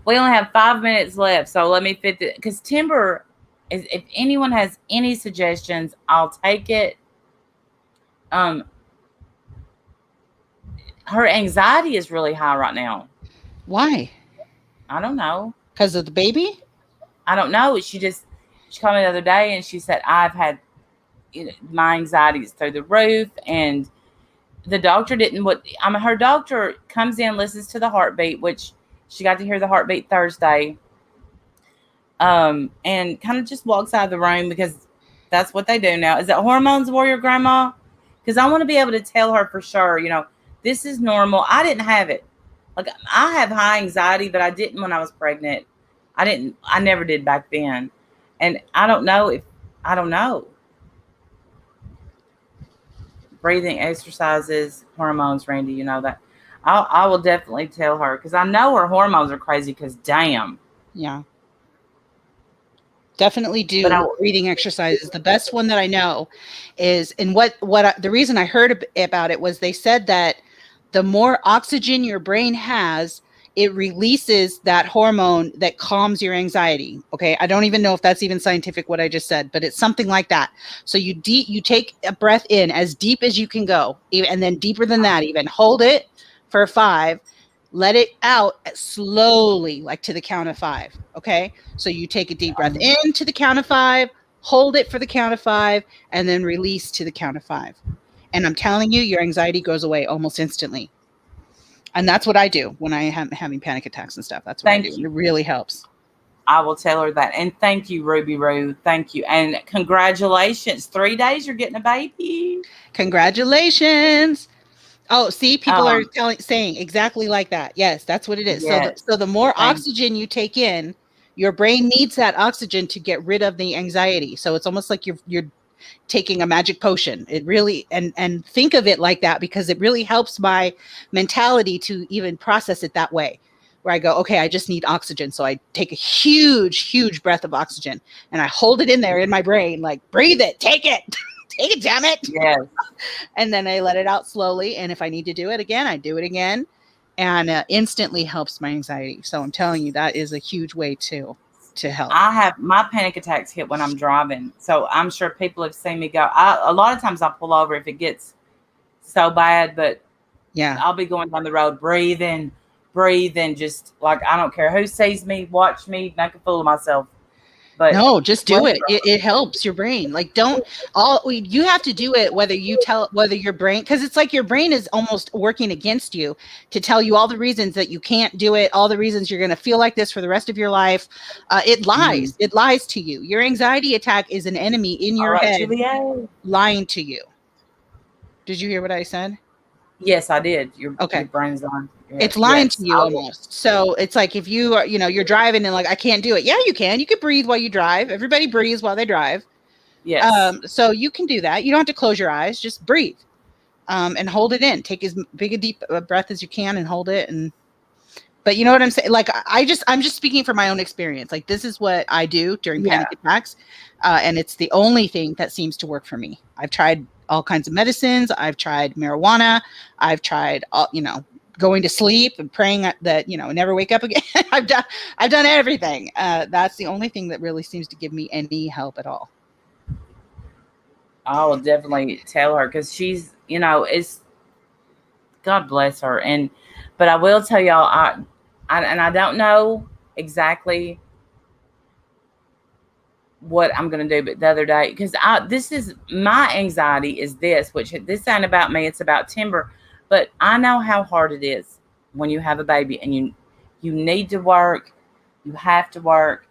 We only have 5 minutes left. So let me fit it. Because Timber if anyone has any suggestions, I'll take it. Her anxiety is really high right now. Why? I don't know. Because of the baby? I don't know. She called me the other day and she said, I've had, my anxiety is through the roof, and the doctor her doctor comes in, listens to the heartbeat, which she got to hear the heartbeat Thursday. And kind of just walks out of the room because that's what they do now. Is it hormones, Warrior Grandma? Because I want to be able to tell her for sure, this is normal. I didn't have it. Like, I have high anxiety, but I didn't when I was pregnant. I never did back then. And I don't know. Breathing exercises, hormones, Randy, you know that. I will definitely tell her, because I know her hormones are crazy, because damn. Yeah. Definitely do breathing exercises. The best one that I know is, and the reason I heard about it was they said that the more oxygen your brain has, it releases that hormone that calms your anxiety. Okay. I don't even know if that's even scientific, what I just said, but it's something like that. So you take a breath in as deep as you can go, and then deeper than that, even hold it for 5, let it out slowly, like to the count of 5. Okay. So you take a deep breath in to the count of 5, hold it for the count of 5, and then release to the count of 5. And I'm telling you, your anxiety goes away almost instantly. And that's what I do when I am having panic attacks and stuff. That's what I do. It really helps. I will tell her that. And thank you, Ruby Roo. Thank you. And congratulations. 3 days, you're getting a baby. Congratulations. Oh, see, people are saying exactly like that. Yes, that's what it is. Yes. So the more oxygen you take in, your brain needs that oxygen to get rid of the anxiety. So it's almost like you're taking a magic potion. It really, and think of it like that, because it really helps my mentality to even process it that way, where I go, okay, I just need oxygen. So I take a huge breath of oxygen and I hold it in there in my brain, like, breathe it, take it, take it, damn it. Yes. And then I let it out slowly. And if I need to do it again, I do it again, and instantly helps my anxiety. So I'm telling you, that is a huge way to help. I have my panic attacks hit when I'm driving. So I'm sure people have seen me go. A lot of times I'll pull over if it gets so bad, but yeah, I'll be going down the road, breathing, just like, I don't care who sees me, watch me, make a fool of myself. But no, just do it. It helps your brain. Like, you have to do it whether your brain, because it's like your brain is almost working against you to tell you all the reasons that you can't do it, all the reasons you're going to feel like this for the rest of your life. It lies. It lies to you. Your anxiety attack is an enemy in your head, lying to you. Did you hear what I said? Yes, I did. Your brain's on. It's lying to you almost. So it's like, if you are, you're driving and like, I can't do it. Yeah, you can. You can breathe while you drive. Everybody breathes while they drive. Yes. So you can do that. You don't have to close your eyes. Just breathe, and hold it in. Take as big a deep breath as you can and hold it. But you know what I'm saying? Like, I'm just speaking from my own experience. Like, this is what I do during panic attacks. And it's the only thing that seems to work for me. I've tried all kinds of medicines. I've tried marijuana. I've tried, going to sleep and praying that, never wake up again. I've done everything. That's the only thing that really seems to give me any help at all. I will definitely tell her, because she's, it's, God bless her. But I will tell y'all, I don't know exactly what I'm going to do, but the other day, because this is my anxiety, is this, which this ain't about me. It's about Timber. But I know how hard it is when you have a baby and you need to work, you have to work.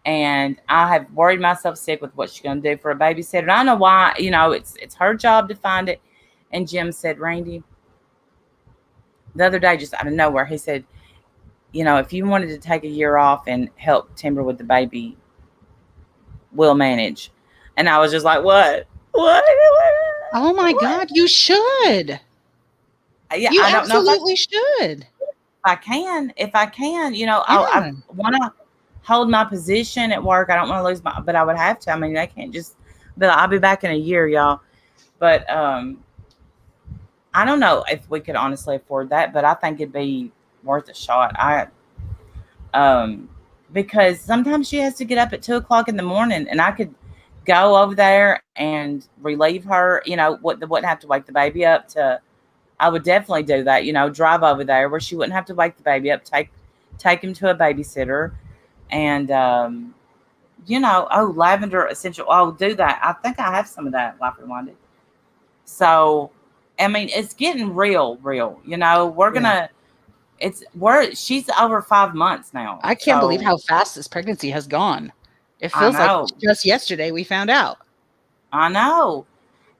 And I have worried myself sick with what she's going to do for a babysitter. And I know why, it's her job to find it. And Jim said, Randy, the other day, just out of nowhere, he said, if you wanted to take a year off and help Timber with the baby, we'll manage. And I was just like, what? Oh my God, you should. Yeah, you I don't absolutely should. If I can, I want to hold my position at work. I don't want to lose but I would have to. I mean, I can't just, but I'll be back in a year, y'all. But I don't know if we could honestly afford that, but I think it'd be worth a shot. because sometimes she has to get up at 2:00 in the morning, and I could go over there and relieve her. Wouldn't have to wake the baby up to. I would definitely do that. Drive over there where she wouldn't have to wake the baby up. Take him to a babysitter, and lavender essential. I'll do that. I think I have some of that. Life Rewinded. So, I mean, it's getting real. We're gonna. She's over 5 months now. I can't believe how fast this pregnancy has gone. It feels like just yesterday we found out. I know.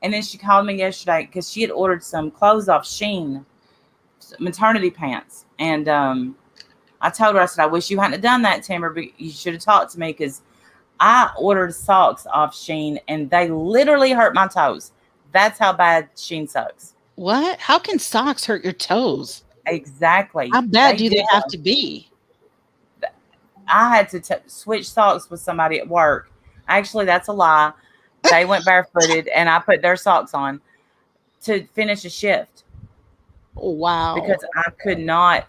And then she called me yesterday because she had ordered some clothes off Shein, maternity pants. And I told her, I said, I wish you hadn't done that, Timber, but you should have talked to me because I ordered socks off Shein and they literally hurt my toes. That's how bad Shein sucks. What? How can socks hurt your toes? Exactly. How bad do they have to be? I had to switch socks with somebody at work. Actually, that's a lie. They went barefooted, and I put their socks on to finish a shift. Oh, wow. Because I could not.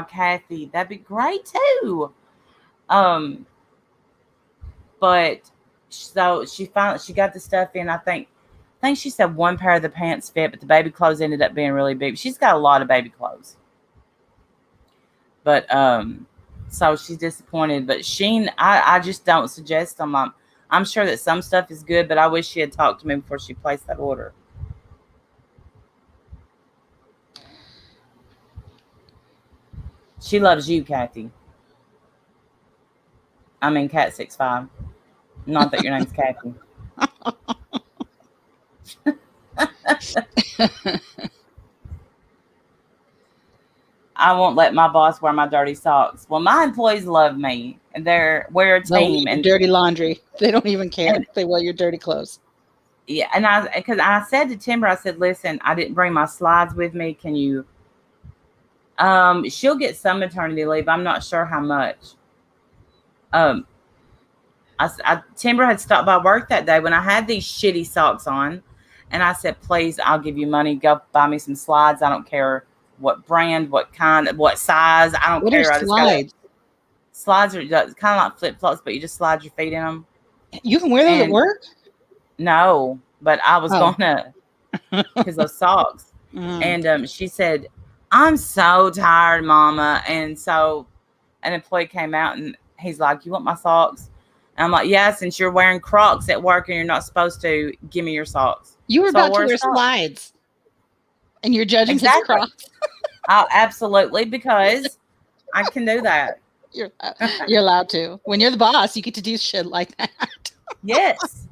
Kathy, that'd be great too. But so she got the stuff in. I think she said one pair of the pants fit, but the baby clothes ended up being really big. She's got a lot of baby clothes. But so she's disappointed. But Shein, I just don't suggest them. I'm sure that some stuff is good, but I wish she had talked to me before she placed that order. She loves you, Kathy. I mean, Cat65. Not that your name's Kathy. I won't let my boss wear my dirty socks. Well, my employees love me, and we're a team. And dirty laundry. They don't even care if they wear your dirty clothes. Yeah, and because I said to Timber, I said, listen, I didn't bring my slides with me. Can you? She'll get some maternity leave. I'm not sure how much. Timber had stopped by work that day when I had these shitty socks on, and I said, please, I'll give you money. Go buy me some slides. I don't care what brand, what kind, what size. I don't care. What are slides? Slides are kind of like flip flops, but you just slide your feet in them. You can wear those at work? No, but I was gonna because of socks. And she said, I'm so tired, Mama. And so an employee came out and he's like, you want my socks? And I'm like, yeah, since you're wearing Crocs at work and you're not supposed to, give me your socks. You were about to wear slides. And you're judging his Crocs. Oh, absolutely, because I can do that. You're allowed to. When you're the boss, you get to do shit like that. Yes.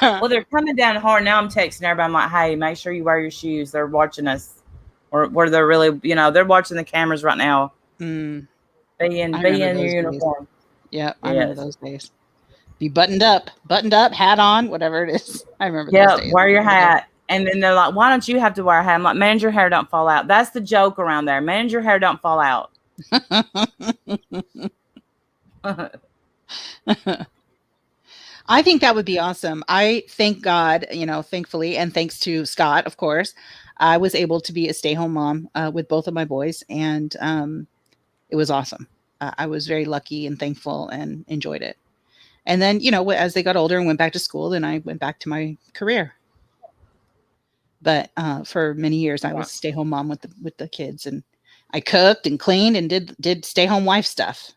Well, they're coming down hard. Now I'm texting everybody. I'm like, hey, make sure you wear your shoes. They're watching us. Or where they're really, they're watching the cameras right now. Be in your uniform. Yeah, I remember those days. Be buttoned up, hat on, whatever it is. I remember those days. Yeah, wear your hat. And then they're like, why don't you have to wear a hat? I'm like, man, your hair don't fall out. That's the joke around there. Man, your hair don't fall out. I think that would be awesome. I thank God, thankfully, and thanks to Scott, of course, I was able to be a stay-home mom with both of my boys, and it was awesome. I was very lucky and thankful and enjoyed it. And then, as they got older and went back to school, then I went back to my career. But for many years, I was a stay-home mom with the kids, and I cooked and cleaned and did stay-home wife stuff.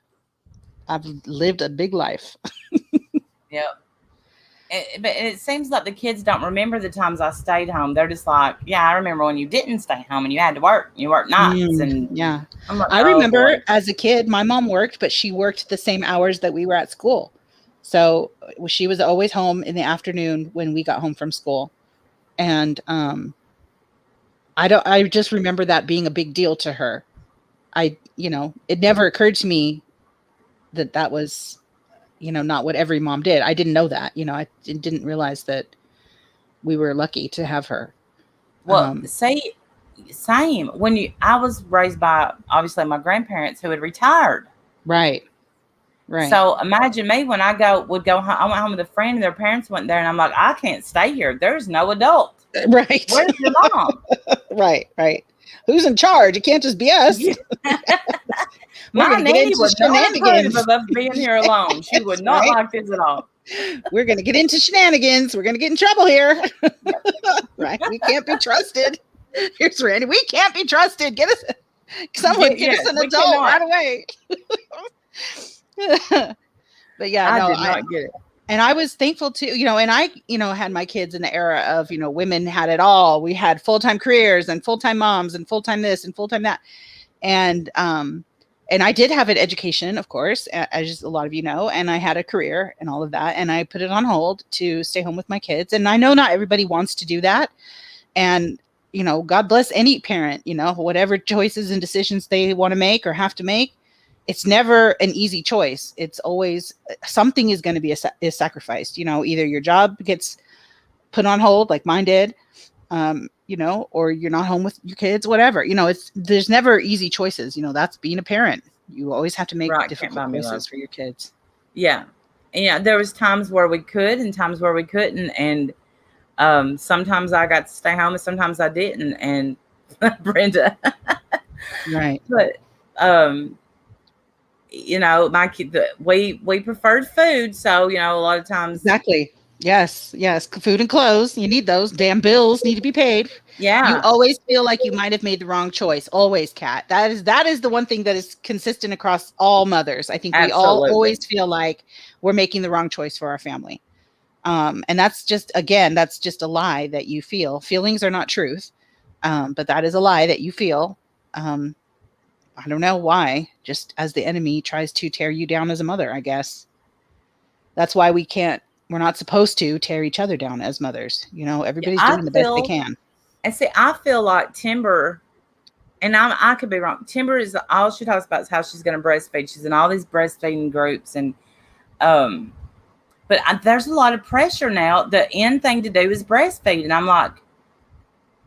I've lived a big life. Yep. But it seems like the kids don't remember the times I stayed home. They're just like, yeah, I remember when you didn't stay home and you had to work. You worked nights. And yeah. I'm like, I remember as a kid, my mom worked, but she worked the same hours that we were at school. So she was always home in the afternoon when we got home from school. And I just remember that being a big deal to her. It never occurred to me that was, not what every mom did. I didn't know that, I didn't realize that we were lucky to have her. Well, same. I was raised by obviously my grandparents who had retired. Right. So imagine me when I would go home. I went home with a friend and their parents went there and I'm like, I can't stay here. There's no adult. Right. Where's your mom? Right. Who's in charge? It can't just be us. My gonna get nanny into would not shenanigans. approve of us being here alone. She would not Right. like this at all. We're going to get into shenanigans. We're going to get in trouble here. Right? We can't be trusted. Here's Randy. We can't be trusted. Get us, someone get us an we adult cannot. right away. But yeah, I no, did not get it. and I was thankful to, and I, had my kids in the era of, women had it all. We had full-time careers and full-time moms and full-time this and full-time that. And I did have an education, of course, as a lot of you know, and I had a career and all of that. And I put it on hold to stay home with my kids. And I know not everybody wants to do that. And, God bless any parent, whatever choices and decisions they want to make or have to make. It's never an easy choice. It's always something is going to be is sacrificed. Either your job gets put on hold like mine did, or you're not home with your kids, whatever. There's never easy choices. That's being a parent. You always have to make difficult choices for your kids. Yeah. And there was times where we could and times where we couldn't. And sometimes I got to stay home and sometimes I didn't. And Brenda. Right. But my kid, we preferred food, so a lot of times. Exactly. Yes. Food and clothes. You need those. Damn bills need to be paid. Yeah. You always feel like you might have made the wrong choice. Always, Kat. That is the one thing that is consistent across all mothers. I think we all always feel like we're making the wrong choice for our family. And that's just a lie that you feel. Feelings are not truth. But that is a lie that you feel. I don't know why, just as the enemy tries to tear you down as a mother, I guess. That's why we're not supposed to tear each other down as mothers. Everybody's doing the best they can. And see, I feel like Timber, and I could be wrong. Timber is all she talks about is how she's going to breastfeed. She's in all these breastfeeding groups. And, but there's a lot of pressure now. The end thing to do is breastfeed. And I'm like,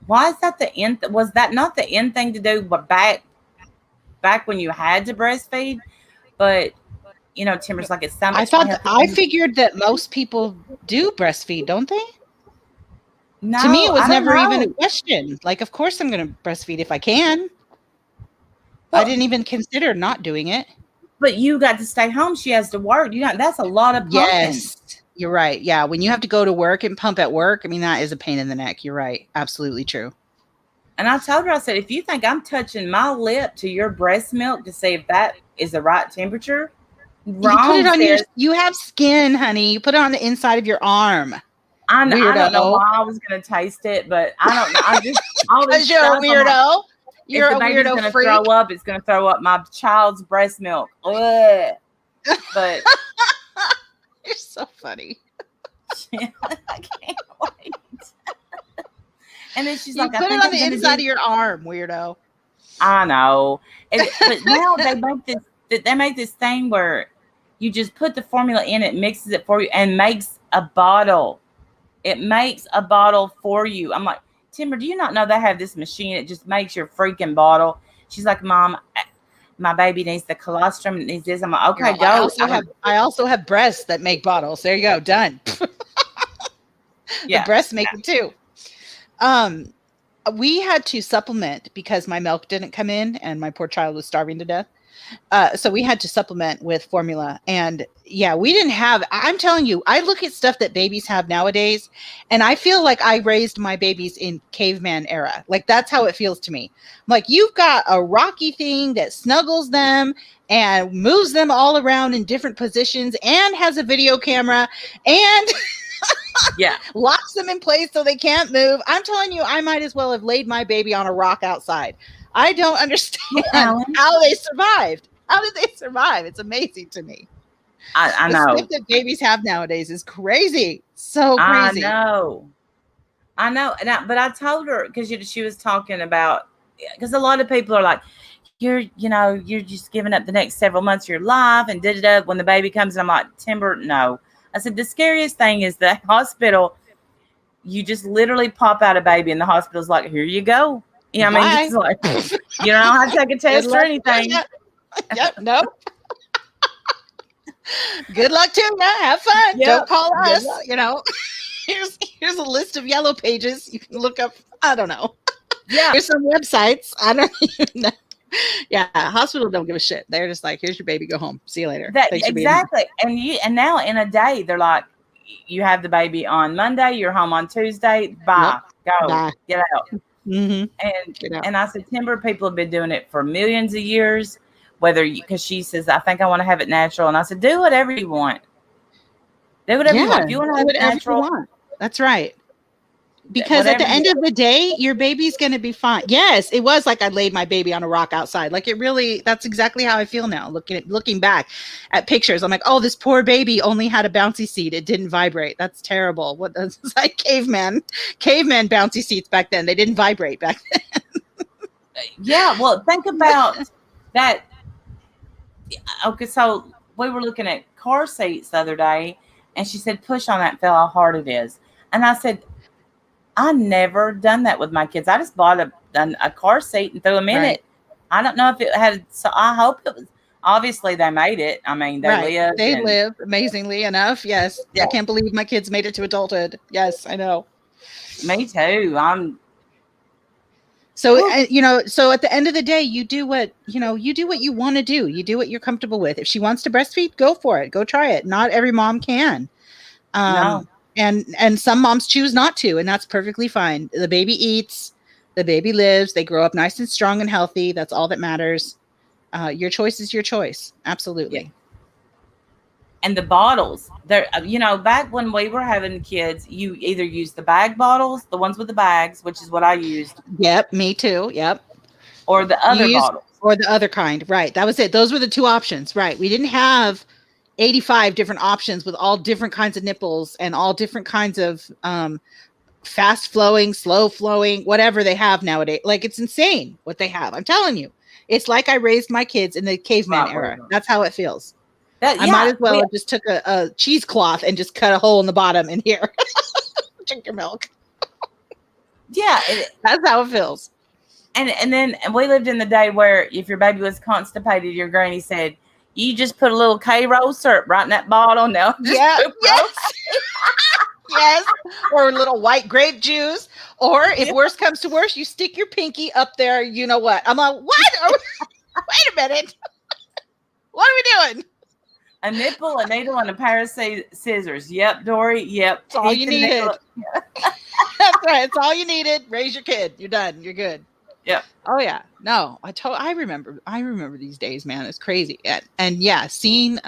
why is that the end? Was that not the end thing to do back when you had to breastfeed? But Timber's like, it's so much. I figured that most people do breastfeed, don't they? No, to me it was never know. even a question. Like, of course I'm going to breastfeed if I can. Well, I didn't even consider not doing it. But you got to stay home. She has to work. That's a lot of pumping. Yes, you're right. Yeah, when you have to go to work and pump at work, I mean, that is a pain in the neck. You're right. Absolutely true. And I told her, I said, if you think I'm touching my lip to your breast milk to see if that is the right temperature, wrong. You put it on you have skin, honey. You put it on the inside of your arm. I don't know why I was going to taste it, but I don't know. I just because you're a weirdo. You're a weirdo freak. Throw up. It's going to throw up my child's breast milk. Ugh. But you're so funny. I can't wait. And then she's you like, put it on the inside of your arm, weirdo. I know. But now they make this thing where you just put the formula in, it mixes it for you and makes a bottle. It makes a bottle for you. I'm like, Timber, do you not know they have this machine? It just makes your freaking bottle. She's like, Mom, my baby needs the colostrum. It needs this. I'm like, okay, go. I also have breasts that make bottles. There you go. Done. Yeah. The breasts make it too. We had to supplement because my milk didn't come in and my poor child was starving to death. So we had to supplement with formula. And yeah, we didn't have, I'm telling you, I look at stuff that babies have nowadays and I feel like I raised my babies in caveman era. Like that's how it feels to me. Like you've got a rocky thing that snuggles them and moves them all around in different positions and has a video camera and yeah, locks them in place so they can't move. I'm telling you, I might as well have laid my baby on a rock outside. I don't understand how they survived. How did they survive? It's amazing to me. I know. The stuff that babies have nowadays is crazy. So crazy. I know. But I told her because she was talking about, because a lot of people are like, you're just giving up the next several months of your life and when the baby comes. And I'm like, Timber, no. I said, the scariest thing is the hospital. You just literally pop out a baby and the hospital's like, here you go. Yeah, I mean, it's like, you don't have to take a test or anything. Yep, nope. Good luck to you. Have fun. Yep. Don't call us. Here's a list of yellow pages. You can look up. I don't know. Yeah. There's some websites. I don't even know. Yeah, hospital don't give a shit. They're just like, here's your baby, go home. See you later. That Thanks for being here. exactly. And now in a day, they're like, you have the baby on Monday, you're home on Tuesday. Bye. Go. Bye. Get out. Mhm. And I said, Timber, people have been doing it for millions of years. Because she says, I think I want to have it natural. And I said, do whatever you want. Do whatever you want. If you want to have it natural, that's right. Because at the end of the day, your baby's going to be fine. Yes, it was like I laid my baby on a rock outside. Like it really, that's exactly how I feel now. Looking back at pictures, I'm like, oh, this poor baby only had a bouncy seat. It didn't vibrate. That's terrible. It's like caveman bouncy seats back then. They didn't vibrate back then. Yeah. Well, think about that. Okay. So we were looking at car seats the other day and she said, push on that, feel how hard it is. And I said, I never done that with my kids. I just bought a car seat and threw them in it. I don't know if it had. So I hope it was. Obviously, they made it. I mean, they lived. They lived amazingly enough. Yes, I can't believe my kids made it to adulthood. Yes, I know. Me too. So so at the end of the day, you do what you want to do. You do what you're comfortable with. If she wants to breastfeed, go for it. Go try it. Not every mom can. No. And some moms choose not to, and that's perfectly fine. The baby eats, the baby lives, they grow up nice and strong and healthy. That's all that matters. Your choice is your choice. Absolutely. Yeah. And the bottles, back when we were having kids, you either used the bag bottles, the ones with the bags, which is what I used. Yep, me too. Yep. Or the other bottles. Or the other kind. Right. That was it. Those were the two options. Right. We didn't have 85 different options with all different kinds of nipples and all different kinds of fast flowing, slow flowing, whatever they have nowadays. Like it's insane what they have. I'm telling you, it's like I raised my kids in the caveman era. That's how it feels. I might as well have just took a cheesecloth and just cut a hole in the bottom in here. Drink your milk. Yeah. That's how it feels. And then we lived in the day where if your baby was constipated, your granny said, you just put a little K-Rose syrup right in that bottle. No. Yes. Yes. Or a little white grape juice. Or if worse comes to worse, you stick your pinky up there. You know what? I'm like, what? Wait a minute. What are we doing? A nipple, a needle, and a pair of scissors. Yep, Dory. Yep. That's all you needed. That's right. It's all you needed. Raise your kid. You're done. You're good. Yeah. Oh yeah. No, I remember these days, man. It's crazy. And yeah, seeing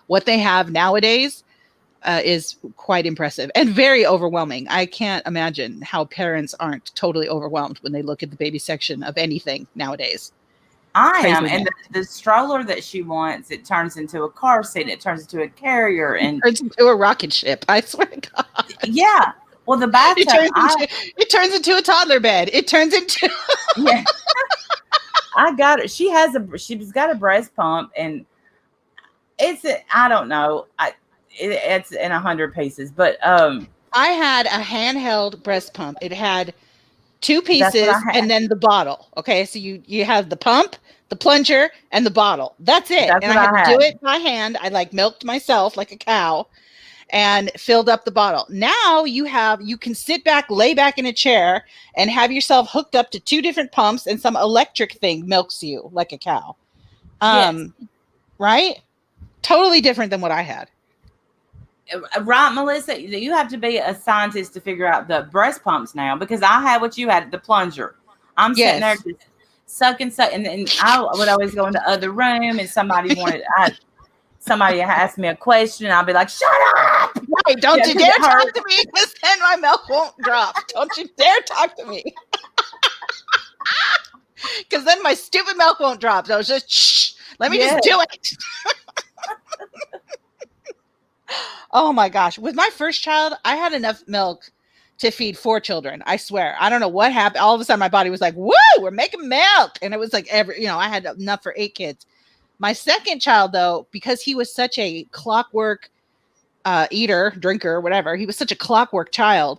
what they have nowadays is quite impressive and very overwhelming. I can't imagine how parents aren't totally overwhelmed when they look at the baby section of anything nowadays. I am. And the stroller that she wants, it turns into a car seat. It turns into a carrier. And it turns into a rocket ship. I swear to God. Yeah. Well, the bathtub. It turns into a toddler bed. It turns into. Yeah. I got it. She's got a breast pump, and I don't know. It's in 100 pieces, but I had a handheld breast pump. It had 2 pieces and then the bottle. Okay, so you have the pump, the plunger, and the bottle. That's it. And I had to do it by hand. I milked myself like a cow and filled up the bottle. Now you can sit back, lay back in a chair and have yourself hooked up to 2 different pumps, and some electric thing milks you like a cow. Yes. Right? Totally different than what I had. Right, Melissa, you have to be a scientist to figure out the breast pumps now, because I had what you had, the plunger. I'm sitting there just sucking, and I would always go into the other room, and somebody asked me a question, and I'll be like, shut up! Right, don't you dare talk to me, because then my milk won't drop. Don't you dare talk to me. Because then my stupid milk won't drop. So it's just, shh, let me just do it. Oh my gosh. With my first child, I had enough milk to feed 4 children. I swear. I don't know what happened. All of a sudden my body was like, woo, we're making milk. And it was like I had enough for 8 kids. My second child, though, because he was such a clockwork eater, drinker, whatever, he was such a clockwork child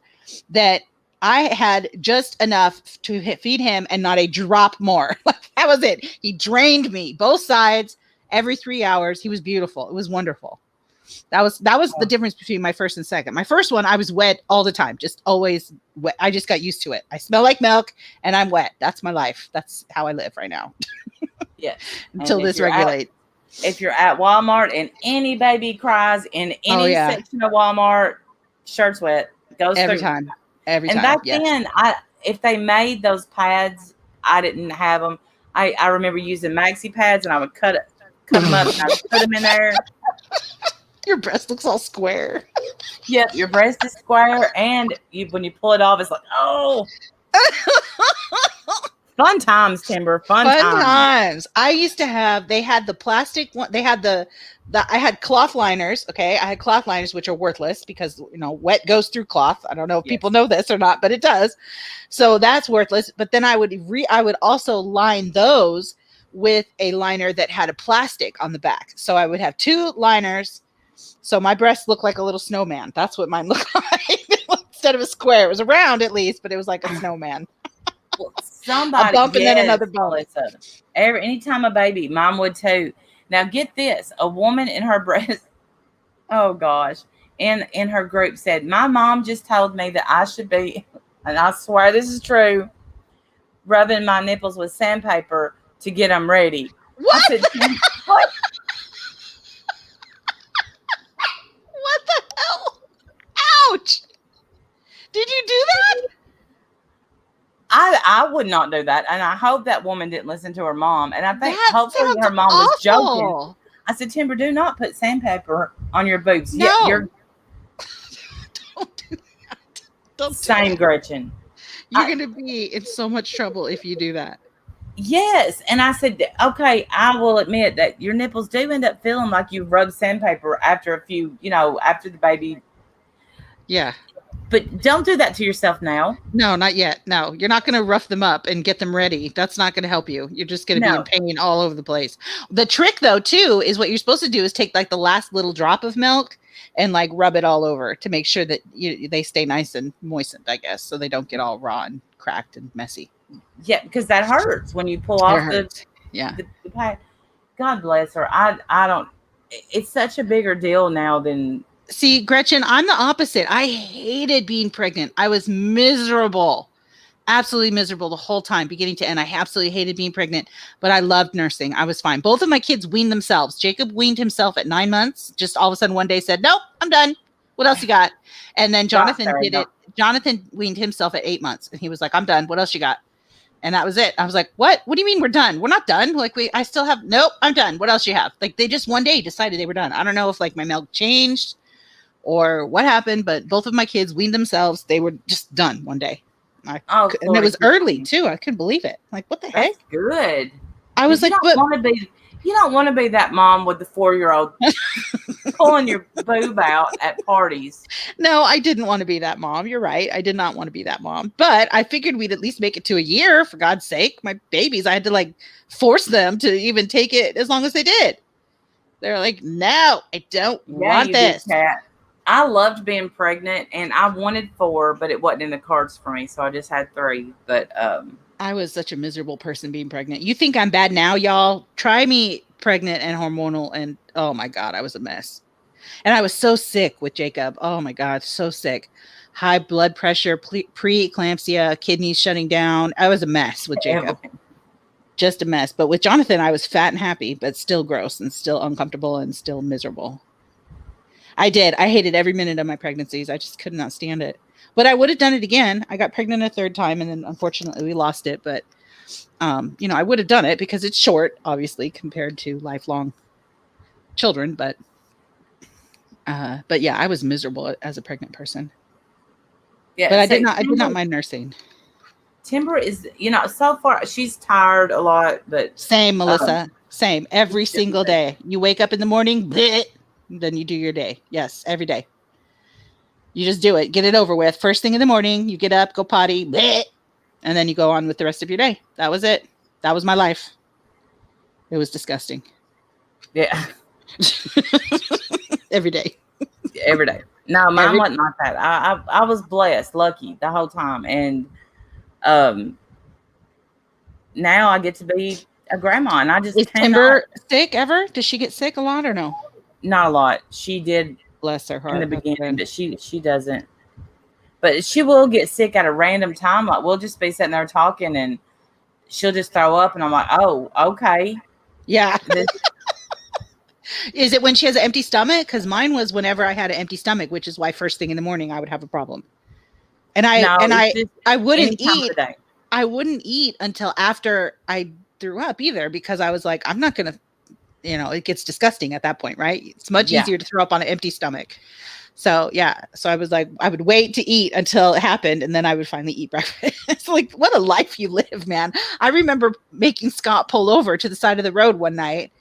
that I had just enough to feed him and not a drop more. That was it. He drained me both sides every 3 hours. He was beautiful. It was wonderful. That was the difference between my first and second. My first one, I was wet all the time, just always wet. I just got used to it. I smell like milk and I'm wet. That's my life. That's how I live right now. Yeah. Until this regulates. If you're at Walmart and any baby cries in any section of Walmart, shirt's wet. Goes every through. time. Every and time. back then, if they made those pads, I didn't have them. I remember using maxi pads, and I would cut them up and I would put them in there. Your breast looks all square. Yep, your breast is square, and when you pull it off, it's like, oh. Fun times, Timber. Fun times. I used to have. They had the plastic one. They had I had cloth liners. Okay, I had cloth liners, which are worthless because wet goes through cloth. I don't know if people know this or not, but it does. So that's worthless. But then I would also line those with a liner that had a plastic on the back. So I would have 2 liners. So my breasts looked like a little snowman. That's what mine looked like. Instead of a square, it was a round at least, but it was like a snowman. Somebody, a bump and then another bump. Anytime a baby, mine would too. Now get this: a woman in her breast, oh gosh, in her group said, "My mom just told me that I should be," and I swear this is true, rubbing my nipples with sandpaper to get them ready. What? I said, what? What the hell? Ouch! Did you do that? I would not do that, and I hope that woman didn't listen to her mom. And I think hopefully her mom was joking. I said, Timber, do not put sandpaper on your boobs. No. Yeah, don't do that. Don't same, Gretchen. You're going to be in so much trouble if you do that. Yes, and I said, okay, I will admit that your nipples do end up feeling like you rubbed sandpaper after a few, after the baby. Yeah. But don't do that to yourself now. No, not yet. No, you're not going to rough them up and get them ready. That's not going to help you. You're just going to be in pain all over the place. The trick, though, too, is what you're supposed to do is take like the last little drop of milk and like rub it all over to make sure that they stay nice and moistened, I guess, so they don't get all raw and cracked and messy. Yeah, because that hurts when you pull off the pad. God bless her. I don't. It's such a bigger deal now than. See, Gretchen, I'm the opposite. I hated being pregnant. I was miserable, absolutely miserable the whole time, beginning to end. I absolutely hated being pregnant, but I loved nursing. I was fine. Both of my kids weaned themselves. Jacob weaned himself at 9 months. Just all of a sudden one day said, nope, I'm done. What else you got? And then Jonathan did it. Jonathan weaned himself at 8 months and he was like, I'm done. What else you got? And that was it. I was like, what do you mean we're done? We're not done. Like I still have, nope, I'm done. What else you have? Like they just one day decided they were done. I don't know if like my milk changed or what happened, but both of my kids weaned themselves. They were just done one day. And it was early too. I couldn't believe it. Like, what the heck? That's good. I was like, you don't want to be that mom with the 4-year-old pulling your boob out at parties. No, I didn't want to be that mom. You're right. I did not want to be that mom, but I figured we'd at least make it to a year, for God's sake. My babies, I had to like force them to even take it as long as they did. They're like, no, I don't want this. I loved being pregnant and I wanted 4, but it wasn't in the cards for me. So I just had 3. But I was such a miserable person being pregnant. You think I'm bad now, y'all? Try me pregnant and hormonal. And oh my God, I was a mess. And I was so sick with Jacob. Oh my God, so sick. High blood pressure, preeclampsia, kidneys shutting down. I was a mess with Jacob. Just a mess. But with Jonathan, I was fat and happy, but still gross and still uncomfortable and still miserable. I hated every minute of my pregnancies. I just could not stand it. But I would have done it again. I got pregnant a 3rd time and then unfortunately we lost it. But, I would have done it because it's short, obviously, compared to lifelong children. But yeah, I was miserable as a pregnant person. Yeah, but I did not mind nursing. Timber is, so far she's tired a lot, but same, Melissa. Same every single day. You wake up in the morning, bleh, then you do your day. Yes, every day. You just do it. Get it over with. First thing in the morning, you get up, go potty, bleh, and then you go on with the rest of your day. That was it. That was my life. It was disgusting. Yeah. Every day. Every day. No, mine wasn't like that. I was blessed, lucky the whole time. And now I get to be a grandma and I just Is Timber sick ever? Does she get sick a lot or no? not a lot. She did Bless her heart. in the That's beginning, good. but she doesn't. But she will get sick at a random time. Like we'll just be sitting there talking, and she'll just throw up, and I'm like, oh, okay. Yeah. This, Is it when she has an empty stomach? Because mine was whenever I had an empty stomach, which is why first thing in the morning I would have a problem. And I no, and it's just I wouldn't any time of eat. the day. I wouldn't eat until after I threw up either, because I was like, I'm not gonna, it gets disgusting at that point, right? It's much Yeah. easier to throw up on an empty stomach. So yeah, so I was like, I would wait to eat until it happened, and then I would finally eat breakfast. It's like, what a life you live, man. I remember making Scott pull over to the side of the road one night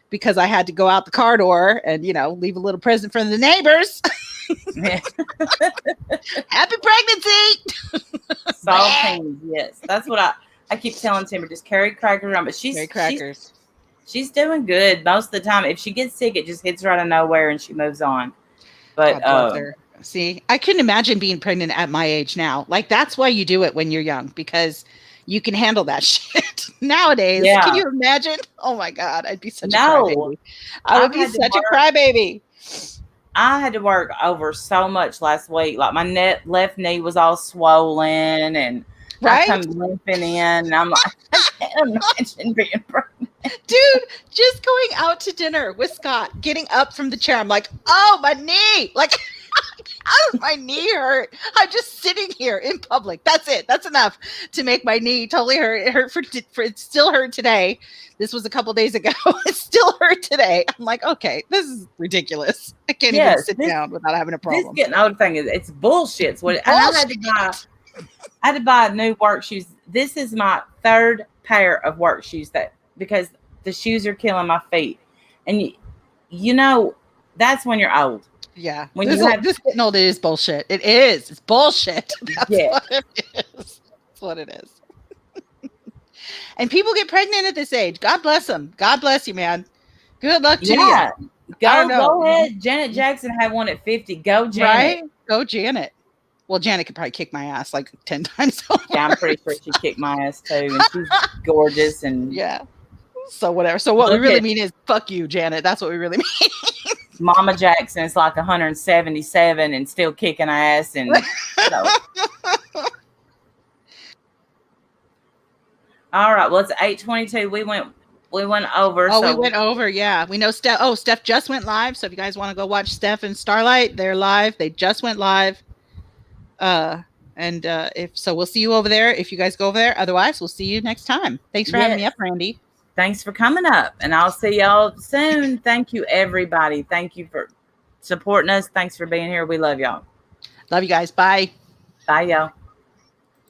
because I had to go out the car door and leave a little present for the neighbors. Yeah. Happy pregnancy. Saltines, yes. That's what I keep telling Timber, just carry crackers around. But Very crackers. she's doing good most of the time. If she gets sick, it just hits her out of nowhere and she moves on. But God bless her. See, I couldn't imagine being pregnant at my age now. Like, that's why you do it when you're young, because you can handle that shit. Nowadays, Yeah. can you imagine? Oh my God, I'd be such a No. crybaby. I would I've be had to such a work. crybaby. I had to work over so much last week. Like my left knee was all swollen, and I Right? come limping in, and I'm like, I can't imagine being pregnant. Dude, just going out to dinner with Scott, getting up from the chair, I'm like, oh, my knee. Like, how does my knee hurt? I'm just sitting here in public. That's it. That's enough to make my knee totally hurt. It hurt for it still hurt today. This was a couple days ago. It still hurt today. I'm like, okay, this is ridiculous. I can't even Yes, sit this- down without having a This problem. getting old thing it's bullshit. It's what and I had to buy new work shoes. This is my third pair of work shoes because the shoes are killing my feet. And that's when you're old. Yeah. When This, you have- this getting old is bullshit. It is. It's bullshit. That's Yeah. what it is. That's what it is. And people get pregnant at this age. God bless them. God bless you, man. Good luck to Yeah. you. I don't know. Go ahead. Janet Jackson had one at 50. Go, Janet. Right? Go Janet. Well, Janet could probably kick my ass like 10 times over. Yeah, I'm pretty sure she kicked my ass too. And she's gorgeous. And Yeah. So whatever. So what we Look really at- mean is fuck you, Janet. That's what we really mean. Mama Jackson is like 177 and still kicking ass. And so. All right. Well, it's 8:22. We went over. Oh, so we went over. Yeah. We know Steph. Oh, Steph just went live. So if you guys want to go watch Steph and Starlight, they're live. They just went live. If so, we'll see you over there if you guys go over there. Otherwise, we'll see you next time. Thanks for having me Yes. up, Randy. Thanks for coming up, and I'll see y'all soon. Thank you, everybody. Thank you for supporting us. Thanks for being here. We love y'all. Love you guys. Bye. Bye, y'all.